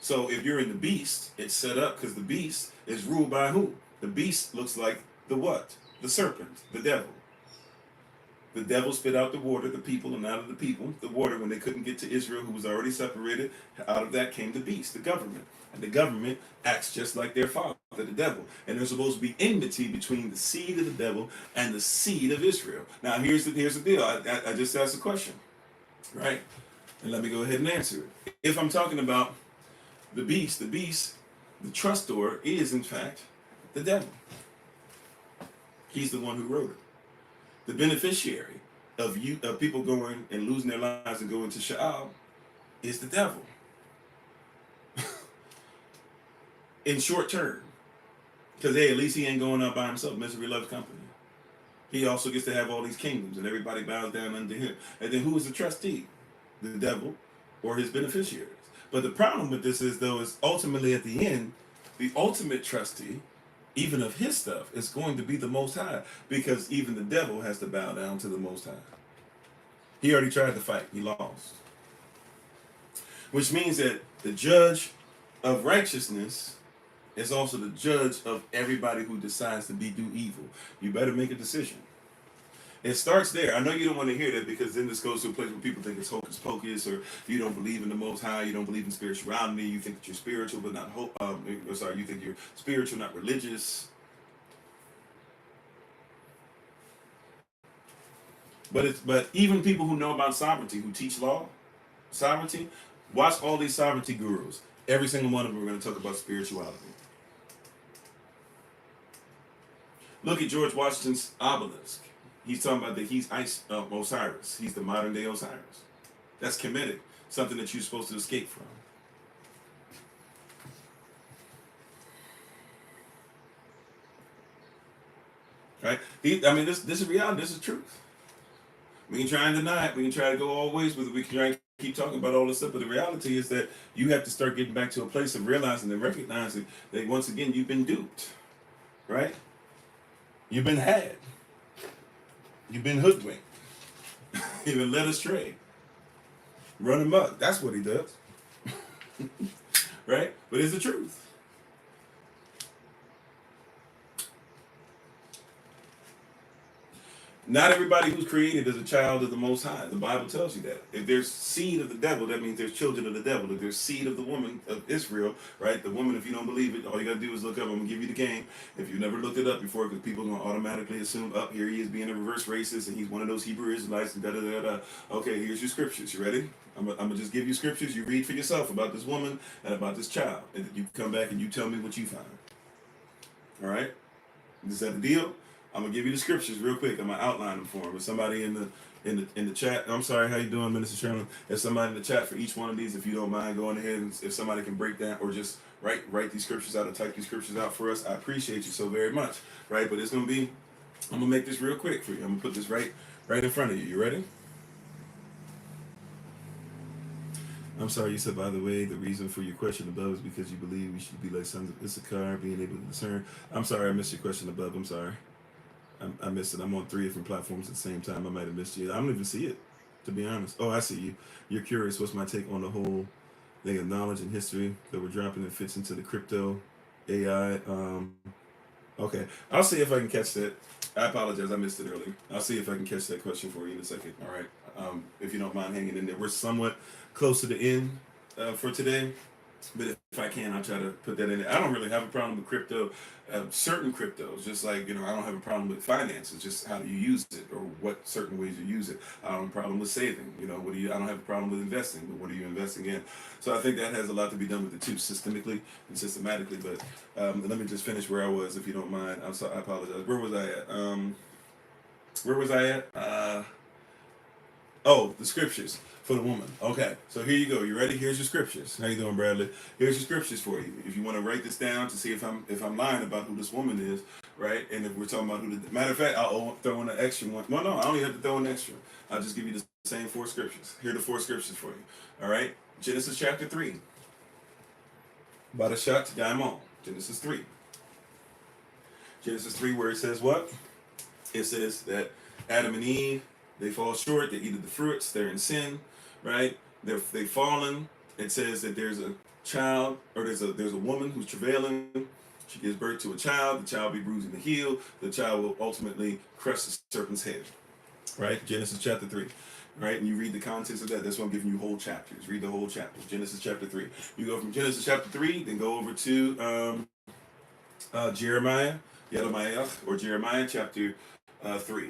So if you're in the beast, it's set up because the beast is ruled by who? The beast looks like the what? The serpent, the devil. The devil spit out the water, the people, and out of the people, the water, when they couldn't get to Israel, who was already separated, out of that came the beast, the government. And the government acts just like their father, the devil. And there's supposed to be enmity between the seed of the devil and the seed of Israel. Now, here's the deal. I just asked a question, right? And let me go ahead and answer it. If I'm talking about the beast, the trustor is, in fact, the devil. He's the one who wrote it. The beneficiary of people going and losing their lives and going to Sheol is the devil. In short term. Because, hey, at least he ain't going out by himself. Misery loves company. He also gets to have all these kingdoms and everybody bows down under him. And then who is the trustee? The devil or his beneficiaries. But the problem with this is, though, is ultimately at the end, the ultimate trustee, even of his stuff, is going to be the Most High, because even the devil has to bow down to the Most High. He already tried to fight. He lost. Which means that the judge of righteousness is also the judge of everybody who decides to do evil. You better make a decision. It starts there. I know you don't want to hear that, because then this goes to a place where people think it's hocus pocus, or you don't believe in the Most High, you don't believe in spirituality, you think that you're spiritual but not you think you're spiritual, not religious. But even people who know about sovereignty, who teach sovereignty, watch all these sovereignty gurus. Every single one of them are going to talk about spirituality. Look at George Washington's obelisk. He's talking about that he's Osiris. He's the modern day Osiris. That's Kemetic, something that you're supposed to escape from. Right? This is reality. This is truth. We can try and deny it. We can try to go all ways with it. We can try and keep talking about all this stuff. But the reality is that you have to start getting back to a place of realizing and recognizing that once again, you've been duped. Right? You've been had. You've been hoodwinked. You've been led astray. Run amok. That's what he does. Right? But it's the truth. Not everybody who's created is a child of the Most High. The Bible tells you that. If there's seed of the devil, that means there's children of the devil. If there's seed of the woman of Israel, right? The woman, if you don't believe it, all you got to do is look up. I'm going to give you the game. If you've never looked it up before, because people are going to automatically assume, up here he is being a reverse racist and he's one of those Hebrew Israelites and da-da-da-da. Okay, here's your scriptures. You ready? I'm going to just give you scriptures. You read for yourself about this woman and about this child. And you come back and you tell me what you find. All right? Is that the deal? I'm gonna give you the scriptures real quick. I'm gonna outline them for him. If somebody in the chat, I'm sorry, how you doing, Minister Sherman? If somebody in the chat for each one of these, if you don't mind going ahead and if somebody can break down or just write these scriptures out or type these scriptures out for us, I appreciate you so very much. Right, but it's gonna be, I'm gonna make this real quick for you. I'm gonna put this right in front of you. You ready? I'm sorry, you said, by the way, the reason for your question above is because you believe we should be like sons of Issachar, being able to discern. I'm sorry, I missed your question above. I'm sorry. I missed it. I'm on 3 different platforms at the same time. I might have missed you. I don't even see it, to be honest. Oh, I see you. You're curious. What's my take on the whole thing of knowledge and history that we're dropping that fits into the crypto AI? Okay. I'll see if I can catch that. I apologize. I missed it earlier. I'll see if I can catch that question for you in a second. All right. If you don't mind hanging in there. We're somewhat close to the end for today. But if I can, I'll try to put that in there. I don't really have a problem with crypto, certain cryptos, just like, I don't have a problem with finances, just how do you use it or what certain ways you use it. I don't have a problem with saving, I don't have a problem with investing, but what are you investing in? So I think that has a lot to be done with the two, systemically and systematically. But let me just finish where I was, if you don't mind. I'm sorry, I apologize. Where was I at? Oh, the scriptures for the woman. Okay, so here you go. You ready? Here's your scriptures. How you doing, Bradley? Here's your scriptures for you. If you want to write this down to see if I'm lying about who this woman is, right? And if we're talking about matter of fact, I'll throw in an extra one. Well, no, I don't even have to throw in an extra. I'll just give you the same 4 scriptures. Here are the 4 scriptures for you. All right, Genesis chapter 3. Badashat Daimon. Genesis 3. Genesis 3, where it says what? It says that Adam and Eve, they fall short. They eat of the fruits. They're in sin, right? They've fallen. It says that there's a child, or there's a woman who's travailing. She gives birth to a child. The child will be bruising the heel. The child will ultimately crush the serpent's head, right? Genesis chapter 3, right? And you read the context of that. That's why I'm giving you whole chapters. Read the whole chapters. Genesis chapter 3. You go from Genesis chapter 3, then go over to Jeremiah, or Jeremiah chapter 3.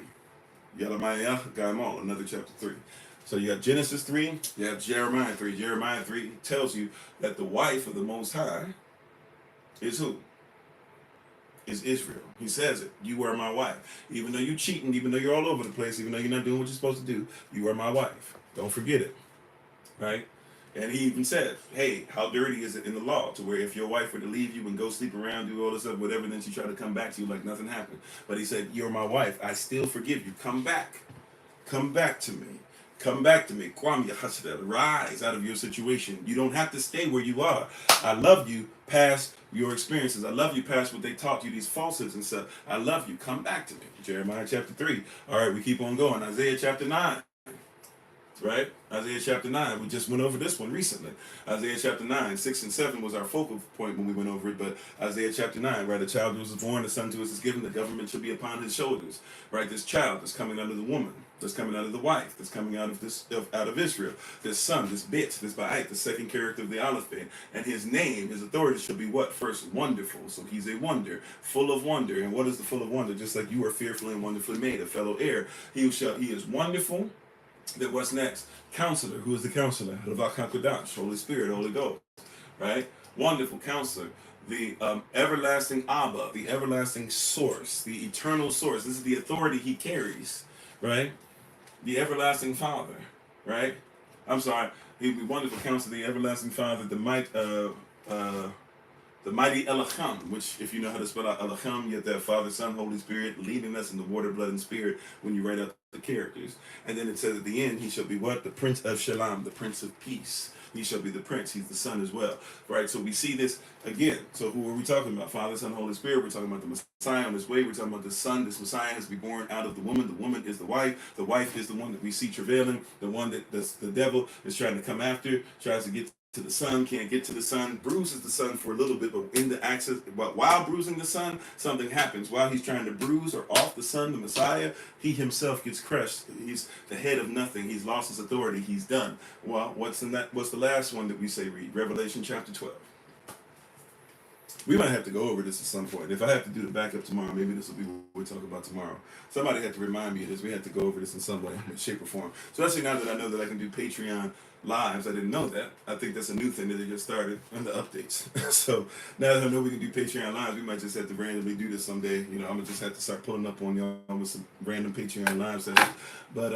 Yeremiah Gaimon, another chapter 3. So you got Genesis 3, you have Jeremiah 3. Jeremiah 3 tells you that the wife of the Most High is who? Is Israel. He says it. You are my wife. Even though you're cheating, even though you're all over the place, even though you're not doing what you're supposed to do, you are my wife. Don't forget it. Right? And he even said, hey, how dirty is it in the law to where if your wife were to leave you and go sleep around, do all this stuff, whatever, then she tried to come back to you like nothing happened. But he said, you're my wife. I still forgive you. Come back. Come back to me. Come back to me. Kwame Hasida. Rise out of your situation. You don't have to stay where you are. I love you past your experiences. I love you past what they taught you, these falsehoods and stuff. I love you. Come back to me. Jeremiah chapter 3. All right, we keep on going. Isaiah chapter 9. Right? Isaiah chapter 9. We just went over this one recently. Isaiah chapter 9. 6 and 7 was our focal point when we went over it. But Isaiah chapter 9, right? A child was born, a son to us is given, the government shall be upon his shoulders. Right? This child that's coming out of the woman, that's coming out of the wife, that's coming out of Israel. This son, this bit, this ba'ite, the second character of the alphabet. And his name, his authority shall be what? First, wonderful. So he's a wonder, full of wonder. And what is the full of wonder? Just like you are fearfully and wonderfully made, a fellow heir. He is wonderful. Then what's next? Counselor. Who is the counselor? Holy Spirit, Holy Ghost. Right? Wonderful counselor. The everlasting Abba, the everlasting source, the eternal source. This is the authority he carries. Right? The everlasting Father. Right? I'm sorry. He'd be wonderful counselor, the everlasting Father, the mighty Elohim, which, if you know how to spell out Elohim, you have that Father, Son, Holy Spirit, leading us in the water, blood, and spirit when you write out the characters. And then it says at the end, he shall be what? The Prince of Shalom, the Prince of Peace. He shall be the Prince. He's the Son as well. Right? So we see this again. So who are we talking about? Father, Son, Holy Spirit. We're talking about the Messiah on his way. We're talking about the Son. This Messiah has to be born out of the woman. The woman is the wife. The wife is the one that we see travailing. The one that the devil is trying to come after, tries to get to the Son, can't get to the Son, bruises the Son for a little bit, but in the access, but while bruising the Son, something happens. While he's trying to bruise or off the Son, the Messiah, he himself gets crushed. He's the head of nothing. He's lost his authority. He's done. Well, what's the last one that we say read? Revelation chapter 12. We might have to go over this at some point. If I have to do the backup tomorrow, maybe this will be what we talk about tomorrow. Somebody had to remind me of this. We had to go over this in some way, shape, or form. So actually, now that I know that I can do Patreon lives, I didn't know that. I think that's a new thing that they just started in the updates. So now that I know we can do Patreon lives, we might just have to randomly do this someday. You know, I'm gonna just have to start pulling up on y'all with some random Patreon live sessions. But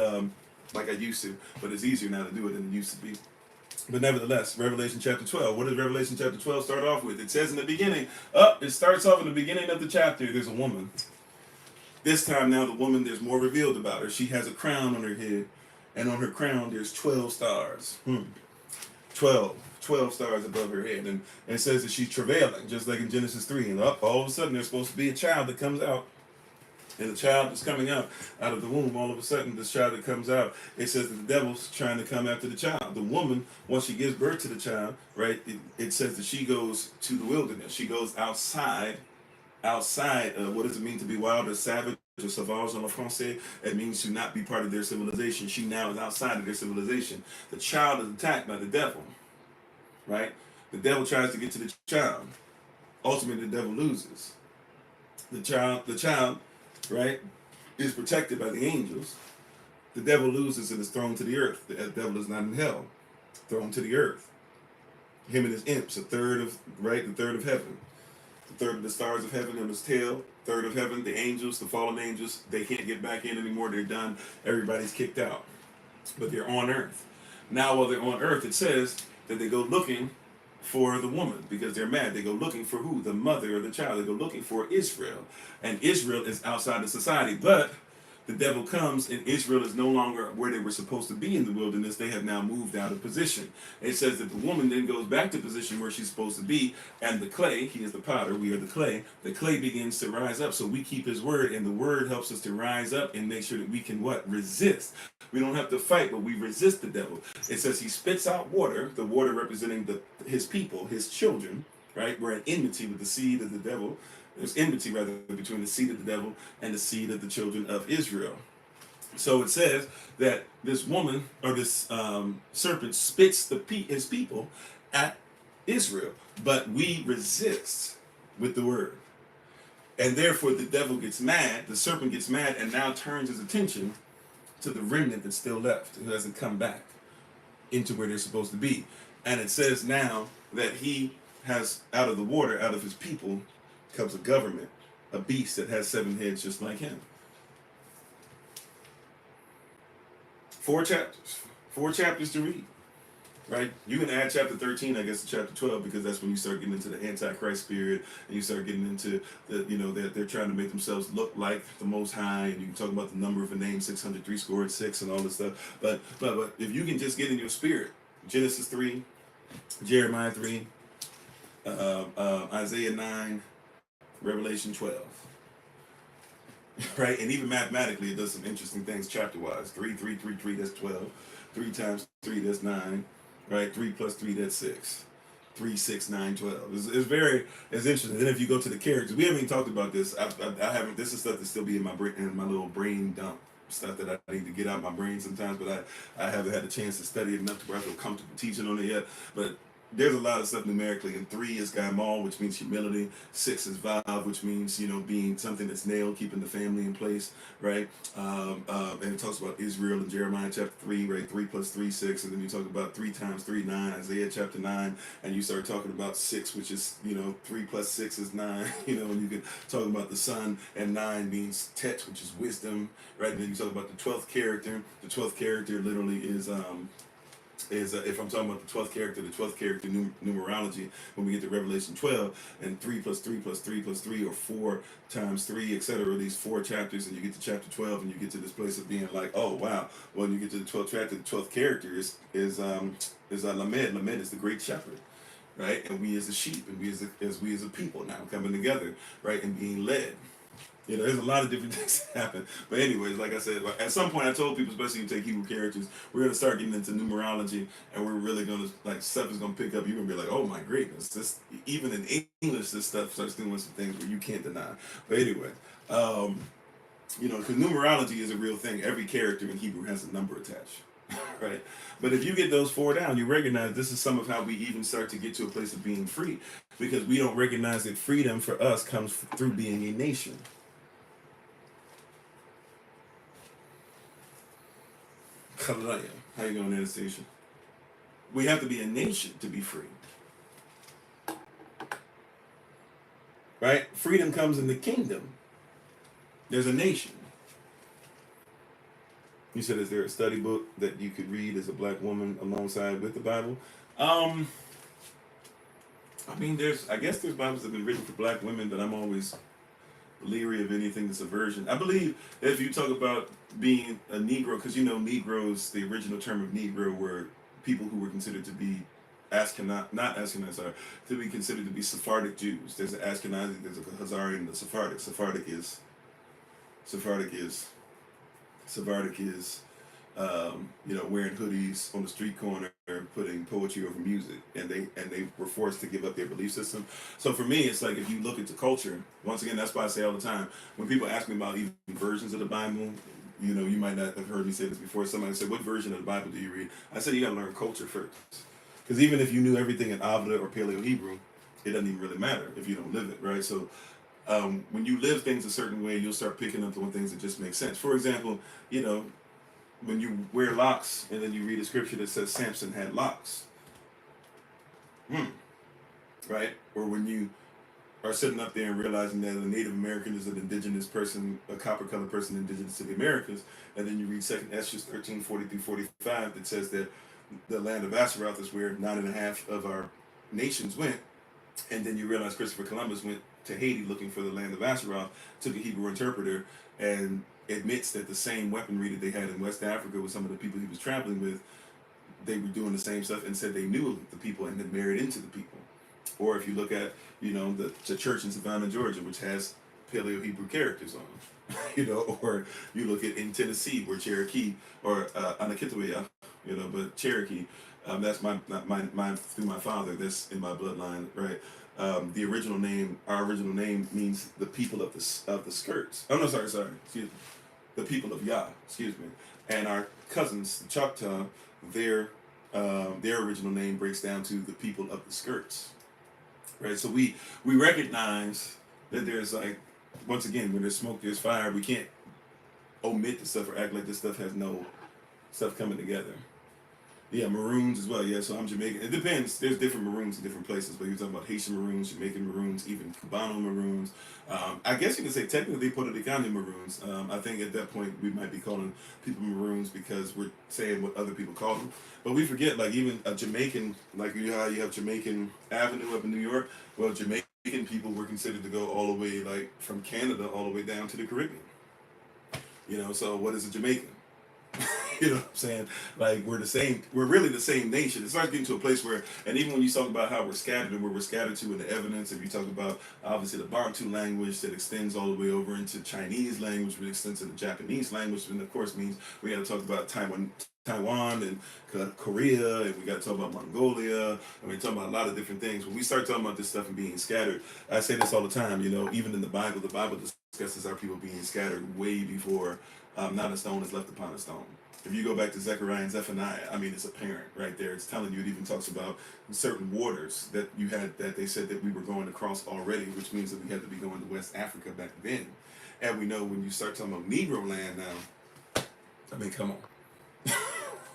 like I used to. But it's easier now to do it than it used to be. But nevertheless, Revelation chapter 12. What does Revelation chapter 12 start off with? It says in the beginning, it starts off in the beginning of the chapter, there's a woman. This time now the woman, there's more revealed about her. She has a crown on her head, and on her crown there's 12 stars. 12 stars above her head. And it says that she's travailing, just like in Genesis 3. And all of a sudden there's supposed to be a child that comes out. And the child is coming out of the womb. All of a sudden, this child that comes out, it says that the devil's trying to come after the child. The woman, once she gives birth to the child, right, it says that she goes to the wilderness. She goes outside. What does it mean to be wild or savage or sauvage en français? It means to not be part of their civilization. She now is outside of their civilization. The child is attacked by the devil, right? The devil tries to get to the child. Ultimately, the devil loses. The child, right, is protected by the angels. The devil loses and is thrown to the earth. The devil is not in hell, thrown to the earth. Him and his imps, the third of heaven. The third of the stars of heaven on his tail, third of heaven, the angels, the fallen angels, they can't get back in anymore, they're done. Everybody's kicked out. But they're on earth. Now while they're on earth, it says that they go looking for the woman because they're mad. They go looking for who? The mother of the child. They go looking for Israel. And Israel is outside of society. But the devil comes and Israel is no longer where they were supposed to be in the wilderness. They have now moved out of position. It says that the woman then goes back to position where she's supposed to be. And the clay, he is the potter, we are the clay begins to rise up. So we keep his word, and the word helps us to rise up and make sure that we can what? Resist. We don't have to fight, but we resist the devil. It says he spits out water, the water representing his people, his children, right? We're at enmity with the seed of the devil. There's enmity, rather, between the seed of the devil and the seed of the children of Israel. So it says that this woman, or this serpent, spits his people at Israel. But we resist with the word. And therefore the devil gets mad, the serpent gets mad, and now turns his attention to the remnant that's still left, who hasn't come back into where they're supposed to be. And it says now that he has, out of the water, out of his people, comes a government, a beast that has 7 heads just like him. 4 chapters to read, right? You can add chapter 13, I guess, to chapter 12, because that's when you start getting into the Antichrist spirit, and you start getting into that they're trying to make themselves look like the Most High, and you can talk about the number of a name, 603 and all this stuff. But if you can just get in your spirit, Genesis 3, Jeremiah 3, Isaiah 9, Revelation 12, right? And even mathematically, it does some interesting things chapter-wise. 3, that's 12. 3 times 3, that's 9, right? 3 plus 3, that's 6. 3, 6, 9, 12. It's interesting. Then if you go to the characters, we haven't even talked about this. I haven't. This is stuff that still be in my brain, in my little brain dump. Stuff that I need to get out of my brain sometimes, but I haven't had a chance to study it enough to where I feel comfortable teaching on it yet. But there's a lot of stuff numerically. And 3 is Gaimal, which means humility. 6 is Vav, which means, being something that's nailed, keeping the family in place, right? And it talks about Israel in Jeremiah chapter 3, right? 3 plus 3, 6. And then you talk about 3 times 3, 9, Isaiah chapter 9. And you start talking about 6, which is, 3 plus 6 is 9, and you can talk about the sun, and 9 means tet, which is wisdom, right? And then you talk about the 12th character. The 12th character literally is if I'm talking about the 12th character numerology, when we get to Revelation 12, and 3 plus 3 plus 3 plus 3, or 4 times 3, etc., these 4 chapters, and you get to chapter 12, and you get to this place of being like, oh, wow. When you get to the 12th chapter, the 12th character is Lamed. Lamed is the great shepherd, right? And we as a sheep, and we as a people now coming together, right, and being led. You know, there's a lot of different things that happen. But anyways, like I said, at some point I told people, especially if you take Hebrew characters, we're gonna start getting into numerology, and we're really gonna like stuff is gonna pick up. You're gonna be like, oh my greatness, this even in English, this stuff starts doing some things where you can't deny. But anyway, um, you know, because numerology is a real thing. Every character in Hebrew has a number attached, right? But if you get those four down, you recognize this is some of how we even start to get to a place of being free, because we don't recognize that freedom for us comes through being a nation. Hallelujah. How you doing, Anastasia? We have to be a nation to be free. Right? Freedom comes in the kingdom. There's a nation. You said, is there a study book that you could read as a black woman alongside with the Bible? I mean, I guess there's Bibles that have been written for black women, but I'm always leery of anything that's a version. I believe if you talk about being a Negro, because you know Negroes, the original term of Negro were people who were considered to be to be considered to be Sephardic Jews. There's an Ashkenazi, there's a Khazarian, and a Sephardic. Sephardic is you know, wearing hoodies on the street corner, putting poetry over music, and they were forced to give up their belief system. So for me, it's like if you look at the culture, once again, that's why I say all the time when people ask me about even versions of the Bible. You know, you might not have heard me say this before. Somebody said, "What version of the Bible do you read?" I said, "You got to learn culture first, because even if you knew everything in Avda or Paleo Hebrew, it doesn't even really matter if you don't live it, right?" So when you live things a certain way, you'll start picking up on things that just make sense. For example, you know, when you wear locks and then you read a scripture that says Samson had locks, right? Or when you are sitting up there and realizing that a Native American is an indigenous person, a copper-colored person indigenous to the Americas, and then you read 2 Esdras 13:40-45 that says that the land of Azeroth is where 9.5 of our nations went, and then you realize Christopher Columbus went to Haiti looking for the land of Azeroth, took a Hebrew interpreter, and admits that the same weaponry that they had in West Africa with some of the people he was traveling with, they were doing the same stuff, and said they knew the people and had married into the people. Or if you look at, you know, the church in Savannah, Georgia, which has Paleo Hebrew characters on, you know, or you look at in Tennessee where Cherokee or Anakitawaya, you know, but Cherokee, that's my through my father, that's in my bloodline, right? The original name, our original name means the people of the skirts. Oh no, sorry, excuse me, the people of Yah, excuse me. And our cousins, the Choctaw, their original name breaks down to the people of the skirts. Right, so we recognize that there's like, once again, when there's smoke, there's fire. We can't omit the stuff or act like this stuff has no stuff coming together. Yeah, Maroons as well. Yeah, so I'm Jamaican. It depends. There's different Maroons in different places, but you're talking about Haitian Maroons, Jamaican Maroons, even Cubano Maroons. I guess you can say technically Puerto Ricano Maroons. I think at that point we might be calling people Maroons because we're saying what other people call them. But we forget, like even a Jamaican, like you know how you have Jamaican Avenue up in New York. Well, Jamaican people were considered to go all the way, like from Canada all the way down to the Caribbean. You know, so what is a Jamaican? You know what I'm saying? Like we're really the same nation. It starts getting to a place where, and even when you talk about how we're scattered and where we're scattered to in the evidence, if you talk about obviously the Bantu language that extends all the way over into Chinese language, which extends to the Japanese language, and of course means we got to talk about Taiwan and Korea, and we got to talk about Mongolia, and we talk about a lot of different things. When we start talking about this stuff and being scattered, I say this all the time, you know, even in the Bible discusses our people being scattered way before not a stone is left upon a stone. If you go back to Zechariah and Zephaniah, I mean, it's apparent right there. It's telling you, it even talks about certain waters that you had, that they said that we were going across already, which means that we had to be going to West Africa back then. And we know when you start talking about Negro land now, I mean, come on.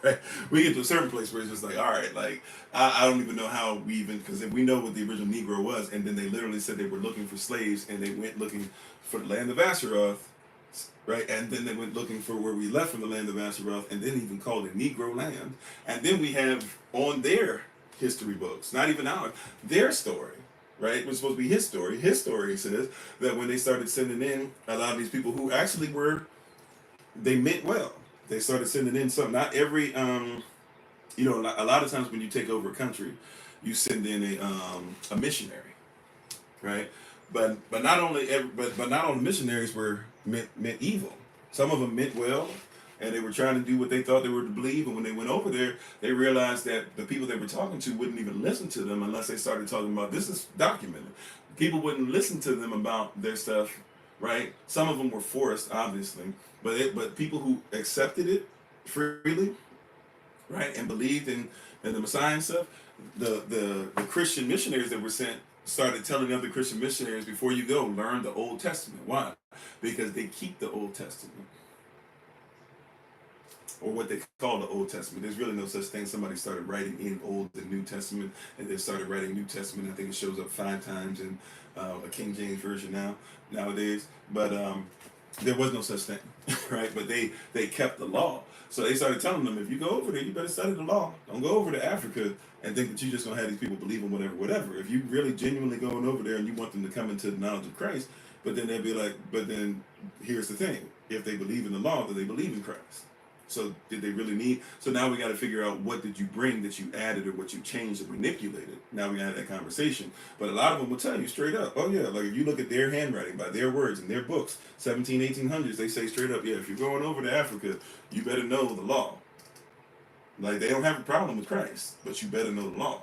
Right? We get to a certain place where it's just like, all right, like, I don't even know how we even, because if we know what the original Negro was, and then they literally said they were looking for slaves, and they went looking for the land of Asheroth, right? And then they went looking for where we left from the land of Azeroth, and then even called it Negro land. And then we have on their history books, not even ours, their story, right? It was supposed to be his story. His story says that when they started sending in a lot of these people who actually they meant well. They started sending in some, not every, you know, a lot of times when you take over a country, you send in a missionary, right? But not only but not all missionaries were meant evil. Some of them meant well, and they were trying to do what they thought they were to believe. And when they went over there, they realized that the people they were talking to wouldn't even listen to them unless they started talking about, this is documented. People wouldn't listen to them about their stuff, right? Some of them were forced, obviously, but people who accepted it freely, right, and believed in the Messiah and stuff, the Christian missionaries that were sent started telling other Christian missionaries, before you go, learn the Old Testament. Why? Because they keep the Old Testament, or what they call the Old Testament. There's really no such thing. Somebody started writing in Old and New Testament, and they started writing New Testament. I think it shows up 5 times in a King James version nowadays. But there was no such thing, right? But they kept the law. So they started telling them, if you go over there, you better study the law. Don't go over to Africa and think that you're just going to have these people believe in whatever. If you really genuinely going over there and you want them to come into the knowledge of Christ, but then they'd be like, but then here's the thing. If they believe in the law, then they believe in Christ. So did they really need? So now we got to figure out, what did you bring that you added or what you changed or manipulated? Now we got that conversation. But a lot of them will tell you straight up, oh yeah, like if you look at their handwriting, by their words in their books, 1800s, they say straight up, yeah, if you're going over to Africa, you better know the law. Like, they don't have a problem with Christ, but you better know the law.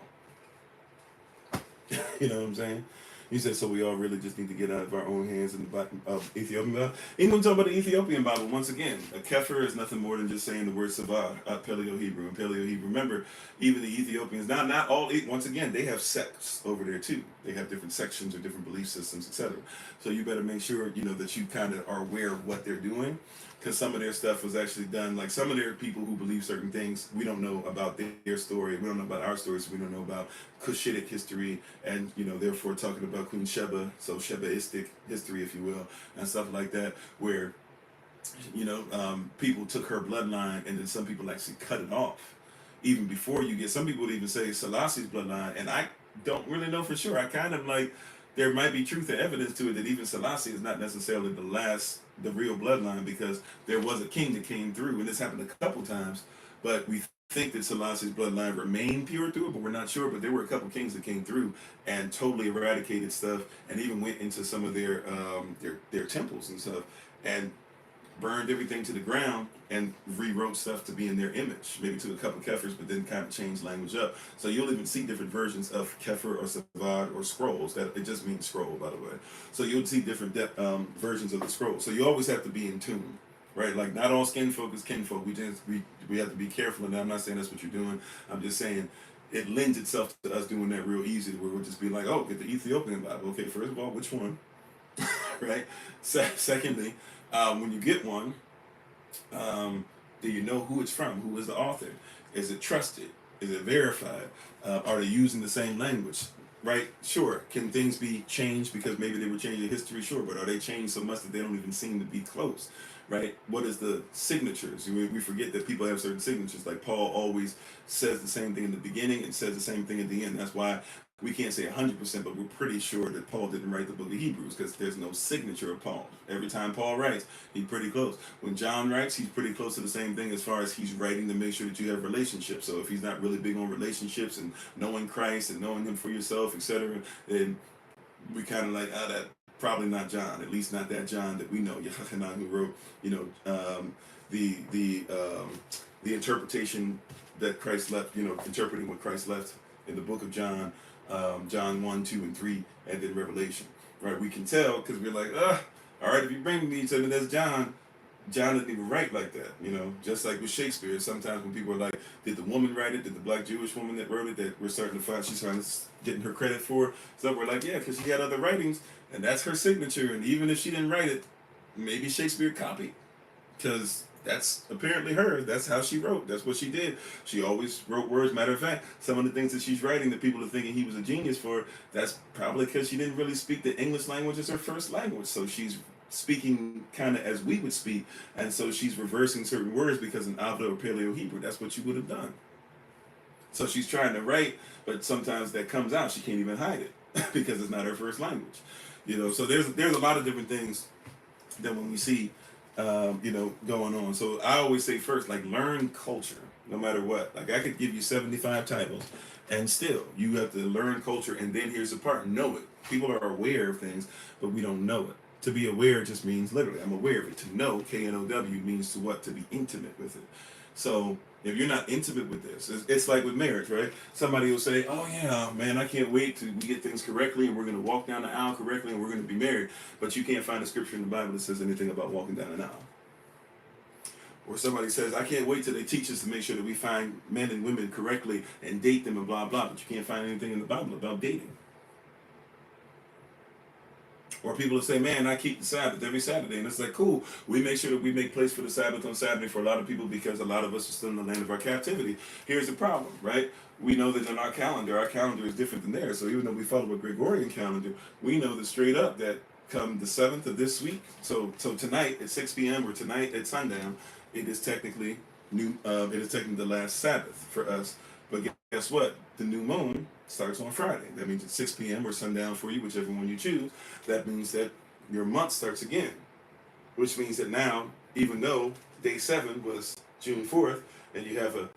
You know what I'm saying? He said, so we all really just need to get out of our own hands in the bottom of Ethiopian Bible. Even when we talk about the Ethiopian Bible, once again, a kefir is nothing more than just saying the word savad, Paleo-Hebrew. And Paleo-Hebrew, remember, even the Ethiopians, not all, once again, they have sects over there too. They have different sections or different belief systems, etc. So you better make sure, that you kind of are aware of what they're doing. Because some of their stuff was actually done, like some of their people who believe certain things, we don't know about their story, we don't know about our stories, we don't know about Cushitic history, and therefore talking about Queen Sheba, so Shebaistic history, if you will, and stuff like that, where people took her bloodline, and then some people actually cut it off. Even before you get, some people would even say Selassie's bloodline, and I don't really know for sure. I kind of like, there might be truth and evidence to it that even Selassie is not necessarily the real bloodline, because there was a king that came through, and this happened a couple times, but we think that Selassie's bloodline remained pure through it, but we're not sure. But there were a couple kings that came through and totally eradicated stuff, and even went into some of their temples and stuff, and burned everything to the ground and rewrote stuff to be in their image. Maybe took a couple kefirs, but then kind of changed language up. So you'll even see different versions of kefir or savad or scrolls. That it just means scroll, by the way. So you'll see different versions of the scroll. So you always have to be in tune, right? Like, not all skin folk is kinfolk. We have to be careful. And I'm not saying that's what you're doing. I'm just saying it lends itself to us doing that real easy, where we'll just be like, oh, get the Ethiopian Bible. Okay, first of all, which one? Right? Secondly, when you get one, do you know who it's from? Who is the author? Is it trusted? Is it verified? Are they using the same language? Right? Sure. Can things be changed because maybe they were changing history? Sure. But are they changed so much that they don't even seem to be close? Right? What is the signatures? We forget that people have certain signatures. Like, Paul always says the same thing in the beginning and says the same thing at the end. That's why we can't say 100%, but we're pretty sure that Paul didn't write the book of Hebrews, because there's no signature of Paul. Every time Paul writes, he's pretty close. When John writes, he's pretty close to the same thing, as far as he's writing to make sure that you have relationships. So if he's not really big on relationships and knowing Christ and knowing him for yourself, etc., then we kind of like, that probably not John, at least not that John that we know, Yochanan, who wrote, the interpretation that Christ left, interpreting what Christ left in the book of John, John 1, 2, and 3, and then Revelation, right? We can tell because we're like, all right, if you bring me to that's John didn't even write like that, just like with Shakespeare. Sometimes when people are like, did the woman write it? Did the black Jewish woman that wrote it, that we're starting to find she's trying to getting her credit for? So we're like, yeah, because she had other writings, and that's her signature. And even if she didn't write it, maybe Shakespeare copied, because that's apparently her. That's how she wrote. That's what she did. She always wrote words. Matter of fact, some of the things that she's writing that people are thinking he was a genius for, that's probably because she didn't really speak the English language as her first language. So she's speaking kind of as we would speak, and so she's reversing certain words, because in Avda or Paleo-Hebrew, that's what you would have done. So she's trying to write, but sometimes that comes out. She can't even hide it because it's not her first language. So there's a lot of different things that when we see going on. So I always say first, like, learn culture, no matter what. Like, I could give you 75 titles, and still, you have to learn culture, and then here's the part, know it. People are aware of things, but we don't know it. To be aware just means literally, I'm aware of it. To know, K-N-O-W, means to what? To be intimate with it. So if you're not intimate with this, it's like with marriage, right? Somebody will say, oh yeah, man, I can't wait till we get things correctly and we're going to walk down the aisle correctly and we're going to be married. But you can't find a scripture in the Bible that says anything about walking down an aisle. Or somebody says, I can't wait till they teach us to make sure that we find men and women correctly and date them and blah, blah. But you can't find anything in the Bible about dating. Or people will say, man, I keep the Sabbath every Saturday. And it's like, cool. We make sure that we make place for the Sabbath on Saturday for a lot of people because a lot of us are still in the land of our captivity. Here's the problem, right? We know that in our calendar is different than theirs. So even though we follow a Gregorian calendar, we know that straight up that come the 7th of this week, so tonight at 6 p.m. or tonight at sundown, it is technically the last Sabbath for us. But guess what? The new moon starts on Friday. That means at 6 p.m. or sundown for you, whichever one you choose. That means that your month starts again. Which means that now, even though day 7 was June 4th, and you have a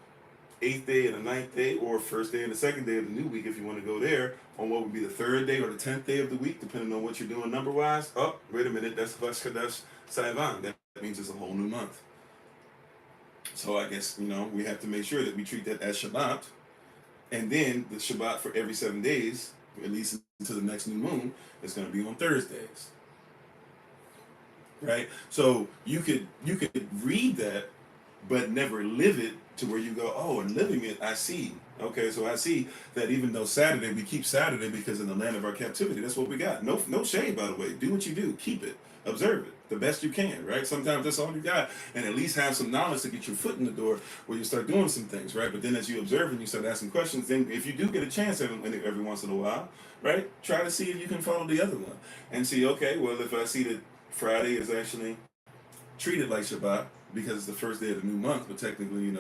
8th day and a 9th day, or first day and the second day of the new week, if you want to go there, on what would be the 3rd day or the 10th day of the week, depending on what you're doing number-wise. Oh, wait a minute, that's Vash Saivan. That means it's a whole new month. So I guess, we have to make sure that we treat that as Shabbat. And then the Shabbat for every 7 days, at least until the next new moon, is going to be on Thursdays. Right? So you could read that, but never live it to where you go, oh, and living it, I see. Okay, so I see that even though Saturday, we keep Saturday because in the land of our captivity, that's what we got. No shade, by the way. Do what you do. Keep it. Observe it the best you can, right? Sometimes that's all you got. And at least have some knowledge to get your foot in the door where you start doing some things, right? But then as you observe and you start asking questions, then if you do get a chance every once in a while, right? Try to see if you can follow the other one. And see, okay, well, if I see that Friday is actually treated like Shabbat because it's the first day of the new month, but technically,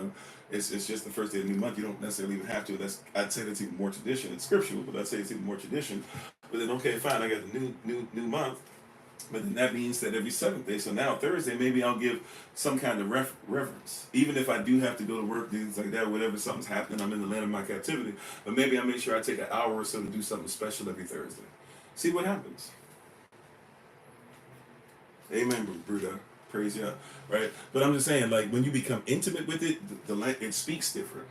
it's just the first day of the new month. You don't necessarily even have to. I'd say that's even more tradition. It's scriptural, but I'd say it's even more tradition. But then, okay, fine, I got the new month. But then that means that every 7th day, so now Thursday, maybe I'll give some kind of reverence. Even if I do have to go to work, things like that, whatever, something's happening, I'm in the land of my captivity. But maybe I make sure I take an hour or so to do something special every Thursday. See what happens. Amen, Bruda. Praise God, right? But I'm just saying, like, when you become intimate with it, it speaks different.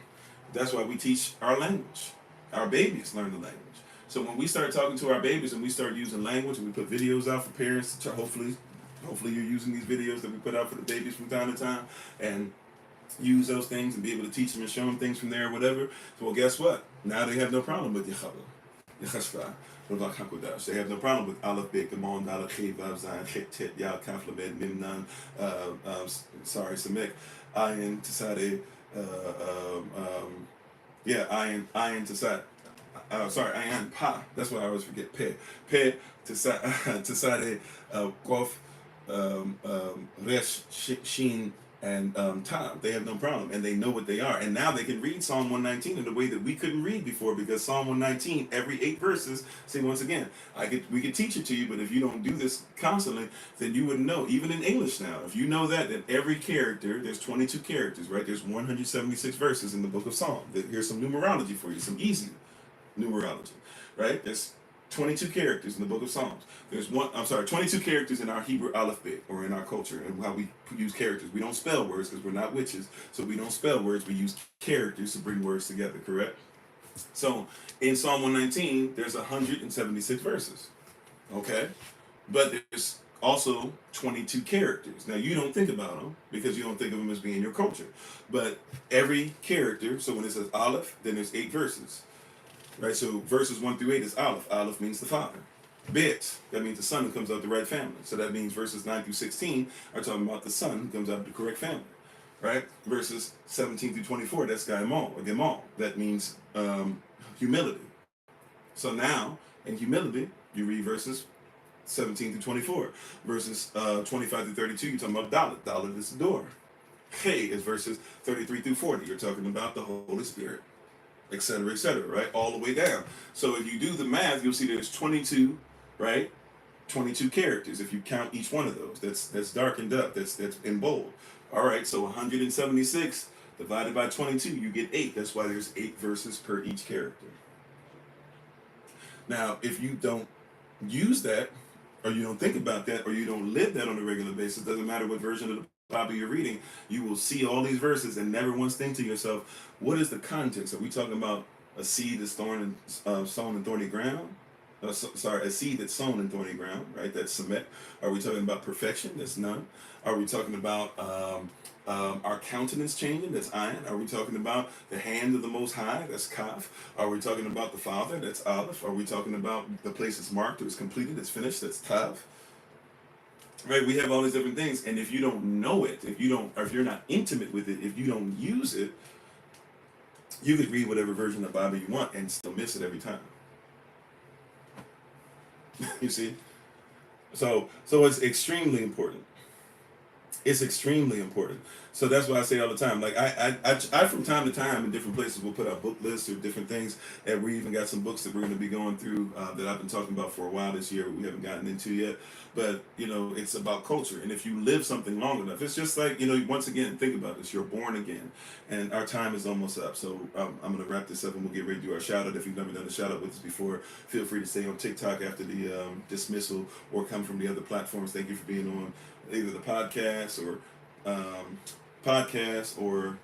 That's why we teach our language. Our babies learn the language. So when we start talking to our babies and we start using language and we put videos out for parents, to hopefully you're using these videos that we put out for the babies from time to time and use those things and be able to teach them and show them things from there or whatever. So, well, guess what? Now they have no problem with Yechashva. They have no problem with Aleph, Bet, Gemon, Dalet, Chet, Vav, Zayin, Chet, Tet, Yal, Kaf, Lamed, Mim, Nun, Samek, Ayin, Tesade, Ayin, Tesade. Ayan Pa. That's what I always forget. Pe, Tesade, Kof, Resh, Shin, and Tam. They have no problem, and they know what they are. And now they can read Psalm 119 in a way that we couldn't read before, because Psalm 119, every 8 verses, see, once again, we could teach it to you, but if you don't do this constantly, then you wouldn't know. Even in English now, if you know that every character, there's 22 characters, right? There's 176 verses in the book of Psalm. Here's some numerology for you, some easy numerology, right? There's 22 characters in the book of Psalms. There's 22 characters in our Hebrew alphabet, or in our culture, and how we use characters. We don't spell words because we're not witches, so we don't spell words. We use characters to bring words together, correct? So in Psalm 119, there's 176 verses, okay? But there's also 22 characters. Now, you don't think about them because you don't think of them as being your culture. But every character, so when it says Aleph, then there's 8 verses. Right, so verses 1 through 8 is Aleph. Aleph means the father. Bet, that means the son who comes out of the right family. So that means verses 9 through 16 are talking about the son who comes out of the correct family. Right? Verses 17 through 24, that's Gemal. That means humility. So now, in humility, you read verses 17 through 24. Verses 25 through 32, you're talking about Dalet. Dalet is the door. Hey is verses 33 through 40. You're talking about the Holy Spirit. Etc., right? All the way down. So if you do the math, you'll see there's 22, right? 22 characters if you count each one of those. That's darkened up. That's in bold. All right, so 176 divided by 22, you get 8. That's why there's 8 verses per each character. Now, if you don't use that, or you don't think about that, or you don't live that on a regular basis, doesn't matter what version of the Bible you're reading, you will see all these verses and never once think to yourself, what is the context? Are we talking about a seed that's sown in thorny ground? A seed that's sown in thorny ground, right? That's cement. Are we talking about perfection? That's none. Are we talking about our countenance changing? That's ayin. Are we talking about the hand of the Most High? That's kaf. Are we talking about the Father? That's aleph. Are we talking about the place that's marked, or it's completed, it's finished? That's tav. Right? We have all these different things, and if you don't know it, or if you're not intimate with it, if you don't use it, you could read whatever version of the Bible you want and still miss it every time. You see? So it's extremely important. It's extremely important. So that's why I say all the time. Like I from time to time in different places will put out book lists or different things, and we even got some books that we're going to be going through that I've been talking about for a while this year. We haven't gotten into yet, but it's about culture. And if you live something long enough, it's just like once again, think about this. You're born again, and our time is almost up. So I'm going to wrap this up, and we'll get ready to do our shout out. If you've never done a shout out with us before, feel free to stay on TikTok after the dismissal, or come from the other platforms. Thank you for being on either the podcast or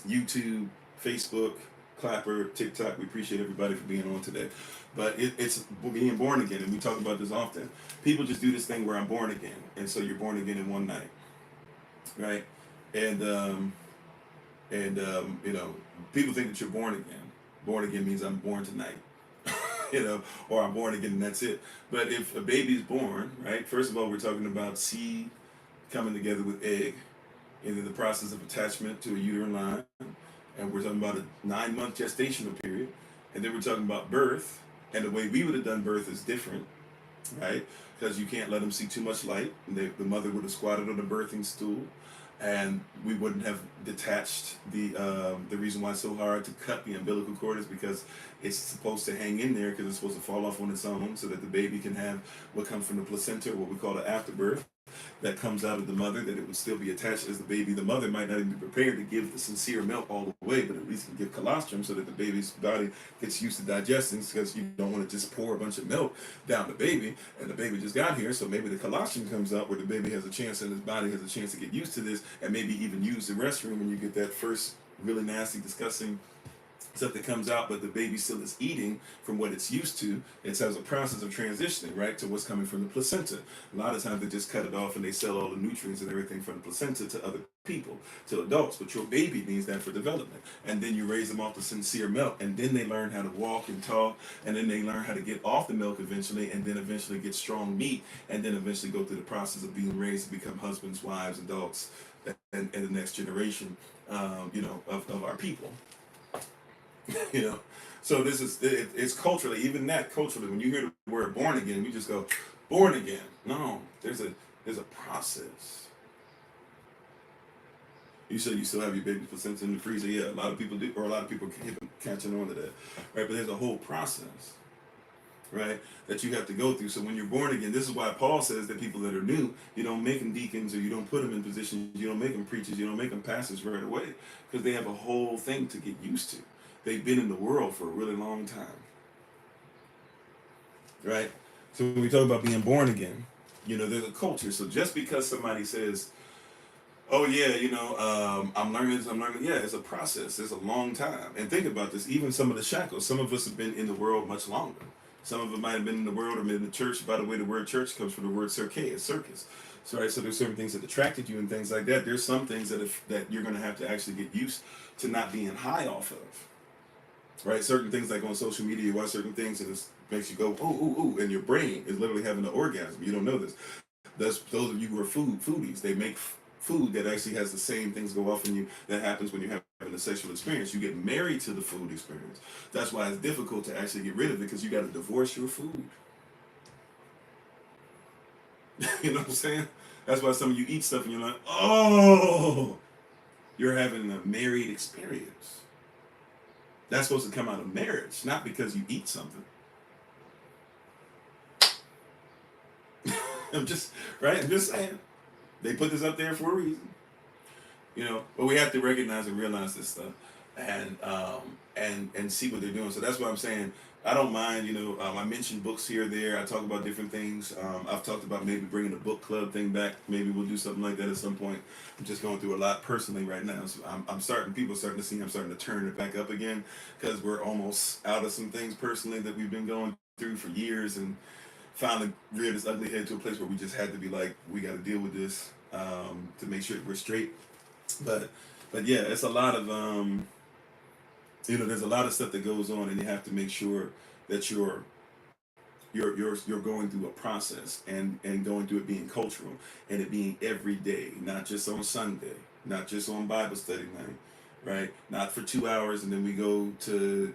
YouTube, Facebook, Clapper, TikTok. We appreciate everybody for being on today. But it's being born again, and we talk about this often. People just do this thing where I'm born again, and so you're born again in one night, right? And people think that you're born again. Born again means I'm born tonight. Or I'm born again and that's it. But if a baby's born, right, first of all, we're talking about seed coming together with egg, and then the process of attachment to a uterine line, and we're talking about a 9-month gestational period, and then we're talking about birth, and the way we would have done birth is different, right? Because you can't let them see too much light. The mother would have squatted on the birthing stool, and we wouldn't have detached the reason why it's so hard to cut the umbilical cord is because it's supposed to hang in there, because it's supposed to fall off on its own, so that the baby can have what comes from the placenta, or what we call the afterbirth, that comes out of the mother, that it would still be attached as the baby. The mother might not even be prepared to give the sincere milk all the way, but at least can give colostrum so that the baby's body gets used to digesting, because you don't want to just pour a bunch of milk down the baby, and the baby just got here, so maybe the colostrum comes out where the baby has a chance, and his body has a chance to get used to this, and maybe even use the restroom when you get that first really nasty, disgusting stuff that comes out, but the baby still is eating from what it's used to. It has a process of transitioning, right, to what's coming from the placenta. A lot of times they just cut it off and they sell all the nutrients and everything from the placenta to other people, to adults, but your baby needs that for development. And then you raise them off the sincere milk, and then they learn how to walk and talk, and then they learn how to get off the milk eventually, and then eventually get strong meat, and then eventually go through the process of being raised to become husbands, wives, adults, and the next generation, of our people. So this is it's culturally, even that culturally, when you hear the word born again, we just go born again. No, there's a process. You said you still have your baby placenta in the freezer. Yeah, a lot of people do, or a lot of people keep catching on to that, right? But there's a whole process, right, that you have to go through. So when you're born again, this is why Paul says that people that are new, you don't make them deacons, or you don't put them in positions, you don't make them preachers, you don't make them pastors right away, because they have a whole thing to get used to. They've been in the world for a really long time, right? So when we talk about being born again, there's a culture. So just because somebody says, oh yeah, I'm learning this, yeah, it's a process. It's a long time. And think about this, even some of the shackles, some of us have been in the world much longer. Some of them might have been in the world or been in the church. By the way, the word church comes from the word circus. So, right, so there's certain things that attracted you and things like that. There's some things that you're going to have to actually get used to not being high off of. Right, certain things like on social media, you watch certain things and it makes you go, ooh, ooh, ooh, and your brain is literally having an orgasm. You don't know this. Those of you who are foodies, they make food that actually has the same things go off in you that happens when you're having a sexual experience. You get married to the food experience. That's why it's difficult to actually get rid of it, because you got to divorce your food. You know what I'm saying? That's why some of you eat stuff and you're like, oh, you're having a married experience. That's supposed to come out of marriage, not because you eat something. I'm just saying. They put this up there for a reason. But we have to recognize and realize this stuff. and see what they're doing. So that's what I'm saying. I don't mind, I mentioned books here or there. I talk about different things. I've talked about maybe bringing the book club thing back. Maybe we'll do something like that at some point. I'm just going through a lot personally right now. So people are starting to see I'm starting to turn it back up again because we're almost out of some things personally that we've been going through for years, and finally reared its ugly head to a place where we just had to be like, we got to deal with this to make sure we're straight. But yeah, it's a lot of there's a lot of stuff that goes on, and you have to make sure that you're going through a process and going through it being cultural and it being every day, not just on Sunday, not just on Bible study night, right? Not for 2 hours and then we go to,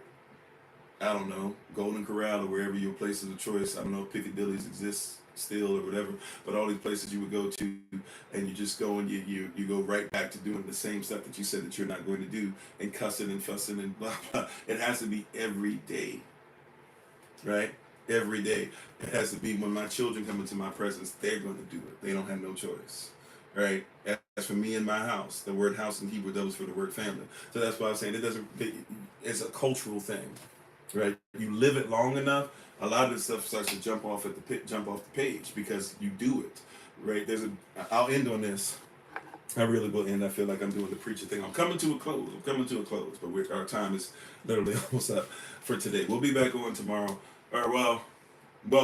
I don't know, Golden Corral or wherever your places of choice. I don't know if Piccadilly's exists still or whatever, but all these places you would go to, and you just go and you go right back to doing the same stuff that you said that you're not going to do, and cussing and fussing and blah blah. It has to be every day, right? Every day. It has to be when my children come into my presence, they're going to do it. They don't have no choice, right? As for me and my house, the word house in Hebrew doubles for the word family. So that's why I'm saying it's a cultural thing, right? You live it long enough, a lot of this stuff starts to jump off the page because you do it, right? I'll end on this. I really will end. I feel like I'm doing the preacher thing. I'm coming to a close. But our time is literally almost up for today. We'll be back on tomorrow. Or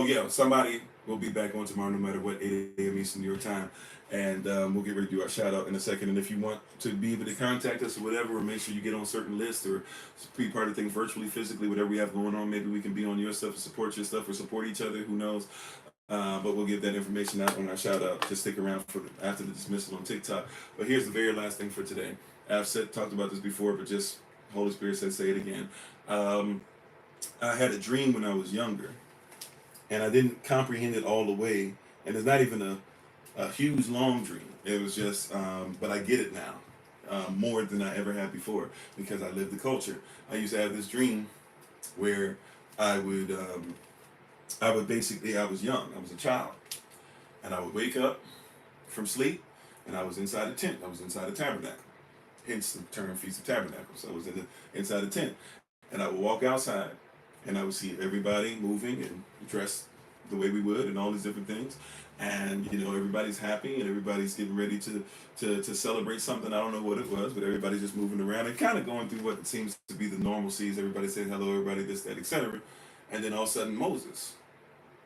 yeah, somebody will be back on tomorrow, no matter what, 8 a.m. Eastern New York time. And we'll get ready to do our shout out in a second. And if you want to be able to contact us or whatever, or make sure you get on certain lists or be part of things virtually, physically, whatever we have going on, maybe we can be on your stuff and support your stuff or support each other. Who knows? But we'll give that information out on our shout out. Just stick around for after the dismissal on TikTok. But here's the very last thing for today. I've talked about this before, but just Holy Spirit said, say it again. I had a dream when I was younger, and I didn't comprehend it all the way. And it's not even a huge, long dream. It was just, but I get it now, more than I ever had before because I lived the culture. I used to have this dream where I was young, I was a child, and I would wake up from sleep, and I was inside a tent. I was inside a tabernacle, hence the term Feast of Tabernacles. I was inside a tent, and I would walk outside, and I would see everybody moving and dressed the way we would, and all these different things. And everybody's happy, and everybody's getting ready to celebrate something. I don't know what it was, but everybody's just moving around and kind of going through what seems to be the normalcies. Everybody saying hello, everybody this, that, etc. And then all of a sudden, Moses.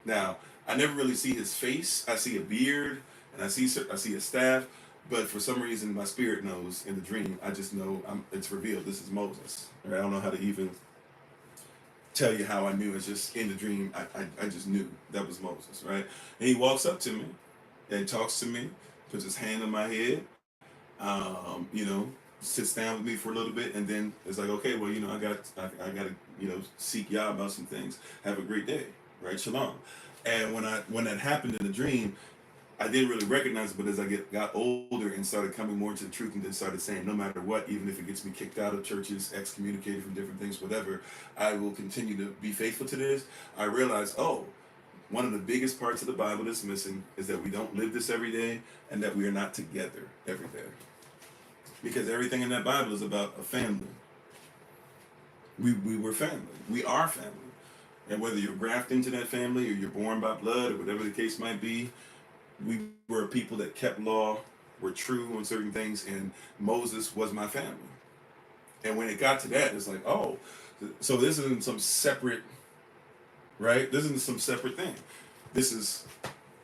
Now, I never really see his face. I see a beard, and I see a staff, but for some reason, my spirit knows in the dream. I just know it's revealed. This is Moses. Right? I don't know how to even tell you how I knew. It's just in the dream. I just knew that was Moses, right? And he walks up to me and talks to me, puts his hand on my head, sits down with me for a little bit, and then it's like, okay, well, I got to seek Yah about some things. Have a great day, right? Shalom. And when that happened in the dream, I didn't really recognize it, but as I got older and started coming more into the truth, and then started saying, no matter what, even if it gets me kicked out of churches, excommunicated from different things, whatever, I will continue to be faithful to this. I realized, one of the biggest parts of the Bible that's missing is that we don't live this every day, and that we are not together every day. Because everything in that Bible is about a family. We were family. We are family. And whether you're grafted into that family or you're born by blood or whatever the case might be, we were people that kept law, were true on certain things, and Moses was my family. And when it got to that, it's like, so this isn't some separate, right? This isn't some separate thing. This is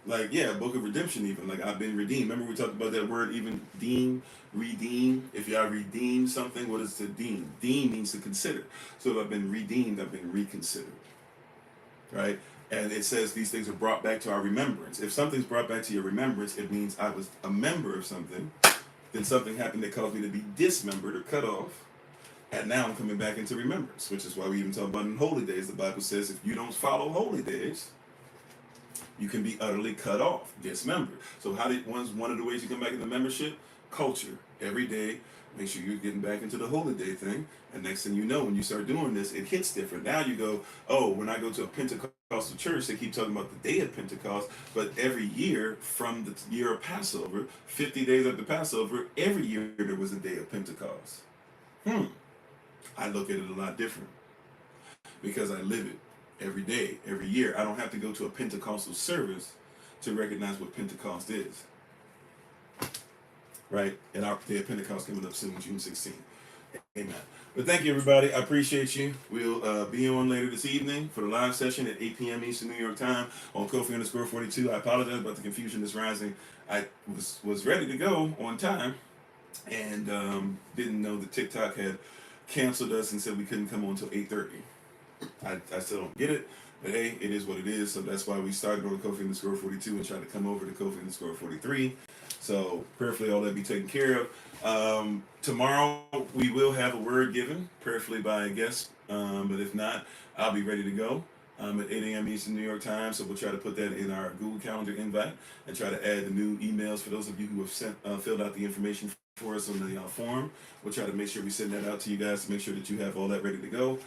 like, a book of redemption even. Like, I've been redeemed. Remember we talked about that word even, redeem. If y'all redeem something, what is to deem? Deem means to consider. So if I've been redeemed, I've been reconsidered, right? And it says these things are brought back to our remembrance. If something's brought back to your remembrance, it means I was a member of something. Then something happened that caused me to be dismembered or cut off. And now I'm coming back into remembrance, which is why we even talk about in holy days. The Bible says if you don't follow holy days, you can be utterly cut off, dismembered. So one of the ways you come back into membership? Culture. Every day, make sure you're getting back into the holy day thing. And next thing you know, when you start doing this, it hits different. Now you go, when I go to a Pentecostal church, they keep talking about the day of Pentecost, but every year from the year of Passover, 50 days after Passover, every year there was a day of Pentecost. I look at it a lot different because I live it every day, every year. I don't have to go to a Pentecostal service to recognize what Pentecost is, right? And our day of Pentecost coming up soon, June 16th. Amen. But thank you, everybody. I appreciate you. We'll be on later this evening for the live session at 8 p.m. Eastern New York time on Kofi_42. I apologize about the confusion that's rising. I was ready to go on time and didn't know that TikTok had canceled us and said we couldn't come on until 8:30. I still don't get it, but hey, it is what it is. So that's why we started on Kofi_42 and tried to come over to Kofi_43. So prayerfully all that be taken care of. Tomorrow we will have a word given, prayerfully by a guest. But if not, I'll be ready to go at 8 a.m. Eastern New York time. So we'll try to put that in our Google Calendar invite and try to add the new emails for those of you who have filled out the information for us on the form. We'll try to make sure we send that out to you guys to make sure that you have all that ready to go.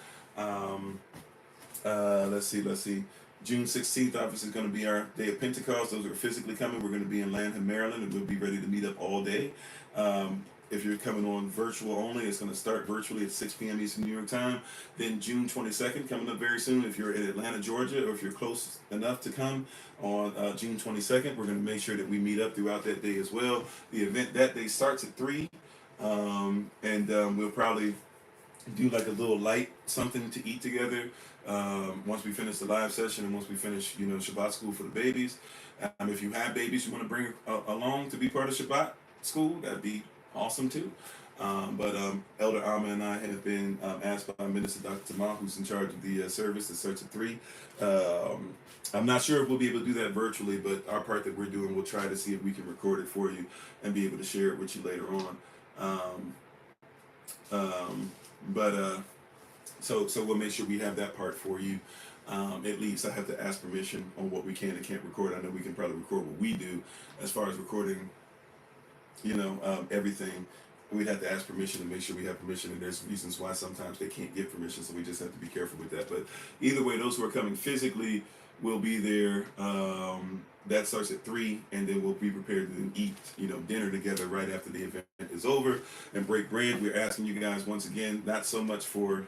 Let's see. June 16th, obviously, is going to be our day of Pentecost. Those who are physically coming, we're going to be in Lanham, Maryland, and we'll be ready to meet up all day. If you're coming on virtual only, it's going to start virtually at 6 p.m. Eastern New York time. Then June 22nd, coming up very soon. If you're in Atlanta, Georgia, or if you're close enough to come on June 22nd, we're going to make sure that we meet up throughout that day as well. The event that day starts at 3, and we'll probably do like a little light something to eat together once we finish the live session and once we finish, Shabbat school for the babies. If you have babies you want to bring along to be part of Shabbat school, that'd be awesome too. But Elder Alma and I have been asked by Minister Dr. Tamar, who's in charge of the service that starts at 3. I'm not sure if we'll be able to do that virtually, but our part that we're doing, we'll try to see if we can record it for you and be able to share it with you later on. So we'll make sure we have that part for you. At least I have to ask permission on what we can and can't record. I know we can probably record what we do as far as recording, everything. We'd have to ask permission to make sure we have permission, and there's reasons why sometimes they can't give permission, so we just have to be careful with that. But either way, those who are coming physically will be there. That starts at 3, and then we'll be prepared to then eat, dinner together right after the event is over and break bread. We're asking you guys once again, not so much for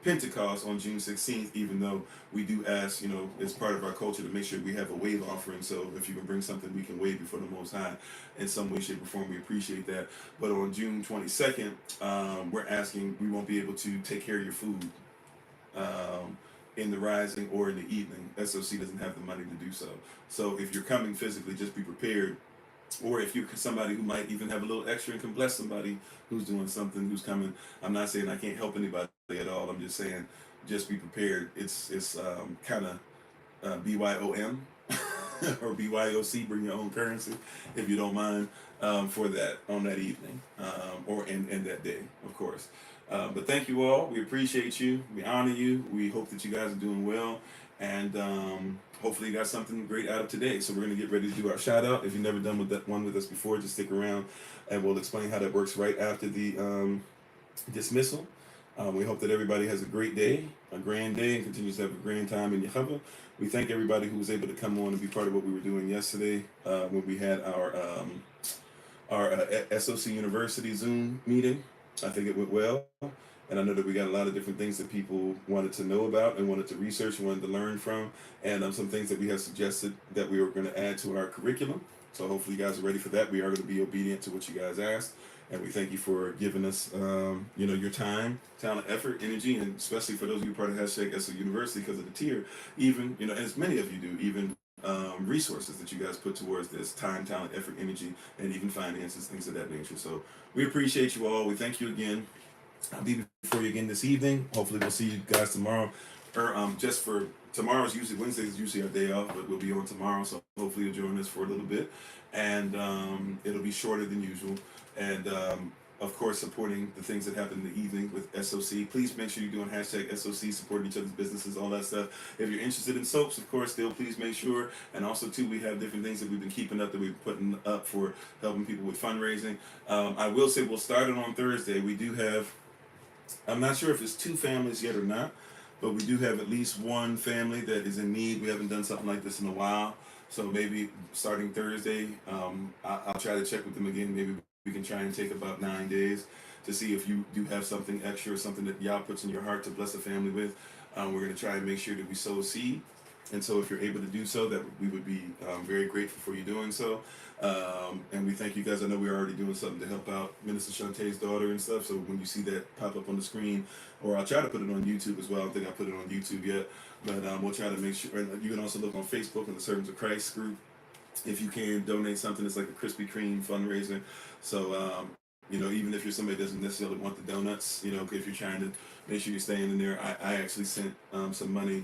Pentecost on June 16th, even though we do ask, as part of our culture, to make sure we have a wave offering. So if you can bring something, we can wave before the Most High in some way, shape, or form. We appreciate that. But on June 22nd, we're asking, we won't be able to take care of your food in the rising or in the evening. SOC doesn't have the money to do so. So if you're coming physically, just be prepared. Or if you're somebody who might even have a little extra and can bless somebody who's doing something, who's coming. I'm not saying I can't help anybody at all. I'm just saying, just be prepared. It's kind of BYOM or BYOC, bring your own currency, if you don't mind, for that on that evening or in that day, of course. But thank you all. We appreciate you. We honor you. We hope that you guys are doing well. And hopefully you got something great out of today. So we're going to get ready to do our shout out. If you've never done one with us before, just stick around and we'll explain how that works right after the dismissal. We hope that everybody has a great day, a grand day, and continues to have a grand time in Yehovah. We thank everybody who was able to come on and be part of what we were doing yesterday when we had our SOC University Zoom meeting. I think it went well. And I know that we got a lot of different things that people wanted to know about and wanted to research and wanted to learn from. And some things that we have suggested that we were going to add to our curriculum. So hopefully you guys are ready for that. We are going to be obedient to what you guys asked. And we thank you for giving us, your time, talent, effort, energy, and especially for those of you part of hashtag SO University because of the tier, even, as many of you do, even resources that you guys put towards this: time, talent, effort, energy, and even finances, things of that nature. So we appreciate you all. We thank you again. I'll be before you again this evening. Hopefully we'll see you guys tomorrow. Or just for tomorrow's usually Wednesdays is usually our day off, but we'll be on tomorrow. So hopefully you'll join us for a little bit, and it'll be shorter than usual. And of course, supporting the things that happen in the evening with SOC. Please make sure you're doing hashtag SOC, supporting each other's businesses, all that stuff. If you're interested in soaps, of course, still please make sure. And also, too, we have different things that we've been keeping up, that we've been putting up for helping people with fundraising. I will say we'll start it on Thursday. We do have, I'm not sure if it's 2 families yet or not, but we do have at least one family that is in need. We haven't done something like this in a while. So maybe starting Thursday, I'll try to check with them again. Maybe we can try and take about 9 days to see if you do have something extra or something that Yah puts in your heart to bless a family with. We're going to try and make sure that we sow a seed. And so if you're able to do so, that we would be very grateful for you doing so. And we thank you guys. I know we're already doing something to help out Minister Shantae's daughter and stuff. So when you see that pop up on the screen, or I'll try to put it on YouTube as well. I don't think I put it on YouTube yet. But we'll try to make sure. And you can also look on Facebook in the Servants of Christ group. If you can donate something, it's like a Krispy Kreme fundraiser. So, even if you're somebody that doesn't necessarily want the donuts, if you're trying to make sure you're staying in there, I actually sent some money,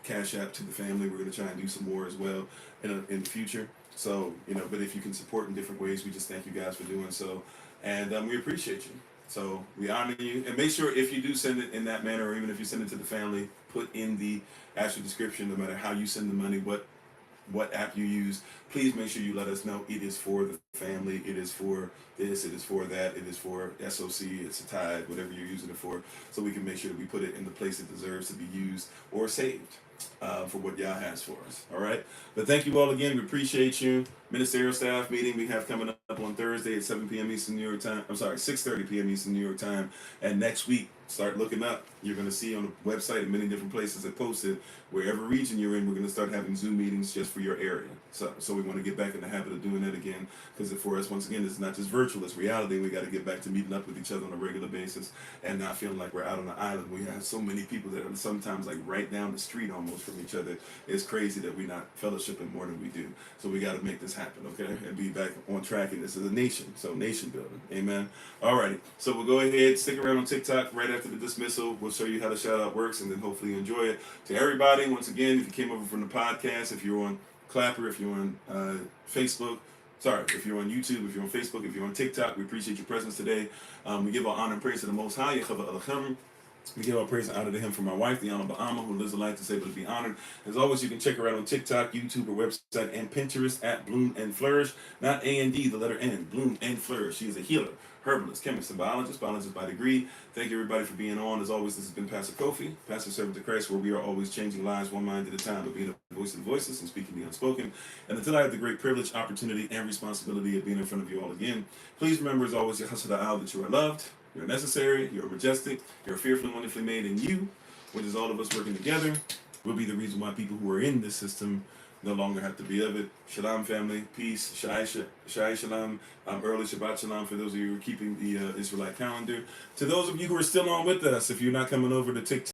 Cash App, to the family. We're going to try and do some more as well in the future. So, but if you can support in different ways, we just thank you guys for doing so. And we appreciate you. So we honor you. And make sure if you do send it in that manner, or even if you send it to the family, put in the actual description, no matter how you send the money, what app you use, please make sure you let us know it is for the family, it is for this, it is for that, it is for SOC, it's a tithe, whatever you're using it for, so we can make sure that we put it in the place it deserves to be used or saved for what Yah has for us. All right? But thank you all again. We appreciate you. Ministerial staff meeting we have coming up on Thursday at 7 p.m. Eastern New York time. I'm sorry, 6:30 p.m. Eastern New York time. And next week, start looking up. You're going to see on the website and many different places that posted, wherever region you're in, we're going to start having Zoom meetings just for your area. So we want to get back in the habit of doing that again, because for us, once again, it's not just virtual, it's reality. We got to get back to meeting up with each other on a regular basis and not feeling like we're out on the island. We have so many people that are sometimes like right down the street almost from each other. It's crazy that we're not fellowshipping more than we do. So we got to make this happen, okay? And be back on track. And this is a nation, so nation building. Amen. Alrighty. So we'll go ahead, stick around on TikTok right after the dismissal. We'll show you how the shout out works, and then hopefully you enjoy it. To everybody, once again, if you came over from the podcast, if you're on Clapper, if you're on Facebook, if you're on YouTube, if you're on Facebook, if you're on TikTok, we appreciate your presence today. We give our honor and praise to the Most High. We give our praise and honor to him for my wife, the Honorable Amma, who lives a life that's able to be honored. As always, you can check her out on TikTok, YouTube, her website, and Pinterest at Bloom and Flourish. Not A-N-D, the letter N, Bloom and Flourish. She is a healer, herbalist, chemist, and biologist by degree. Thank you, everybody, for being on. As always, this has been Pastor Kofi, Pastor Servant of Christ, where we are always changing lives one mind at a time, but being a voice of the voiceless and speaking the unspoken. And until I have the great privilege, opportunity, and responsibility of being in front of you all again, please remember, as always, that you are loved, you're necessary, you're majestic, you're fearfully, wonderfully made, and you, which is all of us working together, will be the reason why people who are in this system no longer have to be of it. Shalom, family. Peace. Shai Shalom. Early Shabbat Shalom for those of you who are keeping the Israelite calendar. To those of you who are still on with us, if you're not coming over to TikTok,